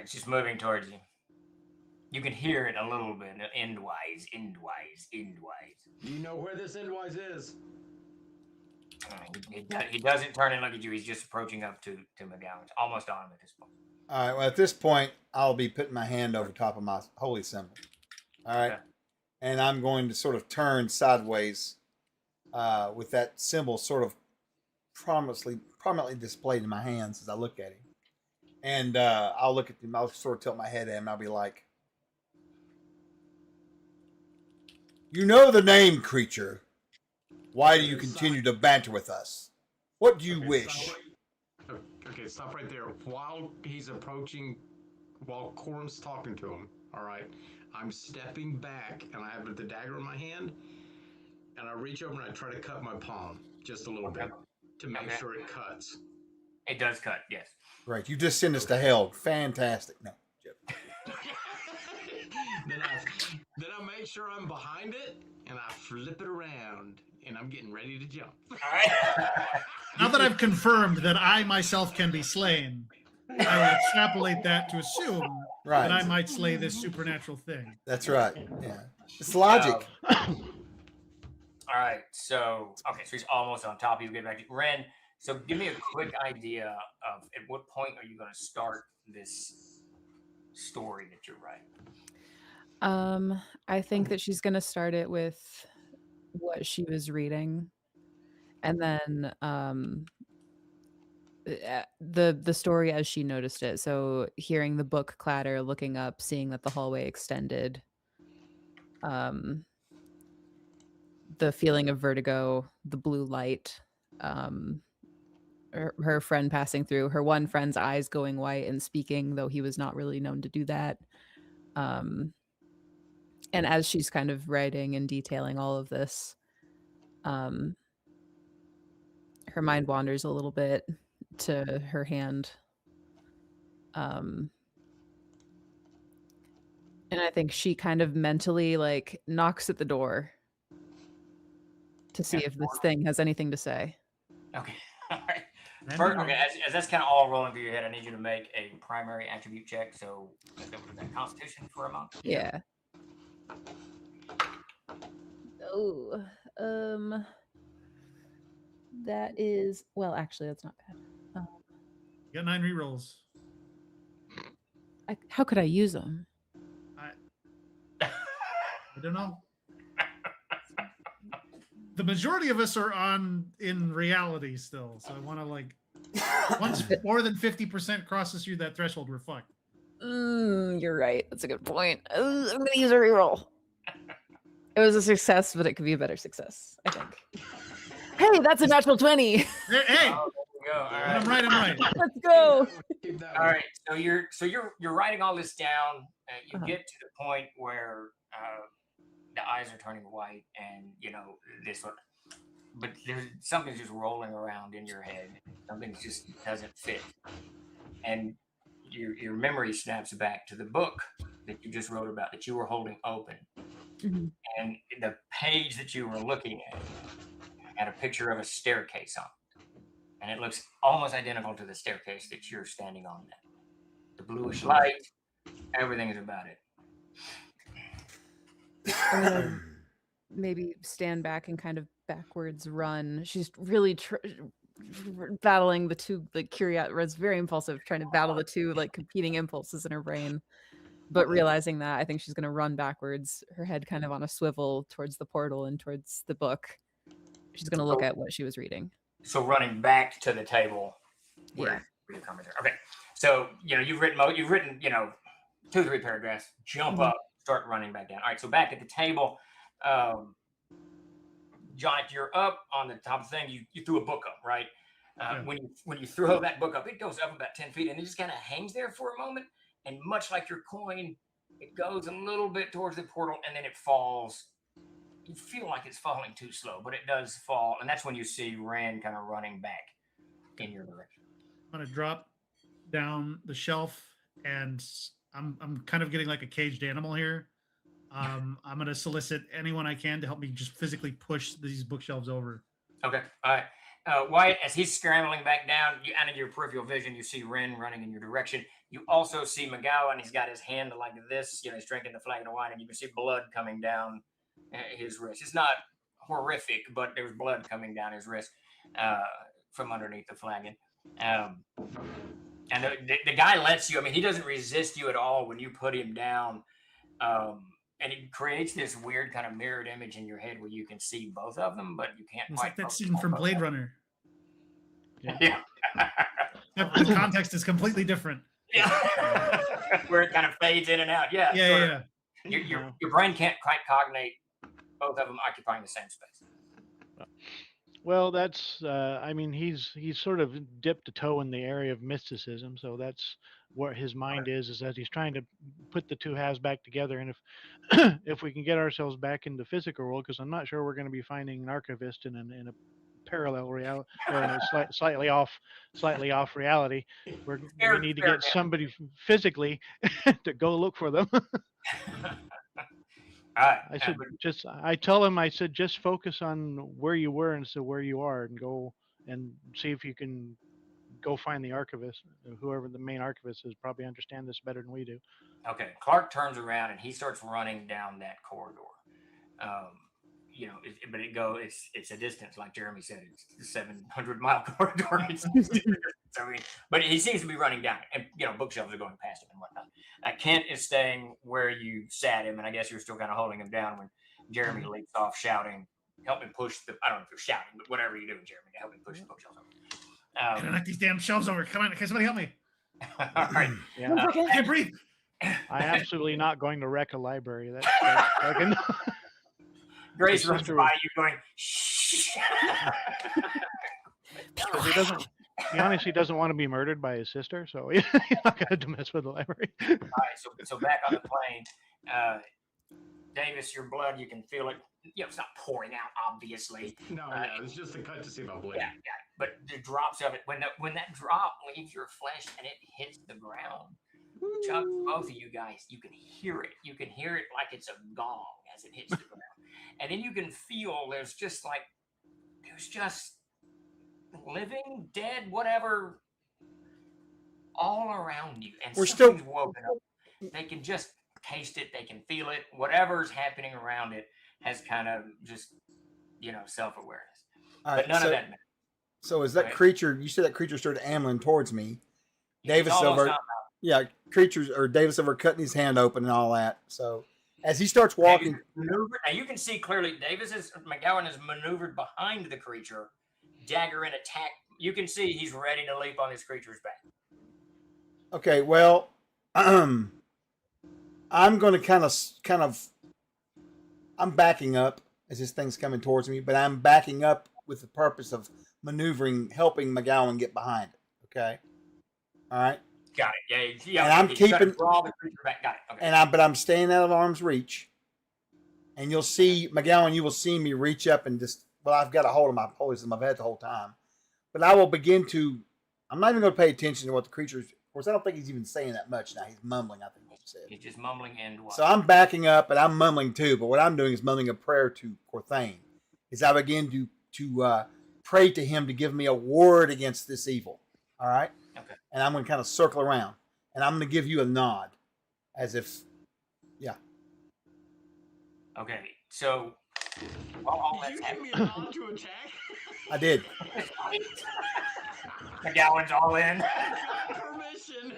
It's just moving towards you. You can hear it a little bit, endwise. Do you know where this endwise is? He doesn't turn and look at you. He's just approaching up to McGowan. It's almost on him at this point. All right. Well, at this point, I'll be putting my hand over top of my holy symbol. All right. Okay. And I'm going to sort of turn sideways with that symbol sort of prominently displayed in my hands as I look at him. And I'll look at him. I'll sort of tilt my head at him. And I'll be like, "You know the name, creature. Why do you continue to banter with us? What do you wish?" Stop right there. While he's approaching, while Corum's talking to him, all right, I'm stepping back and I have the dagger in my hand, and I reach over and I try to cut my palm just a little bit to make sure it cuts. It does cut, yes. Right. You just send us to hell. Fantastic. No. Then I make sure I'm behind it and I flip it around and I'm getting ready to jump. All right. Now that I've confirmed that I myself can be slain, I will extrapolate that to assume that I might slay this supernatural thing. That's right. Yeah. It's logic. All right. So he's almost on top of you. Get back to Ren. So give me a quick idea of at what point are you going to start this story that you're writing? I think that she's going to start it with what she was reading, and then the story as she noticed it. So hearing the book clatter, looking up, seeing that the hallway extended, the feeling of vertigo, the blue light, her friend passing through, her one friend's eyes going white and speaking, though he was not really known to do that. And as she's kind of writing and detailing all of this, her mind wanders a little bit to her hand. And I think she kind of mentally knocks at the door to see if this thing has anything to say. Okay. All right. First, as that's kind of all rolling through your head, I need you to make a primary attribute check. So let's go with that Constitution for a moment. Yeah. Oh, that is, well, actually, that's not bad. You got 9 rerolls. How could I use them? I don't know. The majority of us are in reality still, so I want to once more than 50% crosses through that threshold, we're fucked. You're right. That's a good point. I'm gonna use a reroll. It was a success, but it could be a better success, I think. Hey, that's a natural 20. Hey, Oh, there we go. All right. I'm right. Let's go. All right. So you're writing all this down. You get to the point where the eyes are turning white, and this one. but there's something's just rolling around in your head. Something just doesn't fit, and your memory snaps back to the book that you just wrote about that you were holding open, Mhm. and the page that you were looking at had a picture of a staircase on it, and it looks almost identical to the staircase that you're standing on now. The bluish light, everything is about it. I'm gonna maybe stand back and kind of backwards run. She's really battling the two, like it's very impulsive, trying to battle the two like competing impulses in her brain. But realizing that, I think she's gonna run backwards, her head kind of on a swivel towards the portal and towards the book. She's gonna look at what she was reading. So running back to the table where you come in there. Okay. So you've written 2-3 paragraphs, jump up, start running back down. All right, so back at the table, John, if you're up on the top of the thing, you threw a book up, right? When you throw that book up, it goes up about 10 feet and it just kind of hangs there for a moment. And much like your coin, it goes a little bit towards the portal and then it falls. You feel like it's falling too slow, but it does fall. And that's when you see Ren kind of running back in your direction. I'm going to drop down the shelf and I'm kind of getting like a caged animal here. I'm going to solicit anyone I can to help me just physically push these bookshelves over. Okay. All right. Wyatt, as he's scrambling back down, out of your peripheral vision, you see Ren running in your direction. You also see McGowan. He's got his hand like this. He's drinking the flagon of wine, and you can see blood coming down his wrist. It's not horrific, but there's blood coming down his wrist from underneath the flagon. And the guy lets you. I mean, he doesn't resist you at all when you put him down. And it creates this weird kind of mirrored image in your head where you can see both of them, but you can't. It's like that scene from Blade Runner. Yeah. The context is completely different. Yeah. Where it kind of fades in and out. Yeah. Yeah. Your brain can't quite cognate both of them occupying the same space. Well, that's he's sort of dipped a toe in the area of mysticism, so that's what his mind is that he's trying to put the two halves back together. And if we can get ourselves back in the physical world, because I'm not sure we're going to be finding an archivist in a parallel reality or in a slightly off reality, we need to get somebody physically to go look for them. I tell him, I said, just focus on where you were and so where you are, and go and see if you can go find the archivist. Whoever the main archivist is probably understand this better than we do. Okay. Clark turns around and he starts running down that corridor. It's a distance, like Jeremy said, it's a 700-mile corridor. But he seems to be running down it, and bookshelves are going past him and whatnot. Kent is staying where you sat him, and I guess you're still kind of holding him down when Jeremy leaps off shouting, "Help me push the!" I don't know if you're shouting, but whatever you do, Jeremy, to help me push the bookshelves over. Can I knock these damn shelves over? Come on, can somebody help me? All right. I can't breathe. I'm absolutely not going to wreck a library. That's Grace runs by you going, shh. He honestly doesn't want to be murdered by his sister, so he's not going to mess with the library. All right, so back on the plane, Davis, your blood, you can feel it. It's not pouring out, obviously. No, it's just a cut to see if I bleed. Yeah. But the drops of it, when that drop leaves your flesh and it hits the ground, Chuck, both of you guys, you can hear it. You can hear it like it's a gong as it hits the ground. And then you can feel there's just living, dead, whatever, all around you. And We're something's woken up. They can just taste it. They can feel it. Whatever's happening around it has kind of just, self-awareness. But none of that matters. So is that creature, you said that creature started ambling towards me. Davis over, Davis over cutting his hand open and all that. So as he starts walking. Now you can see clearly McGowan is maneuvered behind the creature, dagger in attack. You can see he's ready to leap on this creature's back. Okay, well, I'm going to I'm backing up as this thing's coming towards me, but I'm backing up with the purpose of helping McGowan get behind it. Okay. All right. Got it. Yeah. And I'm keeping draw the creature back. Got it. Okay. But I'm staying out of arm's reach. And you'll see McGowan. You will see me reach up and just well, I've got a hold of my holy symbol. I've had it the whole time. But I will begin to, I'm not even going to pay attention to what the creature's, of course, I don't think he's even saying that much now. He's mumbling, I think he said. He's just mumbling and what? So I'm backing up and I'm mumbling too, but what I'm doing is mumbling a prayer to Corthane. Is I begin to pray to him to give me a ward against this evil. All right? Okay. And I'm going to kind of circle around. And I'm going to give you a nod. As if, yeah. Okay, so all Did that's you give me a nod to attack? I did. McGowan's all in. Permission.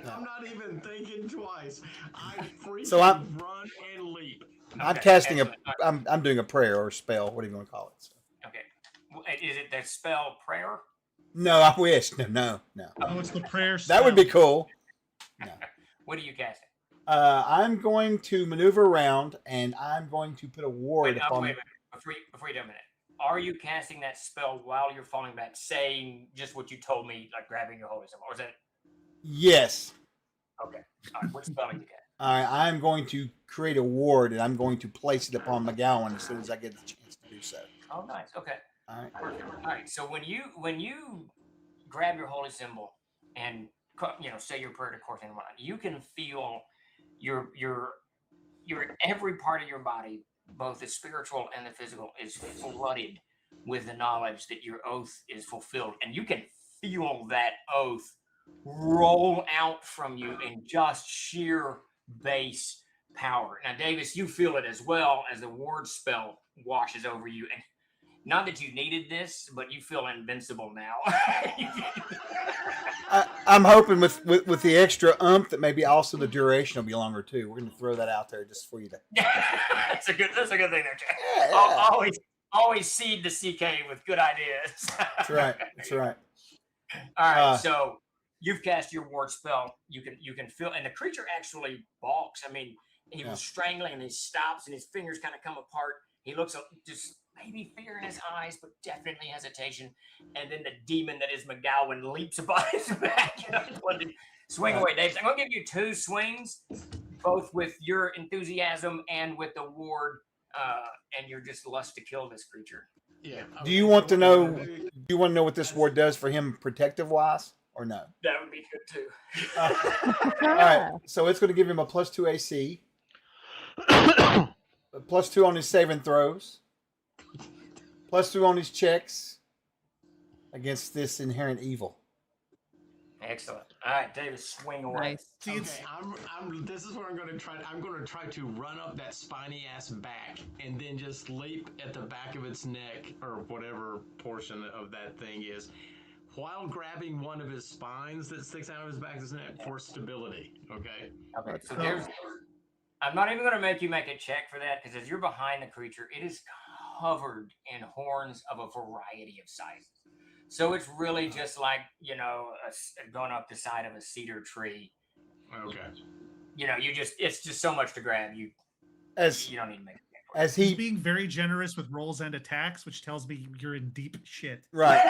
I'm not even thinking twice. I freaking So I'm- run and leap. I'm Okay, casting excellent. I'm doing a prayer or a spell, whatever you want to call it. So. Okay. Is it the spell prayer? No, I wish. No. Oh, it's the prayer. That would be spell. cool. No. What are you casting? I'm going to maneuver around and I'm going to put a ward Wait, upon. wait a minute. Before you do a minute. Are you casting that spell while you're falling back, saying just what you told me, like grabbing your holy symbol? Or is that Yes. okay? All right, what spell are you casting? All right, I'm going to create a ward and I'm going to place it upon McGowan as soon as I get the chance to do so. Oh, nice. Okay. All right. Perfect. All right. So when you grab your holy symbol and say your prayer to Cortana and whatnot, you can feel your every part of your body, both the spiritual and the physical, is flooded with the knowledge that your oath is fulfilled, and you can feel that oath roll out from you in just sheer base power. Now, Davis, you feel it as well as the ward spell washes over you, and not that you needed this, but you feel invincible now. I'm hoping with the extra that maybe also the duration will be longer too. We're going to throw that out there just for you to. That's a good thing there, Jack. Yeah. Always seed the CK with good ideas. That's right. That's right. All right, so you've cast your ward spell. You can feel, and the creature actually balks. I mean, he was strangling, and he stops, and his fingers kind of come apart. He looks just maybe fear in his eyes, but definitely hesitation. And then the demon that is McGowan leaps upon his back. Swing away, Dave. I'm going to give you 2 swings, both with your enthusiasm and with the ward, and your just lust to kill this creature. Yeah. Do you want to know? Do you want to know what this ward does for him, protective wise, or no? That would be good too. All right. So it's going to give him a +2 AC, a +2 on his saving throws, +2 on his checks against this inherent evil. Excellent. All right, David, swing away. Nice. See, it's, I'm. This is what I'm going to try. I'm going to try to run up that spiny ass back and then just leap at the back of its neck or whatever portion of that thing is, while grabbing one of his spines that sticks out of his back of his neck for stability. Okay. Okay. So there's. I'm not even going to make you make a check for that because as you're behind the creature, it is covered in horns of a variety of sizes. So it's really just like, going up the side of a cedar tree. Okay. It's just so much to grab. You don't need to make a check for it. As he's he being very generous with rolls and attacks, which tells me you're in deep shit. right.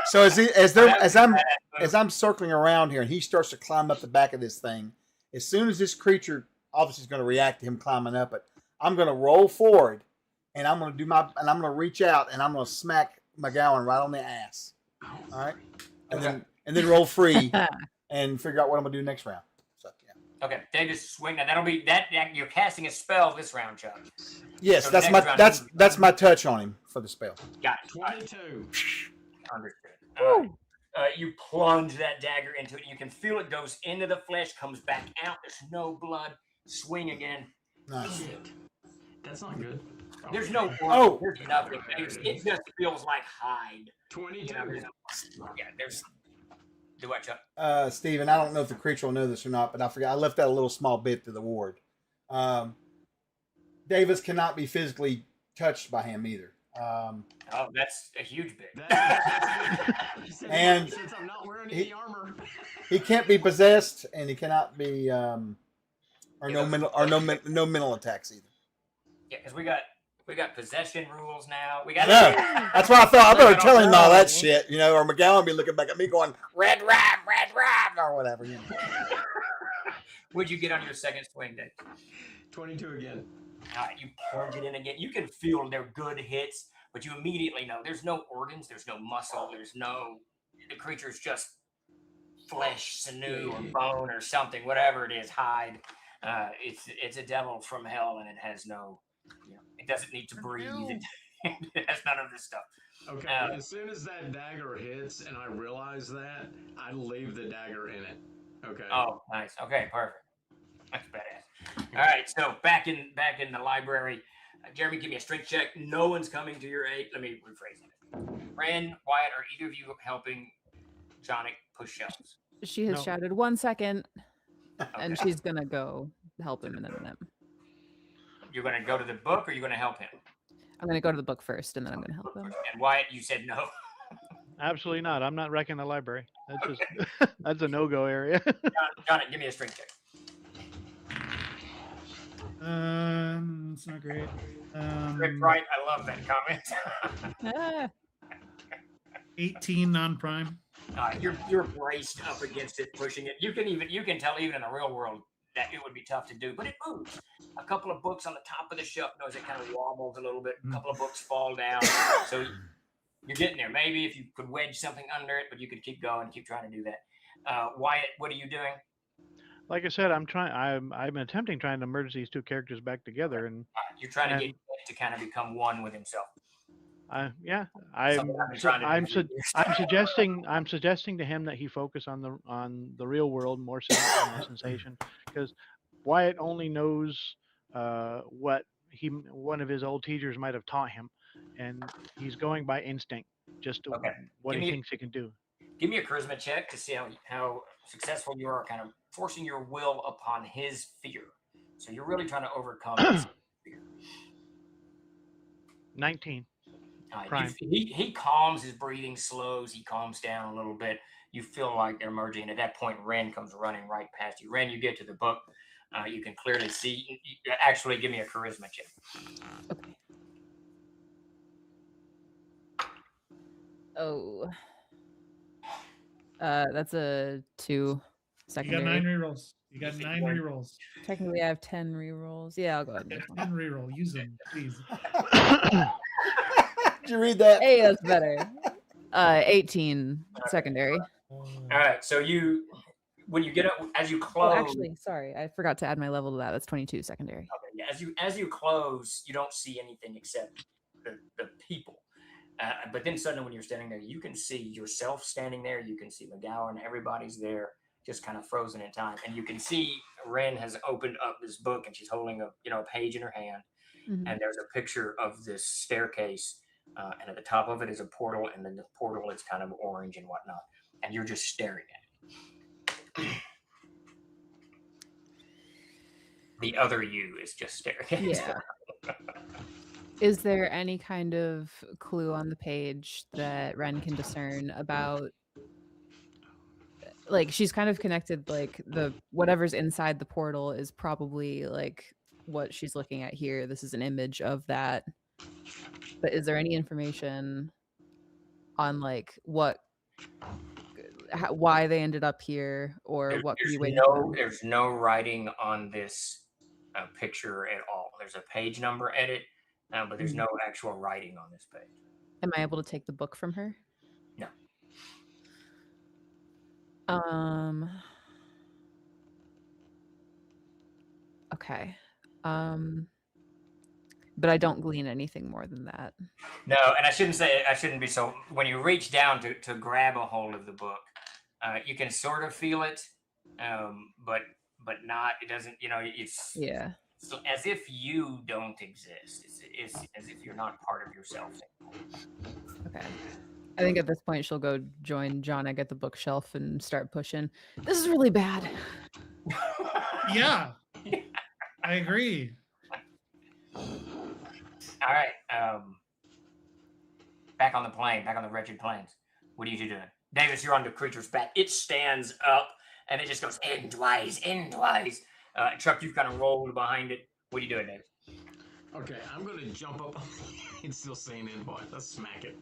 So as I'm circling around here and he starts to climb up the back of this thing, as soon as this creature obviously is going to react to him climbing up it, I'm going to roll forward and I'm going to reach out and I'm going to smack McGowan right on the ass. All right. And then roll free and figure out what I'm going to do next round. So, yeah. Okay, Davis, swing. Now that'll be that. You're casting a spell this round, Chuck. Yes, So that's next my round- that's my touch on him for the spell. Got it. 22. Understood. All right. You plunge that dagger into it. You can feel it goes into the flesh, comes back out. There's no blood. Swing again. Nice. Shit. That's not good. There's no blood. Oh. There's nothing. It just feels like hide. 22. There's. Do what, Chuck? Steven, I don't know if the creature will know this or not, but I forgot. I left out a little small bit to the ward. Davis cannot be physically touched by him either. That's a huge bit. And since I'm not wearing any armor. He can't be possessed, and he cannot be no mental attacks either. Yeah, because we got possession rules now. We I got. know. That's why I thought I better tell him all that shit, or McGowan be looking back at me going, red ram, or whatever. What'd you get on your second swing, Dave? 22 again. All right, you plunge it in again. You can feel they're good hits, but you immediately know there's no organs, there's no muscle, the creature's just flesh, sinew, or bone, or something, whatever it is, hide. It's a devil from hell, and it has no, it doesn't need to breathe. It has none of this stuff. Okay, as soon as that dagger hits, and I realize that, I leave the dagger in it. Okay. Oh, nice. Okay, perfect. That's badass. All right, so back in the library, Jeremy, give me a strength check. No one's coming to your aid. Let me rephrase it. Ren, Wyatt, are either of you helping Jonic push shelves? She has No. shouted 1 second, and Okay. she's gonna go help him in a minute. You're going to go to the book, or you're going to help him? I'm gonna go to the book first, and then I'm gonna help him. And Wyatt, you said no. Absolutely not. I'm not wrecking the library. That's just that's a no-go area. Jonic, give me a strength check. It's not great. Right, I love that comment. Ah, 18 non-prime. You're braced up against it, pushing it. You can tell even in the real world that it would be tough to do, but it moves. A couple of books on the top of the shelf, notice it kind of wobbles a little bit. A couple of books fall down, so you're getting there. Maybe if you could wedge something under it, but you could keep going, keep trying to do that. Wyatt, what are you doing? Like I said, I'm attempting trying to merge these two characters back together, and You're trying to get to kind of become one with himself. I'm suggesting to him that he focus on the real world more so than the sensation, because Wyatt only knows what one of his old teachers might have taught him, and he's going by instinct, just to what he thinks he can do. Give me a charisma check to see how successful you are, kind of forcing your will upon his fear. So you're really trying to overcome his fear. 19. He calms, his breathing slows, he calms down a little bit. You feel like they're merging. At that point, Ren comes running right past you. Ren, you get to the book. You can clearly see. Actually, give me a charisma check. okay. Oh. That's a 2 You secondary. got 9 rerolls. You got 9 rerolls. Technically, I have 10 rerolls. Yeah, I'll go ahead and use one. 10 reroll. Use them, please. Did you read that? Hey, that's better. 18 secondary. All right. So when you get up, as you close. Oh, actually, sorry, I forgot to add my level to that. That's 22 secondary. Okay. Yeah, as you close, you don't see anything except the people. But then suddenly, when you're standing there, you can see yourself standing there. You can see McGowan. Everybody's there, just kind of frozen in time. And you can see Ren has opened up this book, and she's holding a page in her hand. Mm-hmm. And there's a picture of this staircase, and at the top of it is a portal, and then the portal is kind of orange and whatnot. And you're just staring at it. The other you is just staring at it. Yeah. Is there any kind of clue on the page that Ren can discern about? Like, she's kind of connected, like the whatever's inside the portal is probably like what she's looking at here. This is an image of that. But is there any information on like why they ended up here, or what could be waiting for them? There's no writing on this picture at all. There's a page number edit, but there's no actual writing on this page. Am I able to take the book from her? No. Okay. But I don't glean anything more than that. No, and I shouldn't be so. When you reach down to grab a hold of the book, you can sort of feel it, but not. It doesn't. It's as if you don't exist. It's as if you're not part of yourself anymore. Okay. I think at this point she'll go join Jonic at the bookshelf and start pushing. This is really bad. Yeah, I agree. All right. Back on the plane, back on the wretched plains. What are you two doing? Davis, you're on the creature's back. It stands up and it just goes endwise. Chuck, you've kind of rolled behind it. What are you doing, Davis? Okay, I'm going to jump up. It's still saying invite. Let's smack it.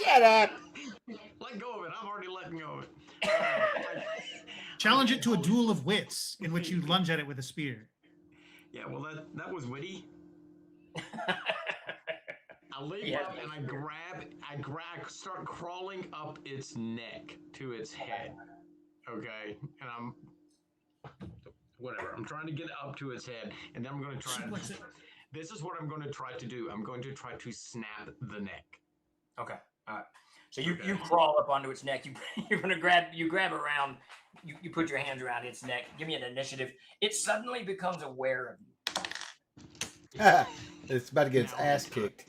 Shut up. Let go of it. I'm already letting go of it. Challenge it to a duel of wits in which you lunge at it with a spear. Yeah, well, that was witty. I leap Yeah, up and I start crawling up its neck to its head. Okay, and I'm trying to get up to its head, and then I'm going to try. Suplex it. This is what I'm going to try to do. I'm going to try to snap the neck. Okay. All right. So you crawl up onto its neck. You're gonna grab around. You put your hands around its neck. Give me an initiative. It suddenly becomes aware of you. It's about to get its ass kicked.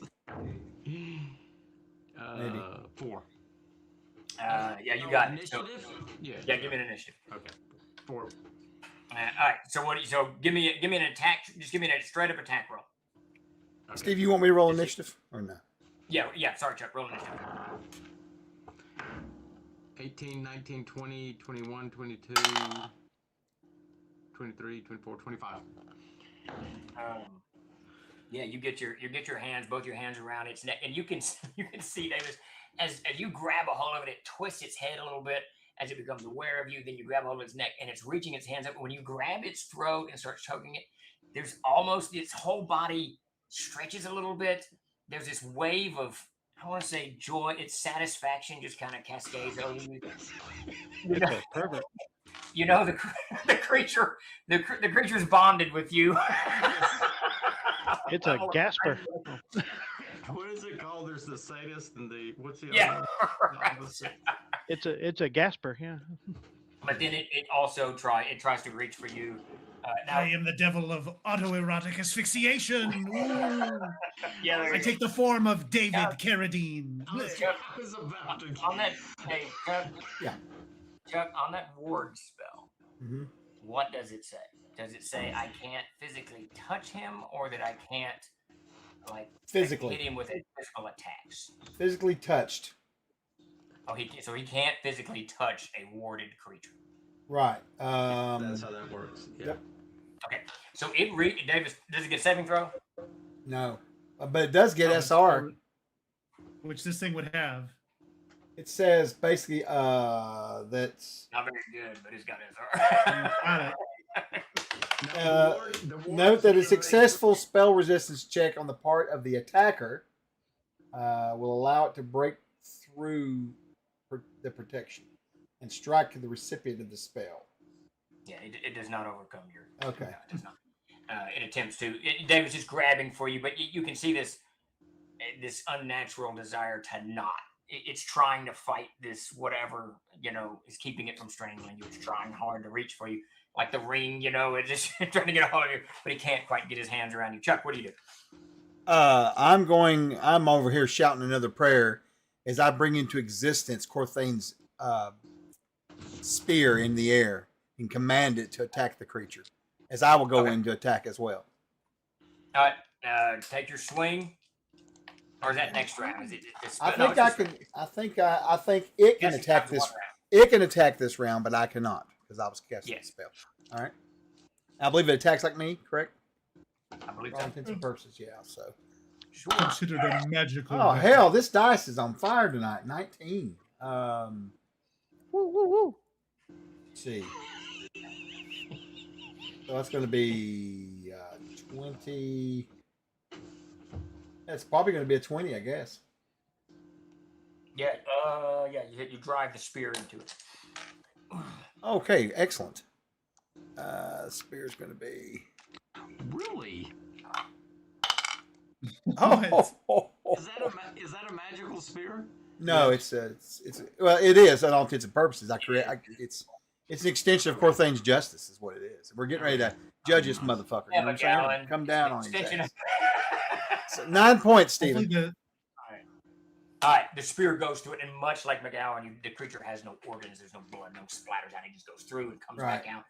Maybe 4. Yeah, you got it. So, Initiative. yeah, give me an initiative. Okay. 4. All right. So give me an attack. Just give me a straight up attack roll. Okay. Steve, you want me to roll initiative or no? Yeah. Sorry, Chuck. Roll initiative. 18, 19, 20, 21, 22, 23, 24, 25. Yeah, you get your hands, both your hands around its neck, and you can see, Davis, as you grab a hold of it, it twists its head a little bit as it becomes aware of you. Then you grab a hold of its neck, and it's reaching its hands up. When you grab its throat and start choking it, there's almost its whole body stretches a little bit. There's this wave of, I want to say, joy. Its satisfaction just kind of cascades over you. Perfect. You know, the creature's bonded with you. It's a gasper. What is it called? There's the sadist and the what's the Yeah, other one? It's a gasper. Yeah. But then it also tries to reach for you. Now, I am the devil of autoerotic asphyxiation. Ooh. yeah, I take the form of David Carradine. I was about to on that. Hey, Chuck. Yeah. Chuck, on that ward spell, Mm-hmm. what does it say? Does it say I can't physically touch him, or that I can't Physically hit him with physical attacks? Physically touched. Oh, he can't physically touch a warded creature. Right. That's how that works. Yeah. Yep. Okay, so Davis, does it get saving throw? No, but it does get SR. Which this thing would have. It says basically that's Not very good, but it's got SR. Got it. note that a successful spell resistance check on the part of the attacker will allow it to break through the protection and strike the recipient of the spell. Yeah, it does not overcome your. Okay. No, it does not. It attempts to. David's just grabbing for you, but you can see this unnatural desire to not. It's trying to fight this whatever is keeping it from strangling you. It's trying hard to reach for you, like the ring. It's just trying to get a hold of you, but he can't quite get his hands around you. Chuck, what do you do? I'm over here shouting another prayer as I bring into existence Corthane's spear in the air and command it to attack the creature, as I will go in to attack as well. All right, take your swing. Or is that next round? Is it? I think it can attack this. It can attack this round, but I cannot because I was casting the spell. All right. I believe it attacks like me, correct? I believe For all so. intents and purposes, yeah. So. Considered a magical. Oh weapon. hell! This dice is on fire tonight. 19. Woo, woo, woo. Let's see. So that's going to be 20. That's probably going to be a 20, I guess. Yeah. You drive the spear into it. Okay, excellent. Spear's going to be. Really? Oh, Is that a magical spear? no! It's well, it is on all intents and purposes. It's an extension of Corthane's justice, is what it is. We're getting ready to judge this motherfucker. You know what I'm saying? Come down on him. So 9 points, Stephen. All right, the spear goes through it, and much like McGowan, the creature has no organs. There's no blood, no splatters out. It just goes through and comes back out.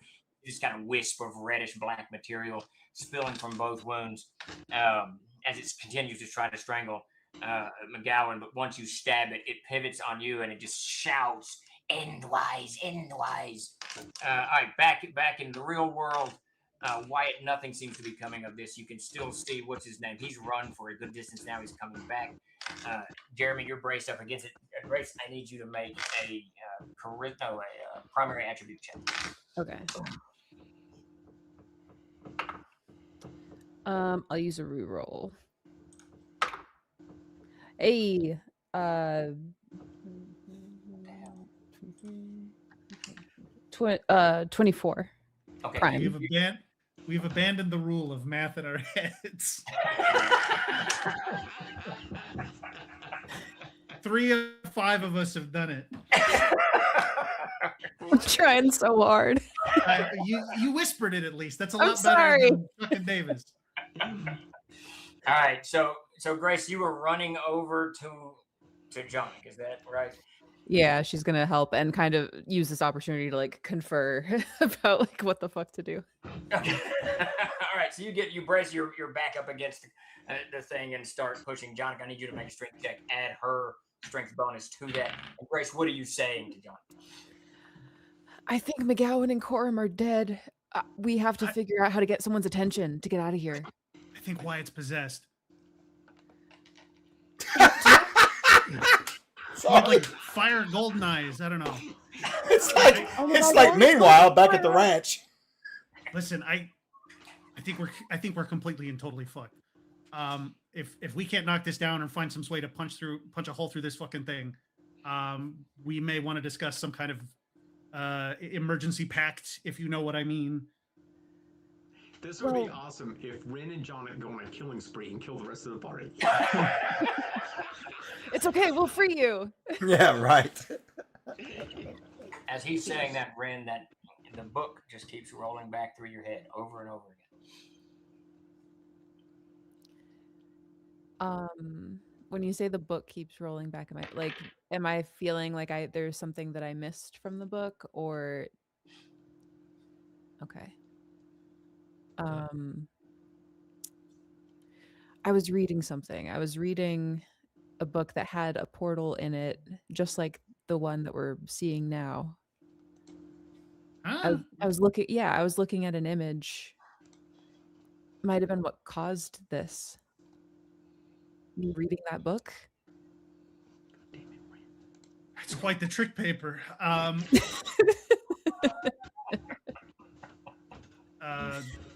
Just kind of wisp of reddish black material spilling from both wounds as it continues to try to strangle McGowan. But once you stab it, it pivots on you, and it just shouts, "Endwise, endwise!" All right, back in the real world. Wyatt, nothing seems to be coming of this. You can still see what's his name. He's run for a good distance now. He's coming back. Jeremy, you're braced up against it. Grace, I need you to make a primary attribute check. Okay. I'll use a reroll. Hey, 24 Okay. prime. We've abandoned the rule of math in our heads. 3 of 5 of us have done it. I'm trying so hard. You whispered it at least. That's a I'm lot better sorry. than fucking Davis. All right. So Grace, you were running over to John. Is that right? Yeah, she's gonna help and kind of use this opportunity to like confer about like what the fuck to do. Okay. All right. So you brace your back up against the thing and start pushing. John, I need you to make a strength check. Add her strength bonus to that. And Grace, what are you saying to John? I think McGowan and Coram are dead. We have to figure out how to get someone's attention to get out of here. I think Wyatt's possessed. Like fire golden eyes. I don't know. It's like meanwhile back at the ranch. Listen, I think we're completely and totally fucked. If we can't knock this down and find some way to punch a hole through this fucking thing, we may want to discuss some kind of emergency pact, if you know what I mean. This would be awesome if Ren and John go on a killing spree and kill the rest of the party. It's okay, we'll free you. Yeah, right. As he's saying that, Ren, that the book just keeps rolling back through your head over and over again. When you say the book keeps rolling back, am I feeling like there's something that I missed from the book, or okay? I was reading something. I was reading a book that had a portal in it, just like the one that we're seeing now. I was looking at an image. Might have been what caused this. Me reading that book. It's quite the trick paper.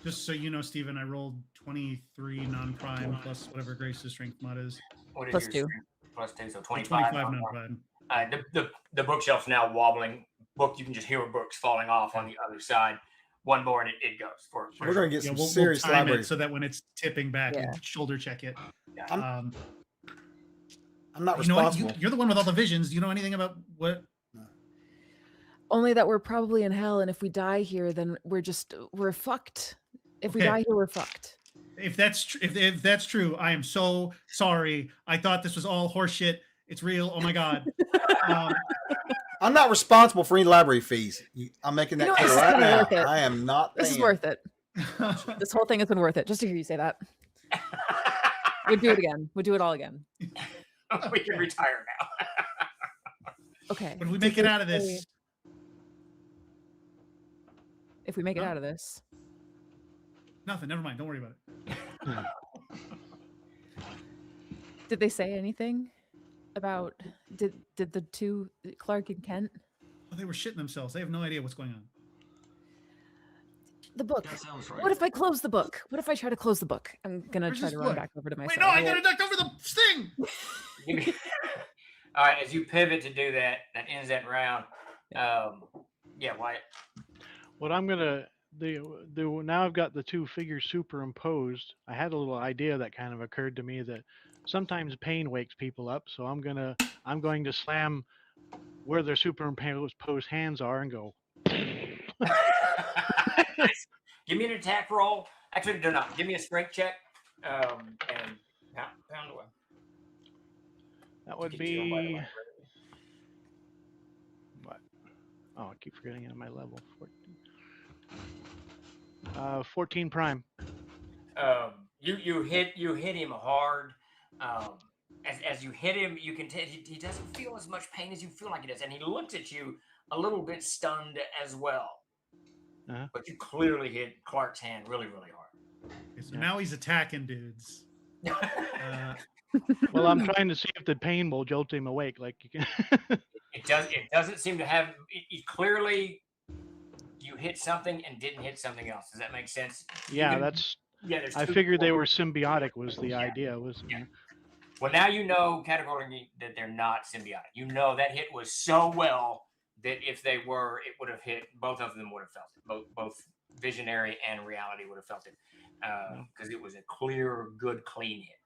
Just so you know, Steven, I rolled 23 non-prime plus whatever Grace's strength mod is. What is Plus your 2. strength? Plus 2, so 25 non-prime. The bookshelf's now wobbling. Book, you can just hear books falling off on the other side. One more and it goes. We're going to get some we'll serious time library. it so that when it's tipping back, we shoulder check it. Yeah. I'm not responsible. You're the one with all the visions. Do you know anything about what? Only that we're probably in hell, and if we die here, then we're fucked. If we die here, we're fucked. If that's true, I am so sorry. I thought this was all horseshit. It's real. Oh my god. I'm not responsible for any library fees. I'm making that clear right now. Worth it. I am not. This is worth it. This whole thing has been worth it. Just to hear you say that. We'd do it again. We'd do it all again. We can retire now. Okay. But if we make it out of this. If we make it out of this. Nothing. Never mind. Don't worry about it. Did they say anything about did the two Clark and Kent? Oh, they were shitting themselves. They have no idea what's going on. The book. That sounds right. What if I close the book? What if I try to close the book? I'm gonna try to run back over to my Wait, side. no, I gotta duck over the sting. All right, as you pivot to do that ends that round. Wyatt. What I'm gonna do now, I've got the two figures superimposed. I had a little idea that kind of occurred to me that sometimes pain wakes people up. So I'm going to slam where their superimposed hands are and go. Give me an attack roll. Actually, do not. Give me a strength check. And pound away. That would be what? Oh, I keep forgetting it on my level. 14 prime. You hit him hard. As you hit him, you can tell he doesn't feel as much pain as you feel like he does, and he looks at you a little bit stunned as well. Uh-huh. But you clearly hit Clark's hand really, really hard. Okay, so now he's attacking dudes. Well, I'm trying to see if the pain will jolt him awake. Like you can. It doesn't seem to have. It clearly, you hit something and didn't hit something else. Does that make sense? Yeah, that's there's I two figured they forms. were symbiotic. Was the idea? Was Yeah. Well, now you know categorically that they're not symbiotic. You know that hit was so well that if they were, it would have hit. Both of them would have felt it. Both Visionary and Reality would have felt it because it was a clear, good, clean hit.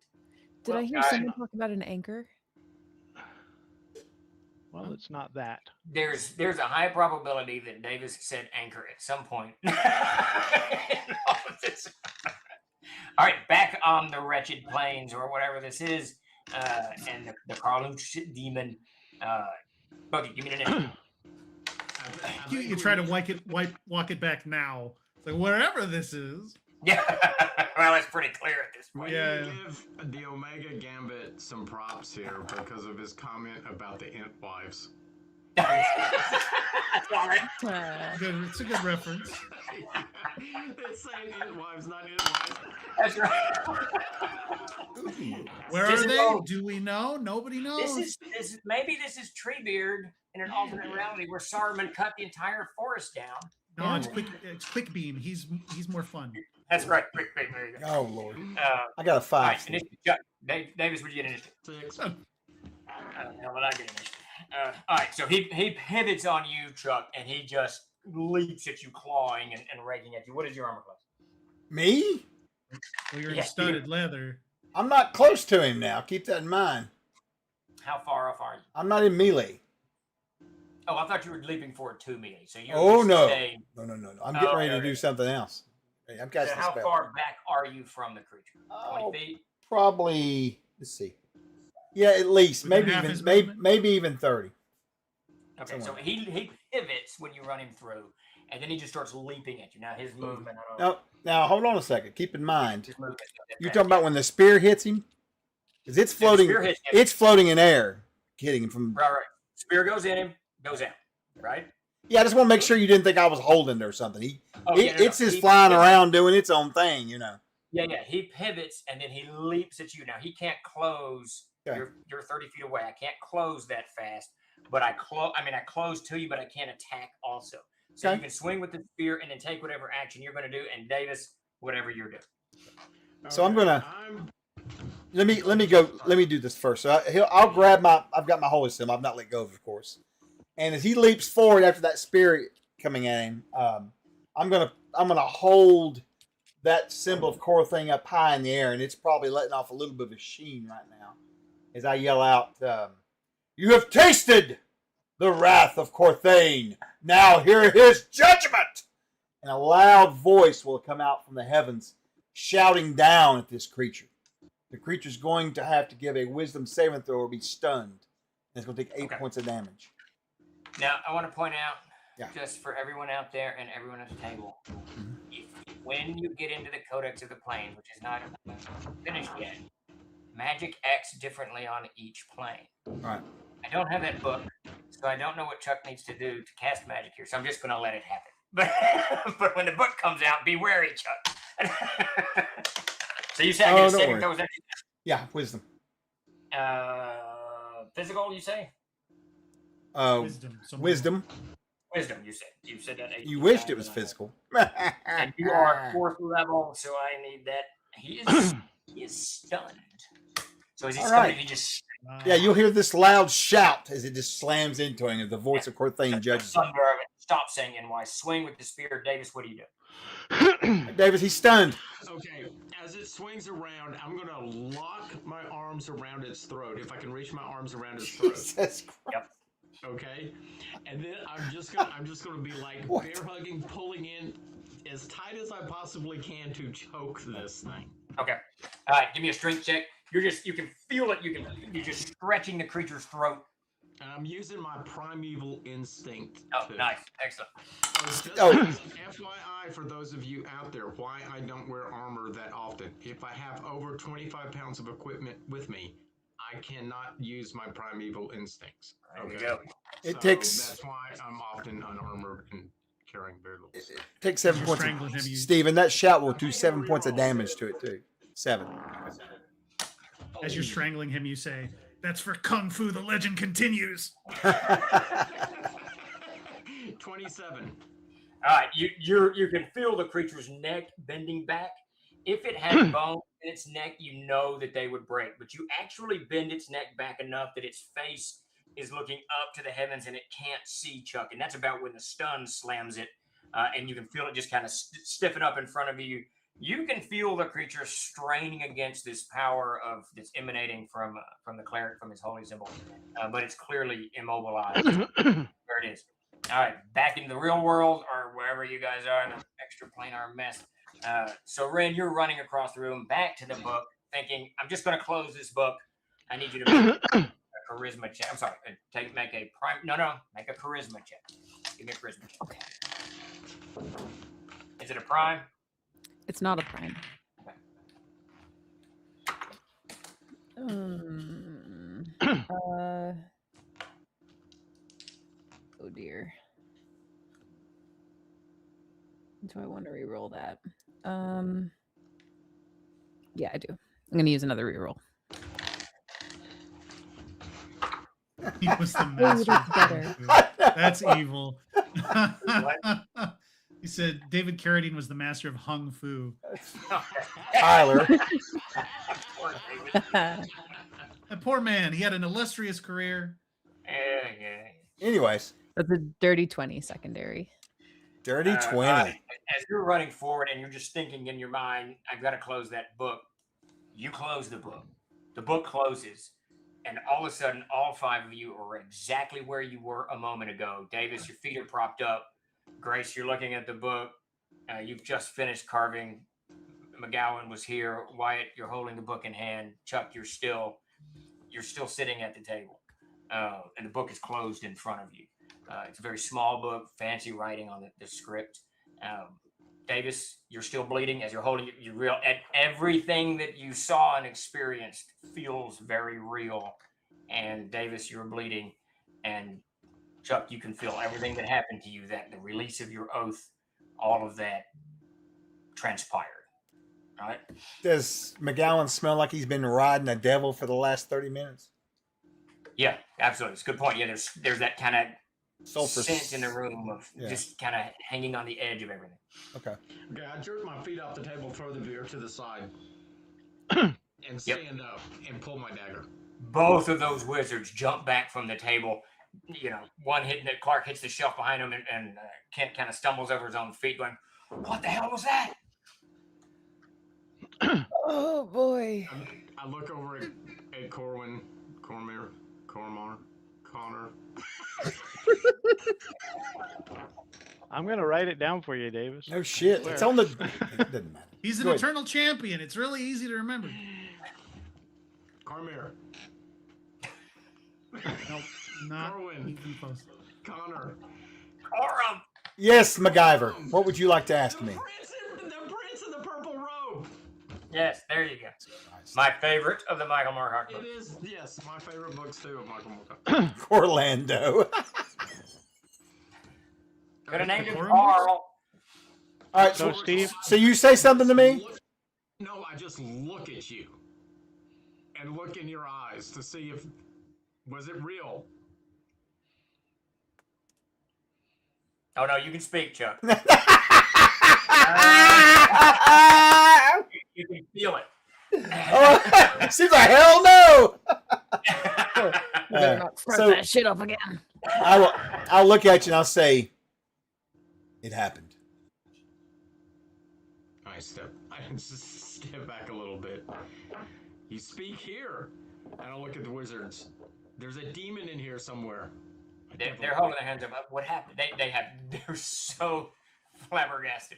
Did I hear someone talk about an anchor? well, it's not that. There's a high probability that Davis said anchor at some point. All right, back on the wretched plains or whatever this is, and the Karluch demon. Buggy, give me an initiative. You try to walk it back now. It's like wherever this is. Yeah, well, it's pretty clear at this point. We Yeah. give the Omega Gambit some props here because of his comment about the Ent wives. All right. It's a good reference. It's saying Ent wives, not Ent wives. That's right. Where This are is they? all- Do we know? Nobody knows. This is maybe this is Treebeard in an alternate reality where Saruman cut the entire forest down. No, it's quick beam. He's more fun. That's right. Quick, there you go. Oh Lord, Uh, I got a all 5. right, initiative. Chuck. Davis, would you get initiative? 6. I don't know what I get initiative. All right, so he pivots on you, Chuck, and he just leaps at you, clawing and raking at you. What is your armor class? Me? Well, you're Yeah, in studded leather. I'm not close to him now. Keep that in mind. How far off are you? I'm not in melee. Oh, I thought you were leaping forward to melee. So you're Oh just no. staying- No. I'm getting ready to okay. do something else. Hey, I'm So casting a how spell. far back are you from the creature? 20 Oh, feet? probably. Let's see. Yeah, at least Within maybe half even his maybe, movement? maybe even 30. Okay, so somewhere. he pivots when you run him through, and then he just starts leaping at you. Now his movement, I don't know. Now hold on a second. Keep in mind, His movement's not that you're fast. talking about when the spear hits him, because it's Yeah, the floating. spear hits him. It's floating in air, hitting him from. Right. Spear goes in him, goes out. Right? Yeah, I just want to make sure you didn't think I was holding it or something. Oh, yeah, no, It's no. just He flying pivots. around doing its own thing, you know. Yeah. He pivots and then he leaps at you. Now he can't close. Okay. You're 30 feet away. I can't close that fast, but I close to you, but I can't attack also. So Okay. you can swing with the spear and then take whatever action you're going to do, and Davis, whatever you're doing. So I'm gonna- I'm Let me go. Let me do this first. So I'll grab my. I've got my holy symbol. I've not let go of course. And as he leaps forward after that spirit coming at him, I'm gonna hold that symbol of core thing up high in the air, and it's probably letting off a little bit of a sheen right now as I yell out, "You have tasted the wrath of Corthane. Now hear his judgment!" And a loud voice will come out from the heavens, shouting down at this creature. The creature's going to have to give a wisdom saving throw or be stunned. And it's going to take 8 Okay. points of damage. Now, I want to point out, Yeah. just for everyone out there and everyone at the table, when you get into the Codex of the Planes, which is not finished yet, magic acts differently on each plane. All right. I don't have that book, so I don't know what Chuck needs to do to cast magic here, so I'm just going to let it happen. But when the book comes out, be wary, Chuck. So you say I get Oh, a don't saving worry. throw? Is that Yeah, wisdom. physical, you say? Wisdom. Wisdom. Wisdom, you said. You said that 18 You wished times it was and I- physical. And you are 4th level, so I need that. He is stunned. So as he's All coming, right. he just Yeah, you'll hear this loud shout as it just slams into him as the voice of Corthane judges him. thunder of it. Stop saying NY. Swing with the spear. Davis, what do you do? Davis, he's stunned. okay. As it swings around, I'm gonna lock my arms around its throat. If I can reach my arms around its throat. Jesus Christ. Okay, and then I'm just gonna be like What? bear hugging, pulling in as tight as I possibly can to choke this thing. Okay. All right. Give me a strength check. You can feel it. You're just stretching the creature's throat. And I'm using my primeval instinct. Oh, to- nice. Excellent. Oh. FYI for those of you out there, why I don't wear armor that often. If I have over 25 pounds of equipment with me, I cannot use my primeval instincts. There we go. It takes- That's why I'm often unarmored and carrying very little stuff. Take 7 You're points. strangling him, you- Steven, that shout will do 7 points of damage to it, too. 7. As you're strangling him, you say, "That's for Kung Fu. The legend continues." 27. All right. You can feel the creature's neck bending back, If it had bone in its neck, you know that they would break. But you actually bend its neck back enough that its face is looking up to the heavens and it can't see Chuck. And that's about when the stun slams it. And you can feel it just kind of stiffen up in front of you. You can feel the creature straining against this power that's emanating from the cleric, from his holy symbol. But it's clearly immobilized. There it is. All right, back in the real world or wherever you guys are in the extraplanar mess. So, Ren, you're running across the room back to the book, thinking, I'm just going to close this book. I need you to make a charisma check. I'm sorry, make a charisma check. Give me a charisma check. Okay. Is it a prime? It's not a prime. Oh dear. Do I want to reroll that? Yeah, I do. I'm going to use another reroll. He was the master of Kung Fu. That's evil. He said David Carradine was the master of Hung Fu. Tyler. That poor man. He had an illustrious career. Yeah. Anyways. That's a dirty 20 secondary. Dirty 20. As you're running forward and you're just thinking in your mind, I've got to close that book. You close the book. The book closes. And all of a sudden, all five of you are exactly where you were a moment ago. Davis, your feet are propped up. Grace, you're looking at the book. You've just finished carving. McGowan was here. Wyatt, you're holding the book in hand. Chuck, you're still sitting at the table. And the book is closed in front of you. It's a very small book, fancy writing on the script. Davis, you're still bleeding as you're holding it. Everything that you saw and experienced feels very real. And Davis, you're bleeding. And Chuck, you can feel everything that happened to you, that the release of your oath, all of that transpired. All right. Does McGowan smell like he's been riding a devil for the last 30 minutes? Yeah, absolutely. It's a good point. Yeah, there's that kind of sulfur scent in the room of just kind of hanging on the edge of everything. Okay. Okay, I jerk my feet off the table, throw the beer to the side, and stand up and pull my dagger. Both of those wizards jump back from the table. You know, one Clark hits the shelf behind him, and Kent kind of stumbles over his own feet, going, "What the hell was that?" Oh boy! I look over at Corwin, Cormir, Connor. I'm gonna write it down for you, Davis. No shit. It's on the. It doesn't matter. He's an eternal champion. It's really easy to remember. Cormir. Nope, not Corwin. even close. Connor. Corum. Yes, MacGyver. What would you like to ask me? The prince in the purple robe. Yes, there you go. My favorite of the Michael Moorcock books. It is, yes, my favorite books too of Michael Moorcock. Orlando. Could have named him Corum Carl. All right, So, Steve. So you say something to me? No, I just look at you and look in your eyes to see if was it real. Oh no, you can speak, Chuck. You can feel it. Seems like hell no. You better not start that shit up again. I'll look at you and I'll say, it happened. I step back a little bit. You speak here. I don't look at the wizards. There's a demon in here somewhere. They're holding their hands up. What happened? They're so flabbergasted.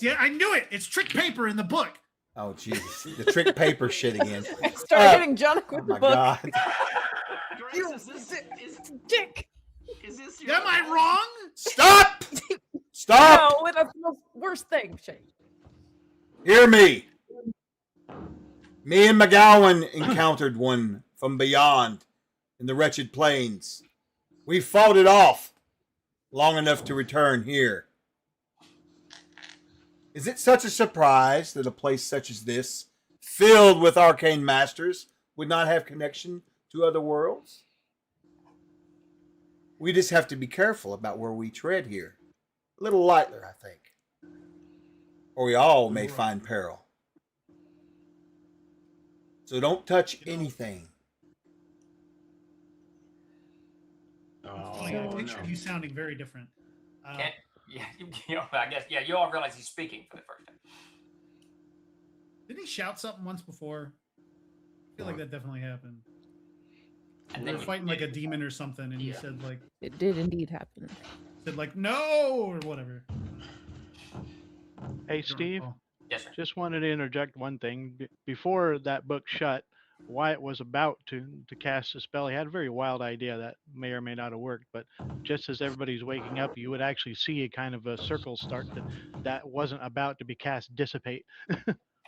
Yeah, I knew it. It's trick paper in the book. Oh Jesus, the trick paper shit again. Start hitting Jonathan with the book. God. You dick. Is this Am I wrong? Stop! Stop! No, that's the worst thing. Shane. Hear me. Me and McGowan encountered one from beyond in the wretched plains. We fought it off long enough to return here. Is it such a surprise that a place such as this, filled with arcane masters, would not have connection to other worlds? We just have to be careful about where we tread here. A little lightly, I think. or we all may find peril. So don't touch anything. Oh, Like, I So- pictured you sounding very different. Can't, yeah, I guess, yeah, you all realize he's speaking for the first time. Didn't he shout something once before? I feel like that definitely happened. And They then were fighting like a demon or something, and he said It did indeed happen. no or whatever. Hey, I don't Steve, recall. yes, sir. just wanted to interject one thing. Before that book shut, Wyatt was about to cast a spell. He had a very wild idea that may or may not have worked, but just as everybody's waking up, you would actually see a kind of a circle start that wasn't about to be cast dissipate.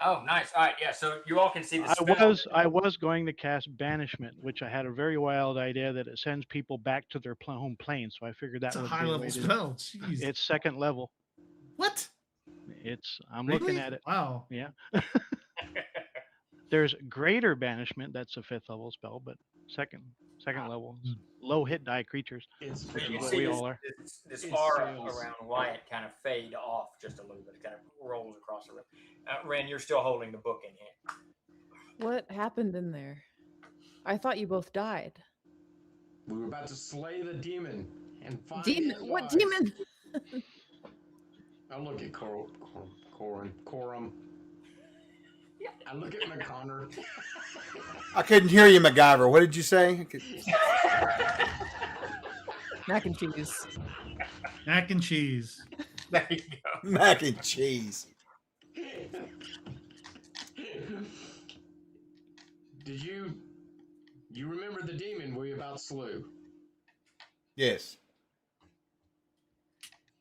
Oh, nice. All right, yeah. So you all can see the spell. I was going to cast banishment, which I had a very wild idea that it sends people back to their home plane. So I figured that That's a would high be a level way to. spell. Jeez. It's second level. What? I'm Really? looking at it. Wow. Yeah. There's greater banishment. That's a 5th level spell, but second level is low hit die creatures. It's Which You is can what see we this, all are. this It aura fails. around Wyatt kind of fade off just a little bit. It kind of rolls across the room. Ren, you're still holding the book in hand. What happened in there? I thought you both died. We were about to slay the demon and find Demon? his What eyes. demon? I look at Corum. I look at McConnor. I couldn't hear you, MacGyver. What did you say? Mac and cheese. Mac and cheese. There you go. Mac and cheese. Did you remember the demon we about slew? Yes.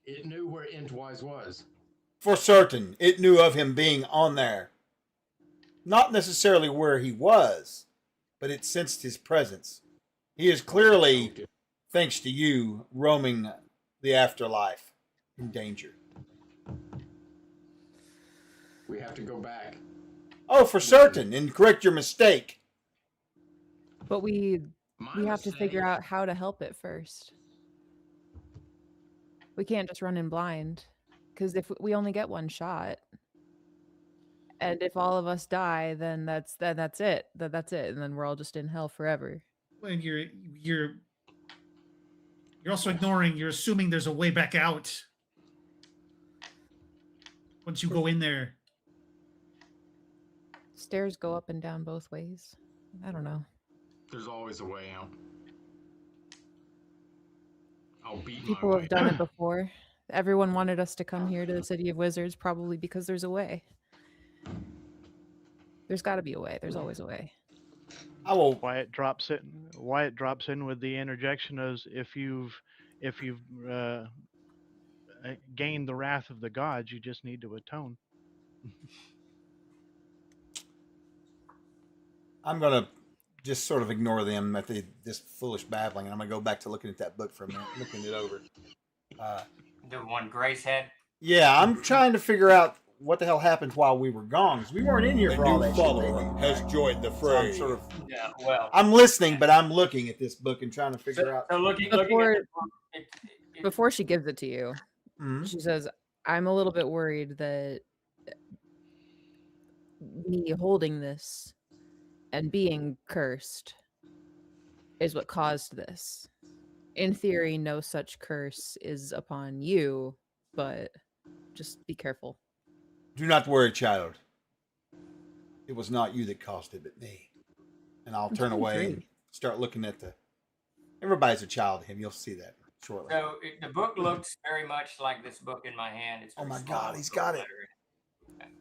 It knew where Entwise was. For certain, it knew of him being on there. Not necessarily where he was, but it sensed his presence. He is clearly, thanks to you, roaming the afterlife in danger. We have to go back. Oh, for certain, and correct your mistake. But we My have to figure mistake. out how to help it first. We can't just run in blind, because if we only get one shot, and if all of us die, then that's it. That's it, and then we're all just in hell forever. When you're also ignoring. You're assuming there's a way back out. Once you go in there. Stairs go up and down both ways. I don't know. There's always a way out. I'll beat People my have way done out. it before. Everyone wanted us to come here to the City of Wizards, probably because there's a way. There's got to be a way. There's always a way. I will. Wyatt drops in with the interjection as if you've gained the wrath of the gods, you just need to atone. I'm gonna just sort of ignore them at this foolish babbling, and I'm gonna go back to looking at that book for a minute, looking it over. The one Grace had. Yeah, I'm trying to figure out what the hell happened while we were gone, because we weren't in here A for all new that shit. follower has joined the So I'm fray. sort of, Yeah, well. I'm listening, but I'm looking at this book and trying to figure out. So looking at Before- the book, it- Before she gives it to you, Mhm. she says, I'm a little bit worried that me holding this and being cursed is what caused this. In theory, no such curse is upon you, but just be careful. Do not worry, child. It was not you that caused it, but me. And I'll turn away and start looking at the. Everybody's a child to him. You'll see that shortly. So the book looks very much like this book in my hand. It's Oh very my small God, with he's gold got it. lettering.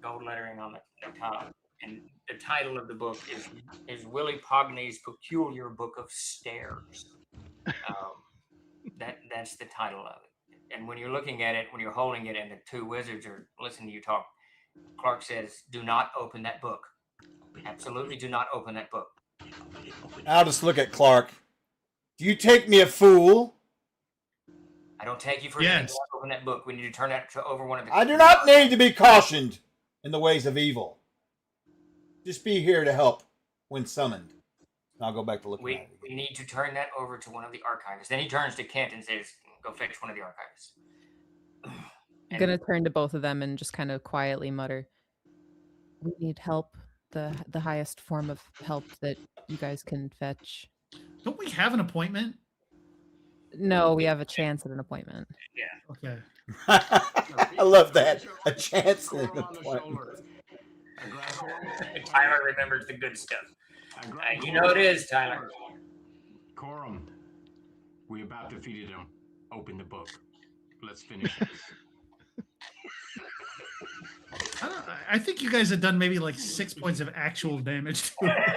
Gold lettering on the top. And the title of the book is Willie Pogny's Peculiar Book of Stairs. That's the title of it. And when you're looking at it, when you're holding it, and the two wizards are listening to you talk, Clark says, "Do not open that book. Absolutely, do not open that book." I'll just look at Clark. Do you take me a fool? I don't take you for Yes. anything. Do not open that book. We need to turn that over one of the. I do not need to be cautioned in the ways of evil. Just be here to help when summoned. And I'll go back to looking at it. We need to turn that over to one of the archivists. Then he turns to Kent and says, "Go fetch one of the archivists." I'm gonna turn to both of them and just kind of quietly mutter, "We need help. The highest form of help that you guys can fetch." Don't we have an appointment? No, we have a chance at an appointment. Okay. I love that. A chance at an Corum on the appointment. shoulder. I grab Corum. Tyler remembers the good stuff. I grab You know it Corum. is, Tyler. Corum, we about defeated him. Open the book. Let's finish this. I think you guys had done maybe like 6 points of actual damage to it.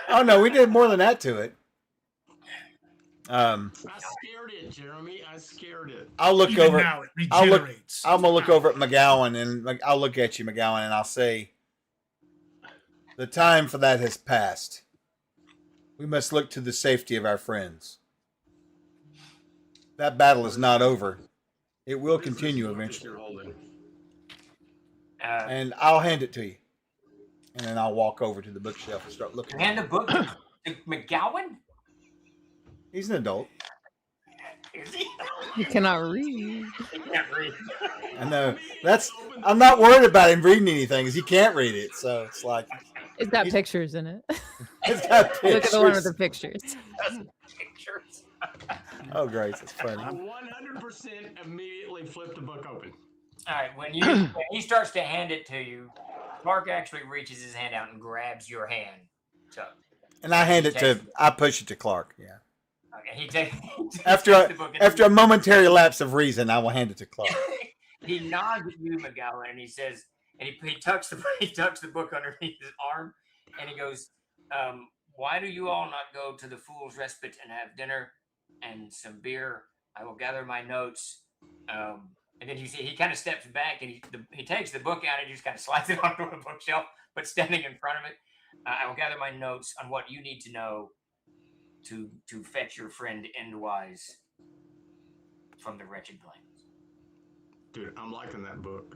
Oh no, we did more than that to it. I scared it, Jeremy. I scared it. I'll look Even over. now it I'm regenerates. gonna look over at McGowan and I'll look at you, McGowan, and I'll say, the time for that has passed. We must look to the safety of our friends. That battle is not over. It will continue eventually. You're holding. And I'll hand it to you. And then I'll walk over to the bookshelf and start looking. Hand the book to McGowan? He's an adult. Is he? You cannot read. He can't read. I know. I'm not worried about him reading anything because he can't read it. So it's like It's got pictures in it. it's got pictures. Look at the one with the pictures. Pictures. Oh, great. That's funny. I 100% immediately flipped the book open. All right, when he starts to hand it to you, Mark actually reaches his hand out and grabs your hand. And I hand it to, I push it to Clark. Yeah. Okay, he takes After the book and a momentary lapse of reason, I will hand it to Clark. he nods at you, McGowan, and he says, and he tucks the book underneath his arm, and he goes, "Why do you all not go to the Fool's Respite and have dinner and some beer? I will gather my notes." And then he kind of steps back and he takes the book out and he just kind of slides it onto a bookshelf, but standing in front of it. I will gather my notes on what you need to know to fetch your friend Endwise from the wretched plains. Dude, I'm liking that book.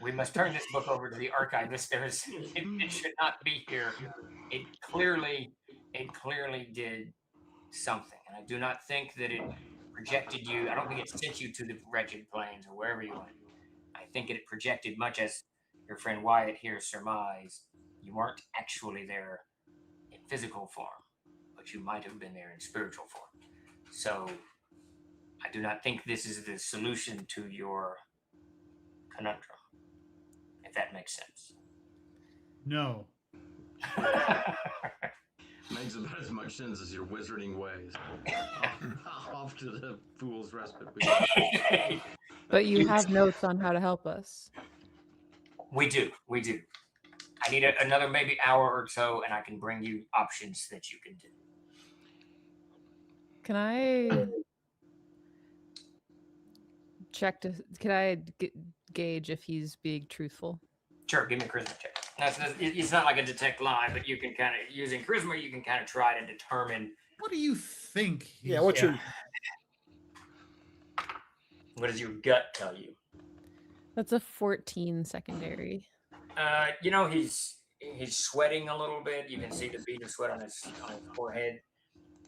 We must turn this book over to the archivist. It should not be here. It clearly did something, and I do not think that it projected you. I don't think it sent you to the wretched plains or wherever you went. I think it projected, much as your friend Wyatt here surmised, you weren't actually there in physical form, but you might have been there in spiritual form. So I do not think this is the solution to your conundrum, if that makes sense. No. Makes about as much sense as your wizarding ways. Off to the Fool's Respite. But you have notes on how to help us. We do. I need another maybe hour or so, and I can bring you options that you can do. Can I gauge if he's being truthful? Sure, give me a charisma check. It's not like a detect lie, but you can kind of, using charisma, you can kind of try to determine. What do you think? Yeah, what What does your gut tell you? That's a 14 secondary. He's sweating a little bit. You can see the bead of sweat on his forehead,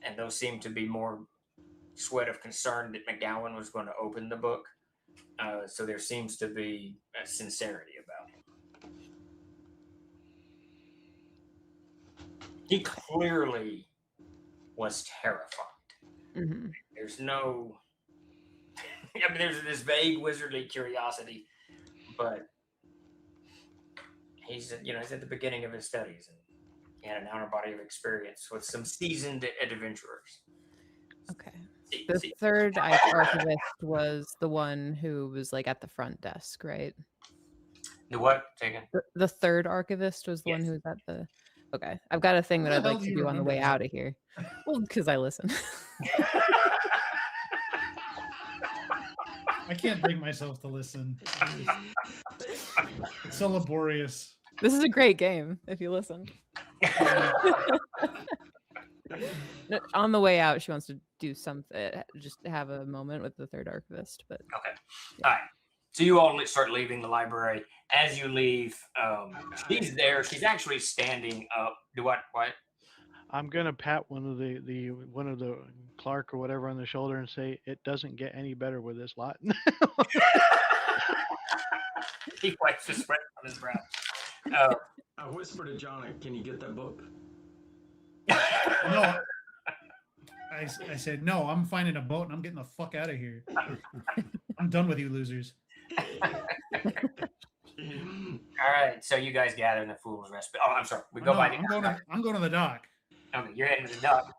and those seem to be more sweat of concern that McGowan was going to open the book. So there seems to be a sincerity about him. He clearly was terrified. Mm-hmm. There's no, there's this vague wizardly curiosity, but he's at the beginning of his studies, and he had an outer body of experience with some seasoned adventurers. Okay. The third archivist was the one who was like at the front desk, right? The what? Take it. The third archivist was the one who was at the. Okay, I've got a thing that How I'd the like hell to do you do on the way remember out of here. Well, because I listen. I can't bring myself to listen. It's so laborious. This is a great game if you listen. No, on the way out, she wants to do something, just have a moment with the third archivist. But Okay. All right. So you all start leaving the library. As you leave, she's there. She's actually standing up. Do what? What? I'm gonna pat one of the Clark or whatever on the shoulder and say, "It doesn't get any better with this lot." He wipes the sweat on his brow. I whisper to Johnny, "Can you get that book?" No, I said no. I'm finding a boat and I'm getting the fuck out of here. I'm done with you losers. All right, so you guys gather in the Fool's Respite. Oh, I'm sorry. We go No, by the. I'm going to the dock. Okay, you're heading to the dock.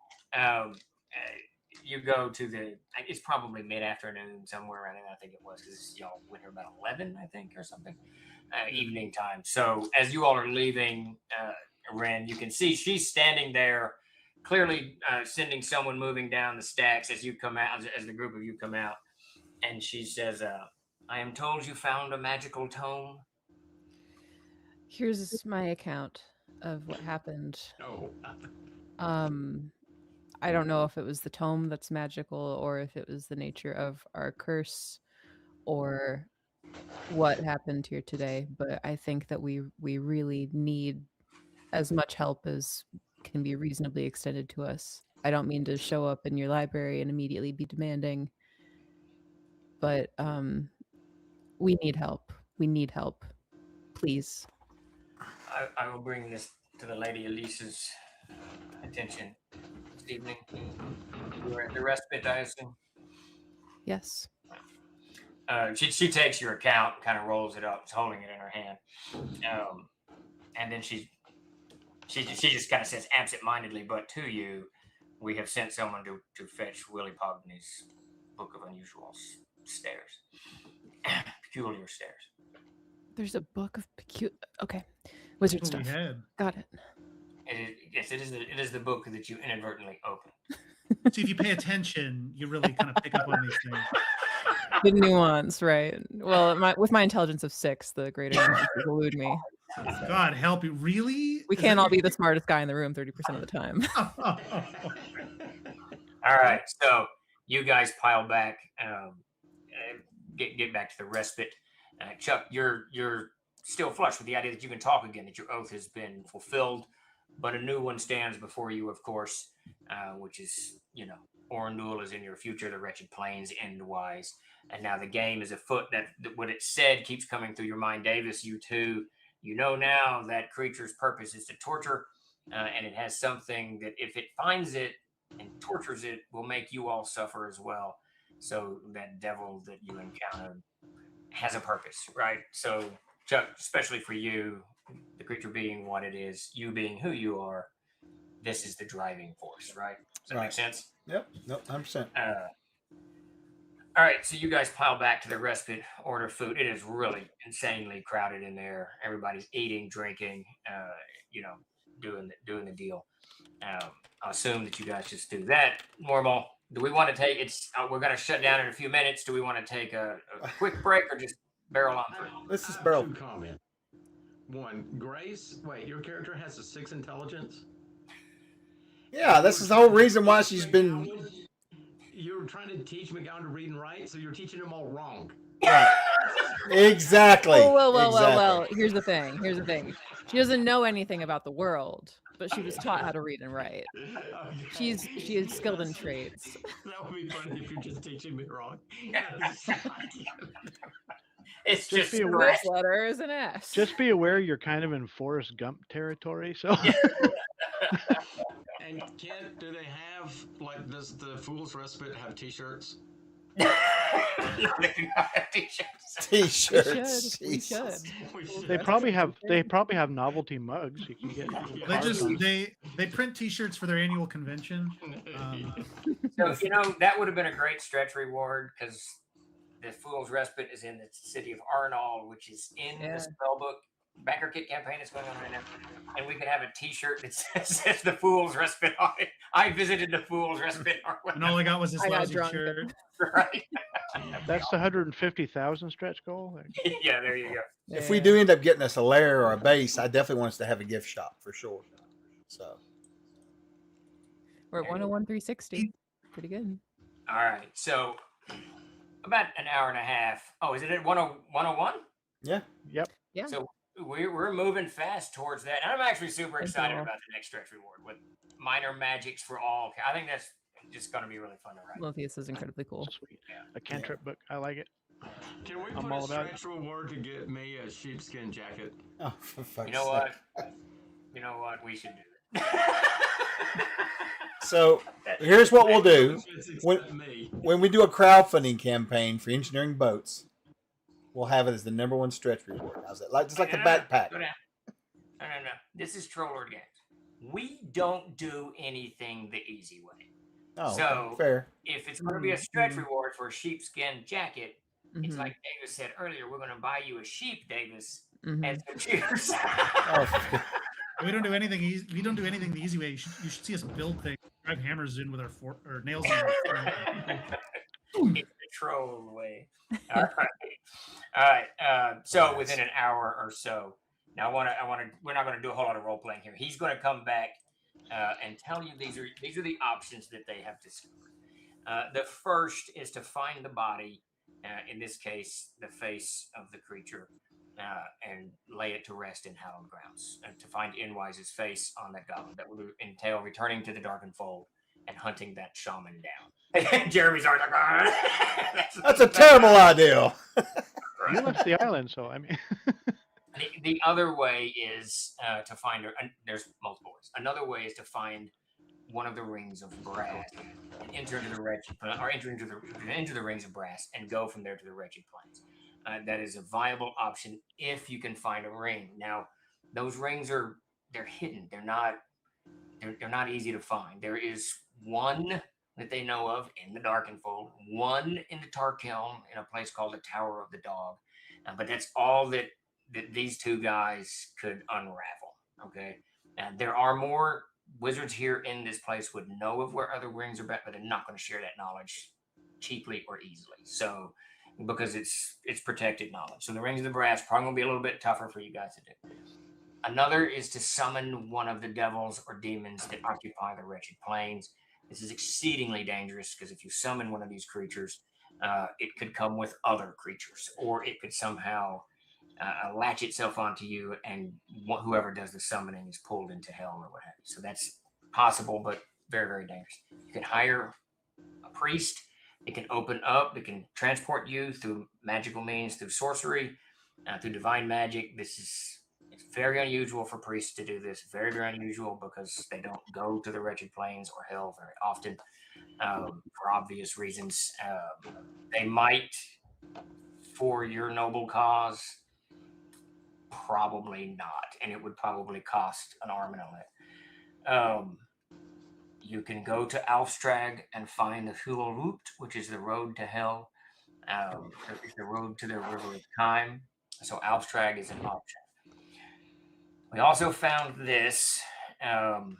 You go to the. It's probably mid-afternoon, somewhere around there. I think it was because y'all went here about 11, I think, or something. Evening time. So as you all are leaving, Ren, you can see she's standing there, clearly sending someone moving down the stacks as you come out, as the group of you come out, and she says, "I am told you found a magical tome." Here's my account of what happened. Oh. I don't know if it was the tome that's magical or if it was the nature of our curse or what happened here today, but I think that we really need as much help as can be reasonably extended to us. I don't mean to show up in your library and immediately be demanding, but we need help. We need help. Please. I will bring this to the Lady Elisa's attention this evening. You were at the respite, I assume? Yes. She takes your account, kind of rolls it up, holding it in her hand, and then she just kind of says absent-mindedly, "But to you, we have sent someone to fetch Willie Pogny's Book of Unusual Stairs, peculiar stairs." There's a book of okay, wizard That's what stuff. we had. Got it. Yes, it is the book that you inadvertently opened. See, if you pay attention, you really kind of pick up on these things. The nuance, right? Well, with my intelligence of 6, the greater nuances elude me. God help you! Really? We can't all be the smartest guy in the room 30% of the time. All right, so you guys pile back, get back to the respite. Chuck, you're still flushed with the idea that you can talk again, that your oath has been fulfilled, but a new one stands before you, of course, which is, Orandul is in your future, the wretched plains endwise, and now the game is afoot. That what it said keeps coming through your mind, Davis. You too, now that creature's purpose is to torture, and it has something that if it finds it and tortures it, will make you all suffer as well. So that devil that you encountered has a purpose, right? So Chuck, especially for you, the creature being what it is, you being who you are, this is the driving force, right? Does that make sense? Yep. Nope. 100%. All right, so you guys pile back to the respite, order food. It is really insanely crowded in there. Everybody's eating, drinking, doing the deal. I'll assume that you guys just do that. Normal. Do we want to take it's? We're going to shut down in a few minutes. Do we want to take a quick break or just barrel on through? Let's just barrel. Two comments. One, Grace. Wait, your character has a 6 intelligence. Yeah, this is the whole reason why she's been. You're trying to teach McGowan to read and write, so you're teaching him all wrong. Right. Exactly. Well. Here's the thing. She doesn't know anything about the world, but she was taught how to read and write. She is skilled in trades. That would be funny if you're just teaching me wrong. It's just be aware. First letter is an S. Just be aware you're kind of in Forrest Gump territory. So. And Kent, do they have does the Fool's Respite have T-shirts? They do not have t-shirts. T-shirts. We should. They probably have novelty mugs you can get. They print T-shirts for their annual convention. So that would have been a great stretch reward because the Fool's Respite is in the city of Arnall, which is in the spellbook backer kit campaign that's going on right now, and we could have a T-shirt that says the Fool's Respite on it. I visited the Fool's Respite, and all I got was this lousy shirt. Right. That's the 150,000 stretch goal. Yeah, there you go. If we do end up getting us a lair or a base, I definitely want us to have a gift shop for sure. So we're at 101,360. Pretty good. All right, so about an hour and a half. Oh, is it at 101? Yeah. Yep. Yeah. So we're moving fast towards that. And I'm actually super excited about the next stretch reward with minor magics for all. I think that's just going to be really fun to write. Lothius is incredibly cool. Sweet. A cantrip book. I like it. Can we I'm put all a about it. stretch reward to get me a sheepskin jacket? Oh, for fuck's You know sake. what? You know what? We should do it. So here's what we'll do. When, Except me. when we do a crowdfunding campaign for engineering boats, we'll have it as the #1 stretch reward. How's that? Like just like a backpack. No. This is Troll Lord Games. We don't do anything the easy way. Oh, So okay. Fair. if it's going to be a stretch reward for a sheepskin jacket, it's like Davis said earlier, we're going to buy you a sheep, Davis, and some cheers. Oh, We don't do anything easy. We don't do anything the easy way. You should see us build things. Drive hammers in with our or nails in. It's the troll way. All right. So within an hour or so, now we're not going to do a whole lot of role playing here. He's going to come back and tell you these are the options that they have discovered. The first is to find the body, in this case, the face of the creature, and lay it to rest in hallowed grounds. And to find Inwise's face on that goblin, that would entail returning to the Darkened Fold and hunting that shaman down. Jeremy's already like, that's a terrible idea. You left the island, so I mean. The other way is to find her. There's multiple ways. Another way is to find one of the rings of brass and enter into the wretched, or enter into the rings of brass and go from there to the wretched plains. That is a viable option if you can find a ring. Now, those rings they're hidden. They're not easy to find. There is one that they know of in the Darkened Fold, one in the Tarkelm in a place called the Tower of the Dog, but that's all that these two guys could unravel. Okay, and there are more wizards here in this place would know of where other rings are, but they're not going to share that knowledge cheaply or easily. So, because it's protected knowledge. So the rings of the brass probably going to be a little bit tougher for you guys to do. Another is to summon one of the devils or demons that occupy the wretched plains. This is exceedingly dangerous because if you summon one of these creatures, it could come with other creatures, or it could somehow latch itself onto you, and whoever does the summoning is pulled into hell or what have you. So that's possible, but very, very dangerous. You can hire a priest. It can open up. It can transport you through magical means, through sorcery, through divine magic. It's very unusual for priests to do this. Very, very unusual because they don't go to the wretched plains or hell very often for obvious reasons. They might, for your noble cause, probably not, and it would probably cost an arm and a leg. You can go to Alfstrag and find the Hulurut, which is the road to hell. It's the road to the River of Time. So Alfstrag is an option. We also found this, and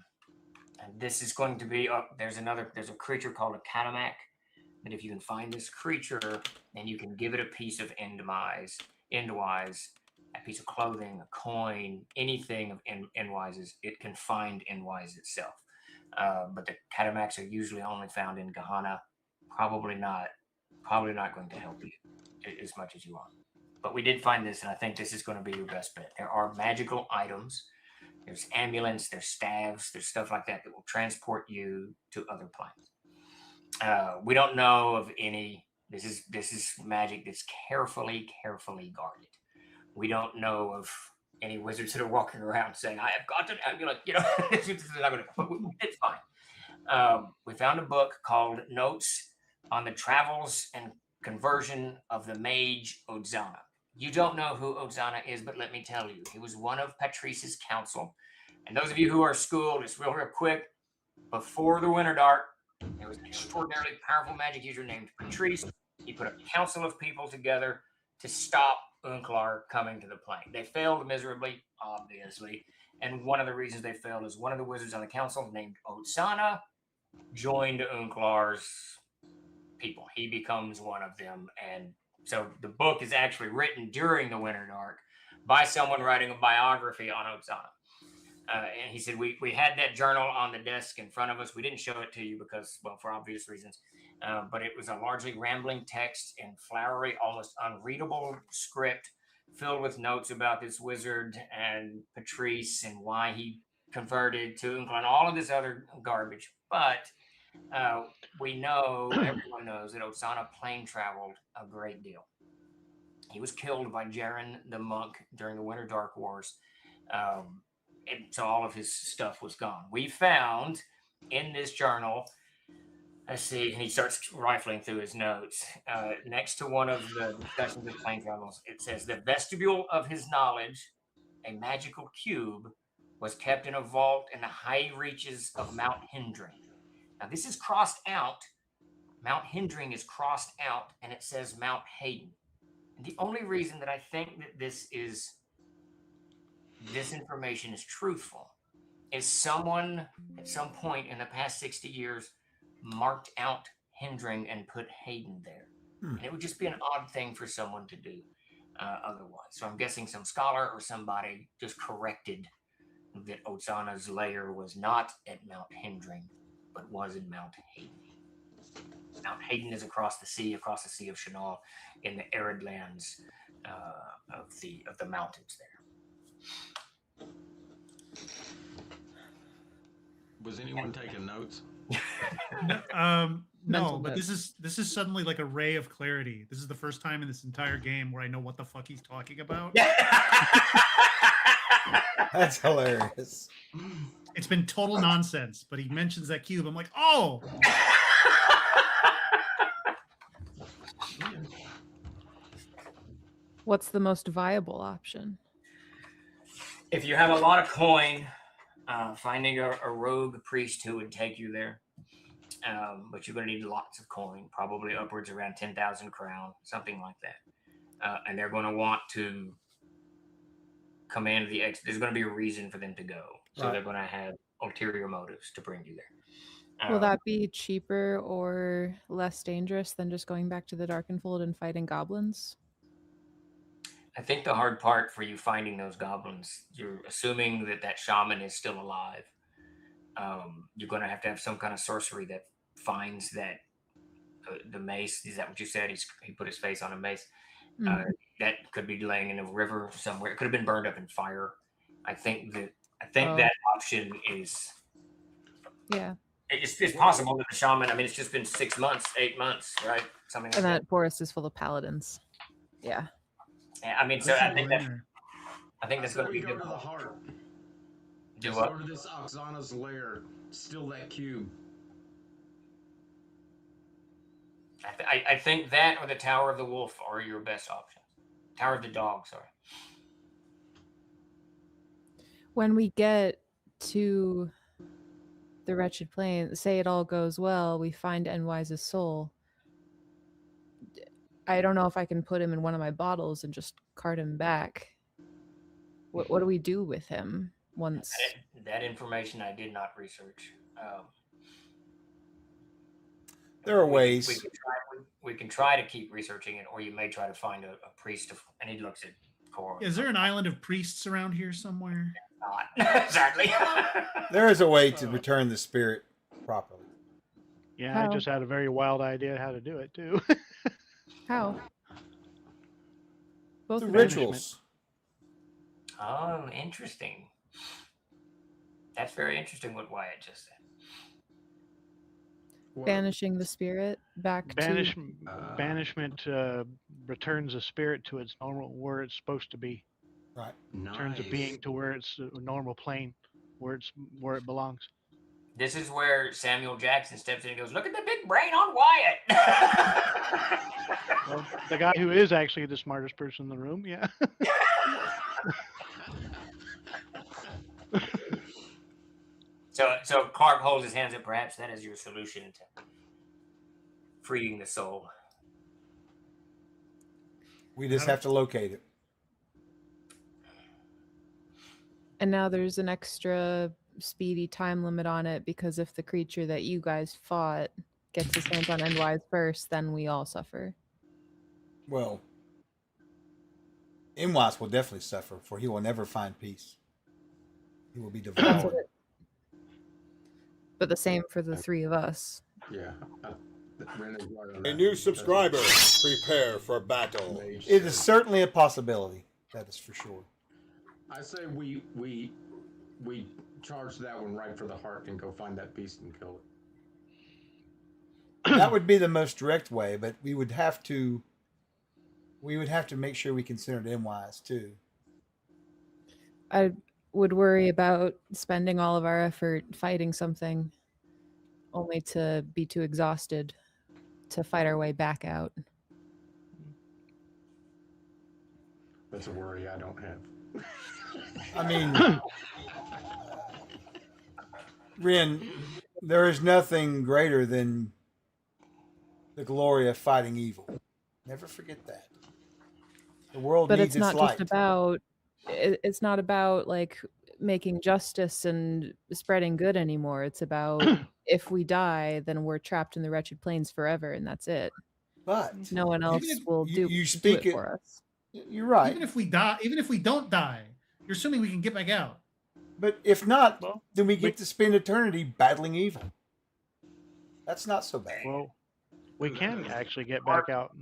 this is going to be. There's a creature called a Catamak. And if you can find this creature, then you can give it a piece of Endwise, a piece of clothing, a coin, anything of Endwise's. It can find Endwise itself. But the Catamaks are usually only found in Gehenna. Probably not going to help you as much as you want. But we did find this, and I think this is going to be your best bet. There are magical items. There's amulets, there's staves, there's stuff like that will transport you to other planes. We don't know of any. This is magic that's carefully guarded. We don't know of any wizards that are walking around saying, "I have got an amulet." It's fine. We found a book called Notes on the Travels and Conversion of the Mage Odzana. You don't know who Odzana is, but let me tell you, he was one of Patrice's council. And those of you who are schooled, it's real quick. Before the Winter Dark, there was an extraordinarily powerful magic user named Patrice. He put a council of people together to stop Unklar coming to the plane. They failed miserably, obviously. And one of the reasons they failed is one of the wizards on the council named Odzana joined Unklar's people. He becomes one of them. And so the book is actually written during the Winter Dark by someone writing a biography on Odzana. And he said, we had that journal on the desk in front of us. We didn't show it to you because, well, for obvious reasons. But it was a largely rambling text in flowery, almost unreadable script filled with notes about this wizard and Patrice and why he converted to Unklar and all of this other garbage. But we know, everyone knows that Odzana plane traveled a great deal. He was killed by Jaren the monk during the Winter Dark Wars. And so all of his stuff was gone. We found in this journal, let's see, and he starts rifling through his notes. Next to one of the discussions of plane travels, it says, the vestibule of his knowledge, a magical cube, was kept in a vault in the high reaches of Mount Hindring. Now, this is crossed out. Mount Hindring is crossed out, and it says Mount Hayden. And the only reason that I think that this information is truthful is someone at some point in the past 60 years marked out Hindring and put Hayden there. And it would just be an odd thing for someone to do otherwise. So I'm guessing some scholar or somebody just corrected that Otsana's lair was not at Mount Hindring, but was in Mount Hayden. Mount Hayden is across the Sea of Shanal, in the arid lands of the mountains there. Was anyone taking notes? No, Mental but notes. this is suddenly like a ray of clarity. This is the first time in this entire game where I know what the fuck he's talking about. That's hilarious. It's been total nonsense, but he mentions that cube. I'm like, oh, What's the most viable option? If you have a lot of coin, finding a rogue priest who would take you there. But you're going to need lots of coin, probably upwards around 10,000 crown, something like that. And they're going to want to command the X. There's going to be a reason for them to go. So they're going to have ulterior motives to bring you there. Will that be cheaper or less dangerous than just going back to the Darkenfold and fighting goblins? I think the hard part for you finding those goblins, you're assuming that shaman is still alive. You're going to have some kind of sorcery that finds that the mace. Is that what you said? He put his face on a mace. That could be laying in a river somewhere. It could have been burned up in fire. I think that option is. Yeah. It's possible that the shaman. I mean, it's just been 6 months, 8 months, right? Something like And that. that forest is full of paladins. Yeah. Yeah, I mean, so I think that's going to be go to good. the heart. Do Just what? go to this Oxana's lair. Steal that cube. I think that or the Tower of the Wolf are your best options. Tower of the Dog, sorry. When we get to the Wretched Plain, say it all goes well, we find Enwise's soul. I don't know if I can put him in one of my bottles and just cart him back. What do we do with him once? That information I did not research. There are ways. We can try to keep researching it, or you may try to find a priest. And he looks at Cora. is there an island of priests around here somewhere? Not exactly. There is a way to return the spirit properly. Yeah, How? I just had a very wild idea how to do it too. How? Both Through of them. rituals. Oh, interesting. That's very interesting what Wyatt just said. Banishing the spirit back to... Banishment returns a spirit to its normal, where it's supposed to be. Right. Turns a being to where it's a normal plane, where it belongs. This is where Samuel Jackson steps in and goes, "Look at the big brain on Wyatt." Well, the guy who is actually the smartest person in the room, yeah. So Clark holds his hands up. Perhaps that is your solution to freeing the soul. We just have to locate it. And now there's an extra speedy time limit on it, because if the creature that you guys fought gets his hands on Endwise first, then we all suffer. Well, Imwas will definitely suffer, for he will never find peace. He will be devoured. But the same for the three of us. Yeah. A new subscriber. Prepare for battle. It is certainly a possibility. That is for sure. I say we charge that one right for the heart and go find that beast and kill it. That would be the most direct way, but we would have to We would have to make sure we considered M-wise too. I would worry about spending all of our effort fighting something only to be too exhausted to fight our way back out. That's a worry I don't have. I mean, Ren, there is nothing greater than the glory of fighting evil. Never forget that. The world But needs it's not its light. just about it's not about like making justice and spreading good anymore. It's about if we die, then we're trapped in the wretched plains forever, and that's it. But No one Even else if will you do speak it for us. You're right. Even if we die, even if we don't die, you're assuming we can get back out. But if not, Well, then we get to spend eternity battling evil. That's not so bad. well, we can actually get back out.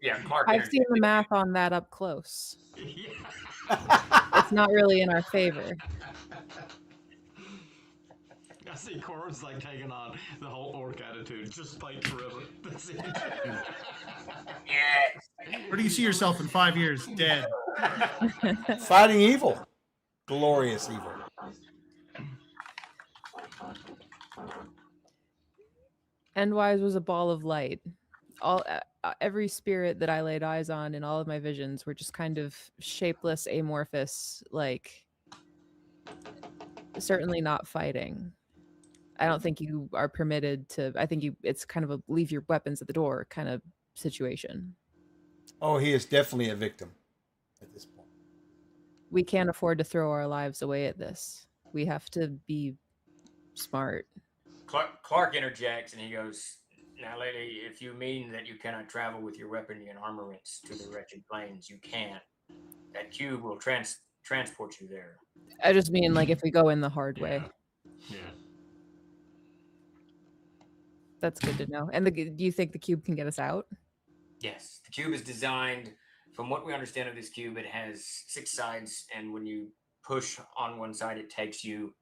Yeah, Clark. I've seen the math on that up close. It's not really in our favor. I see Corbin's like taking on the whole orc attitude. Just fight forever. That's it. Yes. Where do you see yourself in 5 years? Dead. Fighting evil. Glorious evil. Endwise was a ball of light. All every spirit that I laid eyes on in all of my visions were just kind of shapeless, amorphous, like certainly not fighting. I don't think you are permitted to. I think it's kind of a leave your weapons at the door kind of situation. Oh, he is definitely a victim at this point. We can't afford to throw our lives away at this. We have to be smart. Clark interjects and he goes, "Now, lady, if you mean that you cannot travel with your weaponry and armaments to the wretched plains, you can't. That cube will transport you there." I just mean like if we go in the hard way. Yeah. That's good to know. And do you think the cube can get us out? Yes, the cube is designed. From what we understand of this cube, it has 6 sides, and when you push on one side, it takes you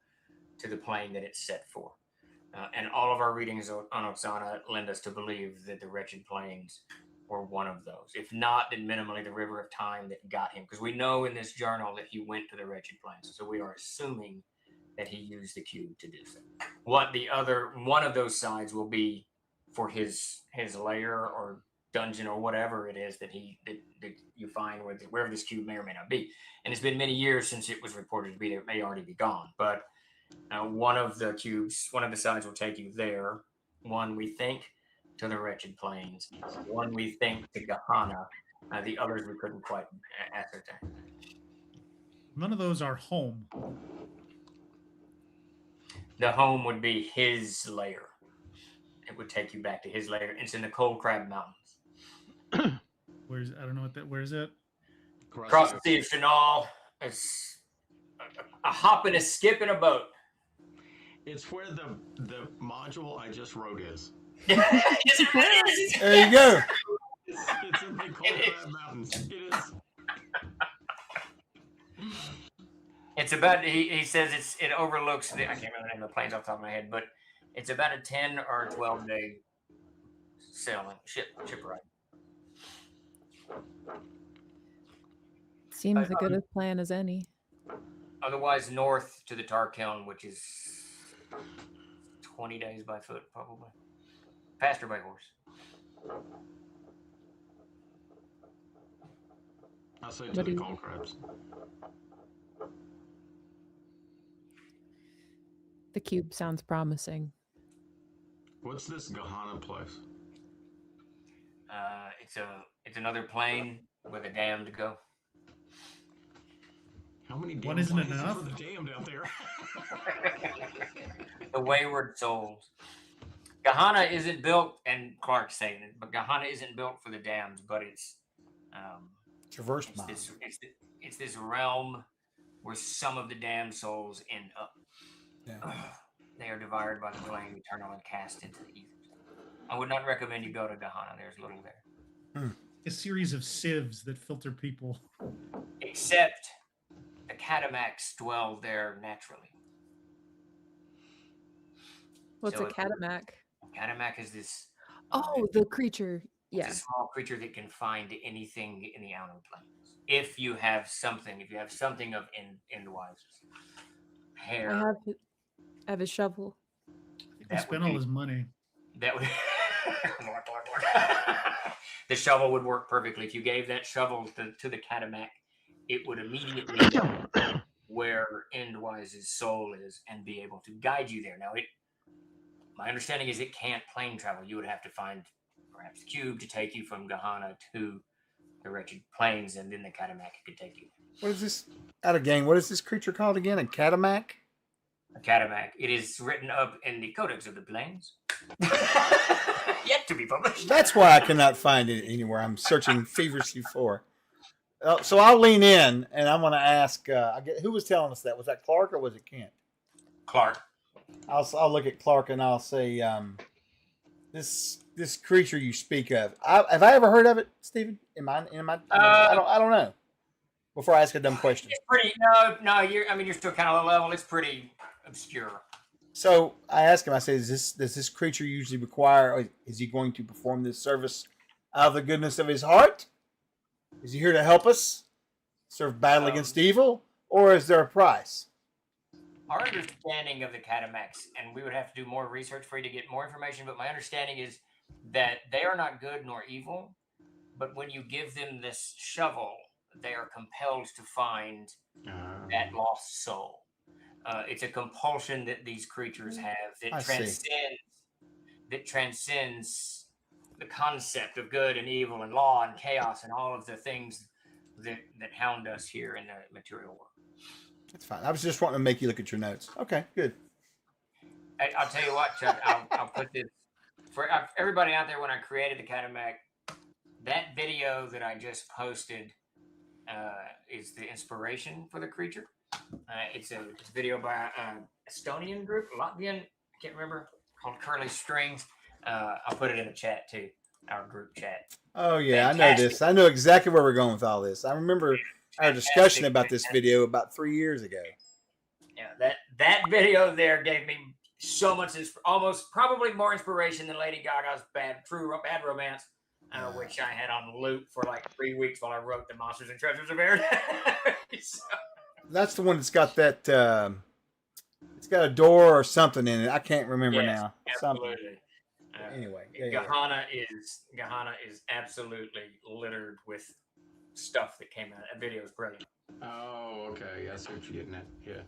to the plane that it's set for. And all of our readings on Oksana lend us to believe that the wretched plains were one of those. If not, then minimally the river of time that got him. Because we know in this journal that he went to the wretched plains. So we are assuming that he used the cube to do so. What the other one of those sides will be for his lair or dungeon or whatever it is that you find wherever this cube may or may not be. And it's been many years since it was reported to be there. It may already be gone, but one of the sides will take you there. One we think to the wretched plains. One we think to Gehenna. The others we couldn't quite ascertain. None of those are home. The home would be his lair. It would take you back to his lair. It's in the Cold Crab Mountains. I don't know what that. Where is it? Across the Sea of Chenal. It's a hop and a skip in a boat. It's where the module I just wrote is. There you go. It's in the Cold Crab Mountains. It is. It's about. He says it overlooks. I can't remember the name of the plains off the top of my head, but it's about a 10 or 12 day sailing ship ride. Seems a good a plan as any. Otherwise, north to the Tarkeln, which is 20 days by foot, probably. Faster by horse. I'll say to the cold crabs. The cube sounds promising. What's this Gehenna place? It's another plane where the damned go. How many damn One isn't places enough? for the damned out there? The wayward souls. Gehenna isn't built, and Clark's saying it, but Gehenna isn't built for the damned, but it's Traverse it's this realm where some of the damned souls end up. Yeah. They are devoured by the flame eternal and cast into the ethers. I would not recommend you go to Gehenna. There's little there. A series of sieves that filter people. Except the Catamax dwell there naturally. What's So a catamac? Catamac is this. Oh, the creature. It's Yeah. a small creature that can find anything in the outer planes. If you have something of Endwise's hair, I have a shovel. We that would spent all be his money. that would the shovel would work perfectly. If you gave that shovel to the Catamac, it would immediately know where Endwise's soul is and be able to guide you there. Now, my understanding is it can't plane travel. You would have to find perhaps the cube to take you from Gehenna to the wretched plains, and then the Catamac could take you. What is this? Out of game. What is this creature called again? A catamac? A Catamac. It is written up in the Codex of the Plains. Yet to be published. That's why I cannot find it anywhere. I'm searching feverishly for. So I'll lean in and I'm going to ask. Who was telling us that? Was that Clark or was it Kent? Clark. I'll look at Clark and I'll say, this creature you speak of. Have I ever heard of it, Stephen? I don't know. Before I ask a dumb question. It's pretty. No. You're still kind of low level. It's pretty obscure. So I ask him. I say, does this creature usually require? Or is he going to perform this service out of the goodness of his heart? Is he here to help us serve battle against evil, or is there a price? Our understanding of the Catamacs, and we would have to do more research for you to get more information, but my understanding is that they are not good nor evil, but when you give them this shovel, they are compelled to find that lost soul. It's a compulsion that these creatures have that transcends the concept of good and evil and law and chaos and all of the things that hound us here in the material world. That's fine. I was just wanting to make you look at your notes. Okay, good. I'll tell you what, Chuck. I'll put this for everybody out there. When I created the Catamac, that video that I just posted is the inspiration for the creature. It's a video by an Estonian group, Latvian, I can't remember, called Curly Strings. I'll put it in the chat too, our group chat. Oh yeah, fantastic. I know this. I know exactly where we're going with all this. I remember our discussion about this video about 3 years ago. Yeah, that video there gave me so much, probably more inspiration than Lady Gaga's Bad Romance, which I had on loop for like 3 weeks while I wrote the Monsters and Treasures of Air. So. That's the one that's got that. It's got a door or something in it. I can't remember now. Absolutely. Anyway, Gehenna is absolutely littered with stuff that came out. That video is brilliant. Oh, okay. I see what you're getting at. Yeah.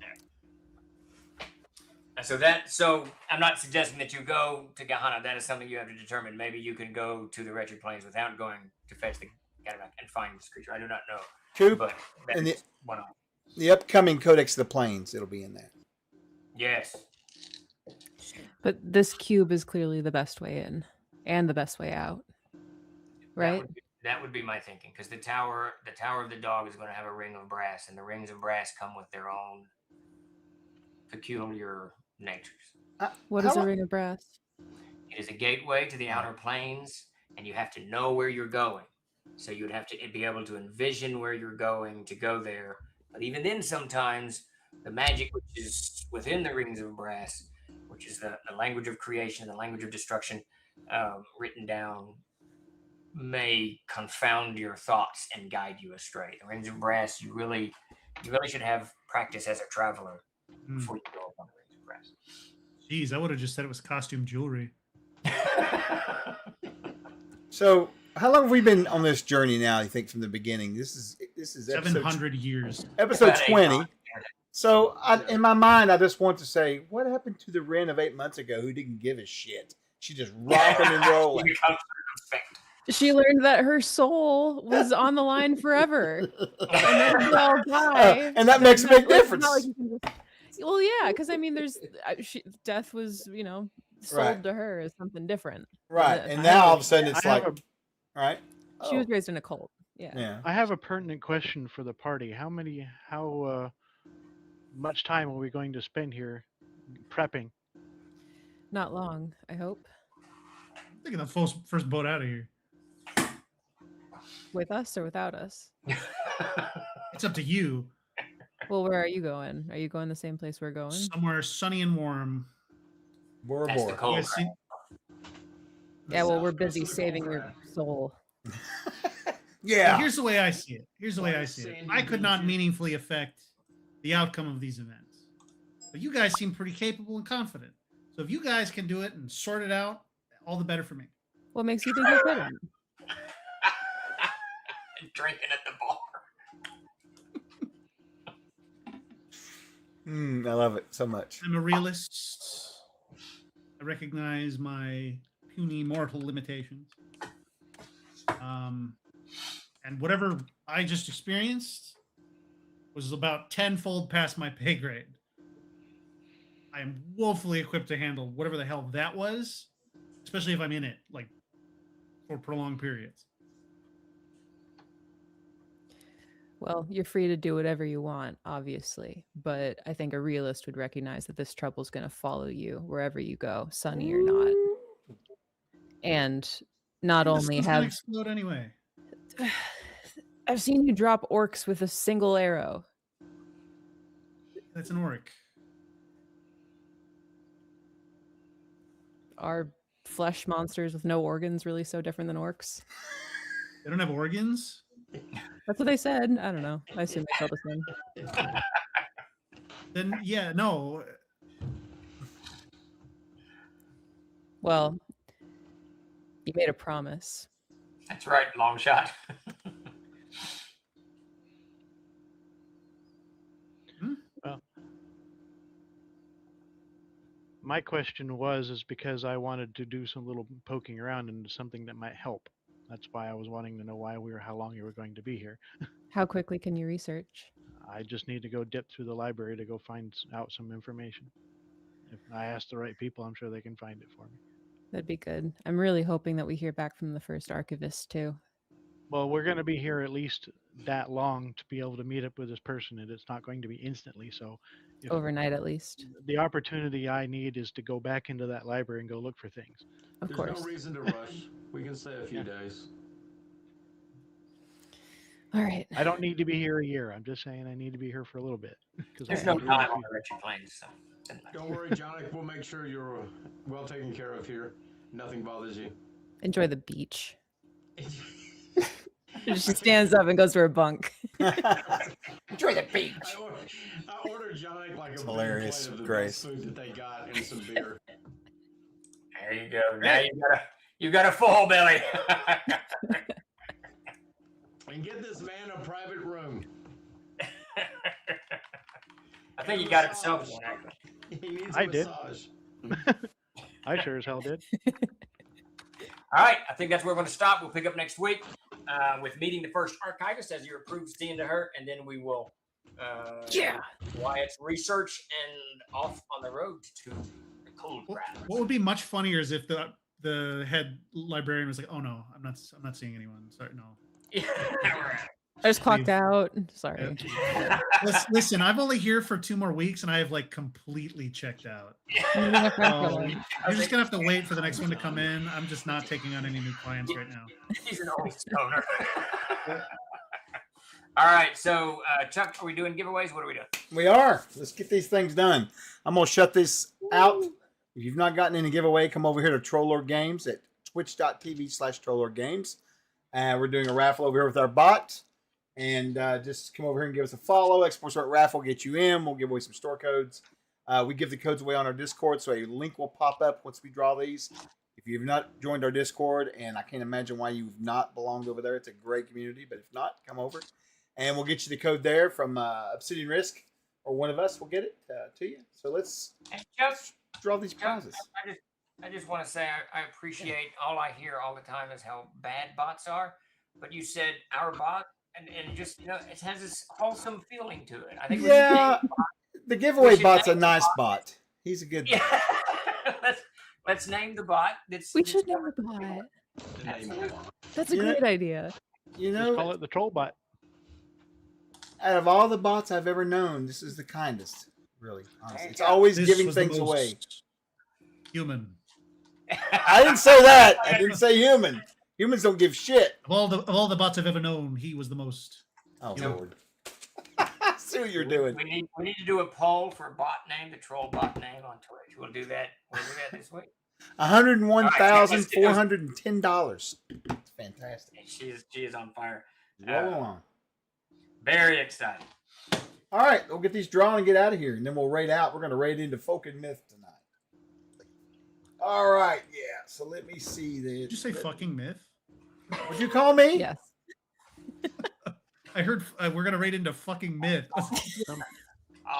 So I'm not suggesting that you go to Gehenna. That is something you have to determine. Maybe you can go to the Wretched Plains without going to fetch the Catamac and find this creature. I do not know. Coop, but that's one of them. The upcoming Codex of the Plains, it'll be in that. Yes. But this cube is clearly the best way in and the best way out, right? That would be my thinking, because the tower of the dog is going to have a ring of brass, and the rings of brass come with their own peculiar natures. What is a ring of brass? It is a gateway to the outer planes, and you have to know where you're going. So you would have to be able to envision where you're going to go there. But even then, sometimes the magic which is within the rings of brass, which is the language of creation, the language of destruction, written down, may confound your thoughts and guide you astray. The rings of brass, you really should have practice as a traveler before you go up on the rings of brass. Jeez, I would have just said it was costume jewelry. So, how long have we been on this journey now? You think from the beginning? This is 700 years. Episode 20. So, in my mind, I just want to say, what happened to the Ren of 8 months ago who didn't give a shit? She just rocking and rolling. She learned that her soul was on the line forever, and then we all die. And that makes a big difference. Well, yeah, because I mean, death was, sold to her as something different. Right, and now all of a sudden it's like, right? She was raised in a cult. Yeah. I have a pertinent question for the party. How much time are we going to spend here prepping? Not long, I hope. I'm taking the first boat out of here. With us or without us? It's up to you. Well, where are you going? Are you going the same place we're going? Somewhere sunny and warm. Bora That's the Bora. cold. Yeah, well, we're busy saving your soul. Yeah. Here's the way I see it. I could not meaningfully affect the outcome of these events. But you guys seem pretty capable and confident. So if you guys can do it and sort it out, all the better for me. What makes you think you couldn't? Drinking at the bar. I love it so much. I'm a realist. I recognize my puny mortal limitations. And whatever I just experienced was about tenfold past my pay grade. I am woefully equipped to handle whatever the hell that was, especially if I'm in it, like, for prolonged periods. Well, you're free to do whatever you want, obviously, but I think a realist would recognize that this trouble's going to follow you wherever you go, sunny or not. And not This only one's gonna have explode anyway. I've seen you drop orcs with a single arrow. That's an orc. Are flesh monsters with no organs really so different than orcs? They don't have organs? That's what they said. I don't know. I assume they felt the same. Then, yeah, no. Well, you made a promise. That's right, long shot. My question is because I wanted to do some little poking around into something that might help. That's why I was wanting to know how long you were going to be here. How quickly can you research? I just need to go dip through the library to go find out some information. If I ask the right people, I'm sure they can find it for me. That'd be good. I'm really hoping that we hear back from the first archivist too. Well, we're going to be here at least that long to be able to meet up with this person, and it's not going to be instantly. So, overnight at least. The opportunity I need is to go back into that library and go look for things. Of course. There's no reason to rush. We can stay a few days. All right. I don't need to be here a year. I'm just saying I need to be here for a little bit. There's no time on the Richie Plains. So. Don't worry, Jonik. We'll make sure you're well taken care of here. Nothing bothers you. Enjoy the beach. She stands up and goes to her bunk. Enjoy the beach. I ordered Jonik like a hilarious, plate of the Grace. best food that they got and some beer. There you go. Now you got a full belly. And get this man a private room. I think you got it self. He needs I a did. massage. I sure as hell did. All right, I think that's where we're going to stop. We'll pick up next week with meeting the first archivist as your approved stand to her, and then we will Wyatt's research and off on the road to the cold ground. What would be much funnier is if the head librarian was like, "Oh no, I'm not seeing anyone. Sorry, no." I just clocked out. Sorry. Listen, I'm only here for 2 more weeks, and I have like completely checked out. You're just gonna have to wait for the next one to come in. I'm just not taking on any new clients right now. He's an old stoner. All right, so Chuck, are we doing giveaways? What are we doing? We are. Let's get these things done. I'm going to shut this out. If you've not gotten any giveaway, come over here to Trollord Games at twitch.tv/Trollord Games. We're doing a raffle over here with our bot. And just come over here and give us a follow. Export Start Raffle will get you in. We'll give away some store codes. We give the codes away on our Discord, so a link will pop up once we draw these. If you've not joined our Discord, and I can't imagine why you've not belonged over there, it's a great community. But if not, come over. And we'll get you the code there from Obsidian Risk, or one of us will get it to you. So let's draw these prizes. I just want to say I appreciate all I hear all the time is how bad bots are. But you said our bot, and just, it has this wholesome feeling to it. I think the giveaway bot's a nice bot. He's a good bot. Let's name the bot. We should name the bot. That's a great idea. Just call it the troll bot. Out of all the bots I've ever known, this is the kindest. Really, honestly. It's always giving things away. Human. I didn't say that. I didn't say human. Humans don't give shit. Of all the bots I've ever known, he was the most. Oh, Lord. I see what you're doing. We need to do a poll for a bot name, the troll bot name on Twitch. We'll do that. We'll do that this week. $101,410. It's fantastic. She is on fire. Roll on. Very excited. All right, we'll get these drawn and get out of here, and then we'll raid out. We're going to raid into Folk and Myth tonight. All right, yeah. So let me see this. Did you say fucking myth? Would you call me? Yes. I heard we're gonna raid into fucking myth.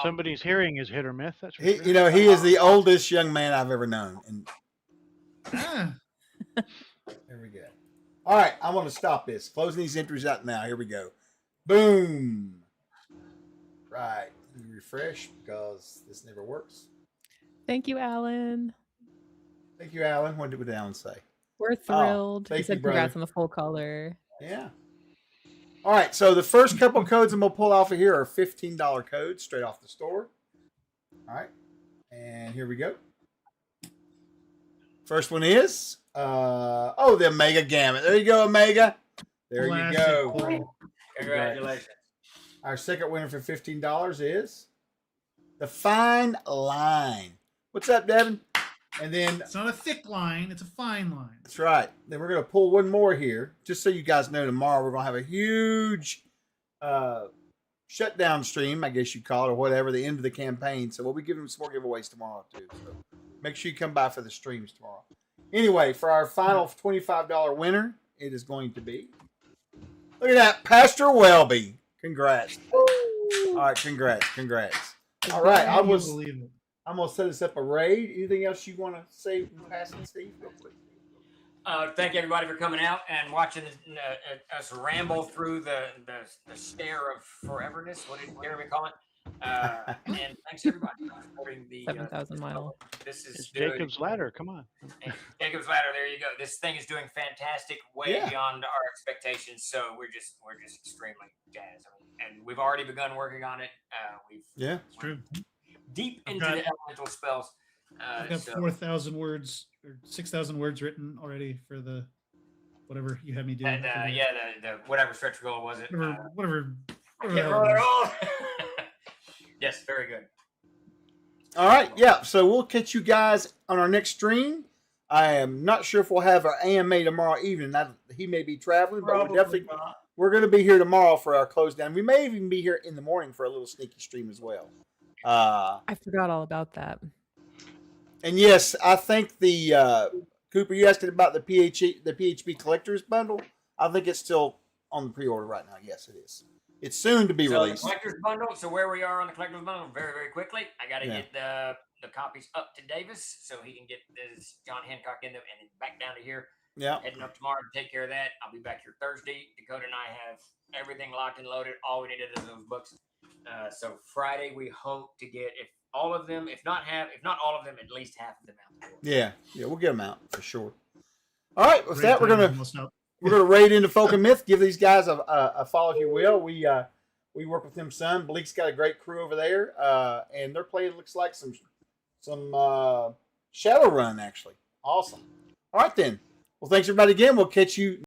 Somebody's hearing is hit or miss. That's for He, sure. you know, he is the oldest young man I've ever known. And Ah, there we go. All right, I'm going to stop this. Closing these entries out now. Here we go. Boom. Right. Let me refresh because this never works. Thank you, Alan. Thank you, Alan. What did Alan say? We're thrilled. thank He said you, brother. congrats on the full color. Yeah. All right, so the first couple codes I'm going to pull off of here are $15 codes straight off the store. All right, and here we go. First one is, the Omega Gamut. There you go, Omega. There you go. Classic. Congratulations. Our second winner for $15 is the Fine Line. What's up, Devin? And then It's not a thick line; it's a fine line. that's right. Then we're going to pull one more here. Just so you guys know, tomorrow we're going to have a huge shutdown stream, I guess you call it, or whatever, the end of the campaign. So we'll be giving some more giveaways tomorrow, too. So make sure you come by for the streams tomorrow. Anyway, for our final $25 winner, it is going to be, look at that, Pastor Welby. Congrats. All right, congrats. All right, I can't believe it. I'm going to set us up a raid. Anything else you want to say in passing, Steve? Real quick. Thank everybody for coming out and watching us ramble through the stare of foreverness. What did Jeremy call it? And thanks everybody for supporting the 7,000 mile. This is It's Jacob's Ladder. Come on. Jacob's Ladder. There you go. This thing is doing fantastic, way Yeah. beyond our expectations. So we're just extremely jazzed. I mean, and we've already begun working on it. Yeah. It's true. Deep I've into got- the elemental spells. I've got 4,000 words or 6,000 words written already for the whatever you had me do. And the whatever stretch goal was it? Whatever. I can't remember it all. Yes, very good. All right, yeah. So we'll catch you guys on our next stream. I am not sure if we'll have our AMA tomorrow evening. He may be traveling, but we're going to be here tomorrow for our close down. We may even be here in the morning for a little sneaky stream as well. I forgot all about that. And yes, I think the Cooper, you asked about the PHP collectors bundle. I think it's still on the pre-order right now. Yes, it is. It's soon to be So released. the collector's bundle. So where we are on the collector's bundle, very, very quickly. I got to Yeah. get the copies up to Davis so he can get this John Hancock in them and back down to here. Yeah. Heading up tomorrow to take care of that. I'll be back here Thursday. Dakota and I have everything locked and loaded. All we needed is those books. So Friday we hope to get if all of them, if not all of them, at least half of them out. Yeah, we'll get them out for sure. All right, with Raid that, we're time is gonna almost up. raid into Folk and Myth. Give these guys a follow if you will. We work with them some. Bleak's got a great crew over there, and they're playing looks like some Shadowrun actually. Awesome. All right then. Well, thanks everybody again. We'll catch you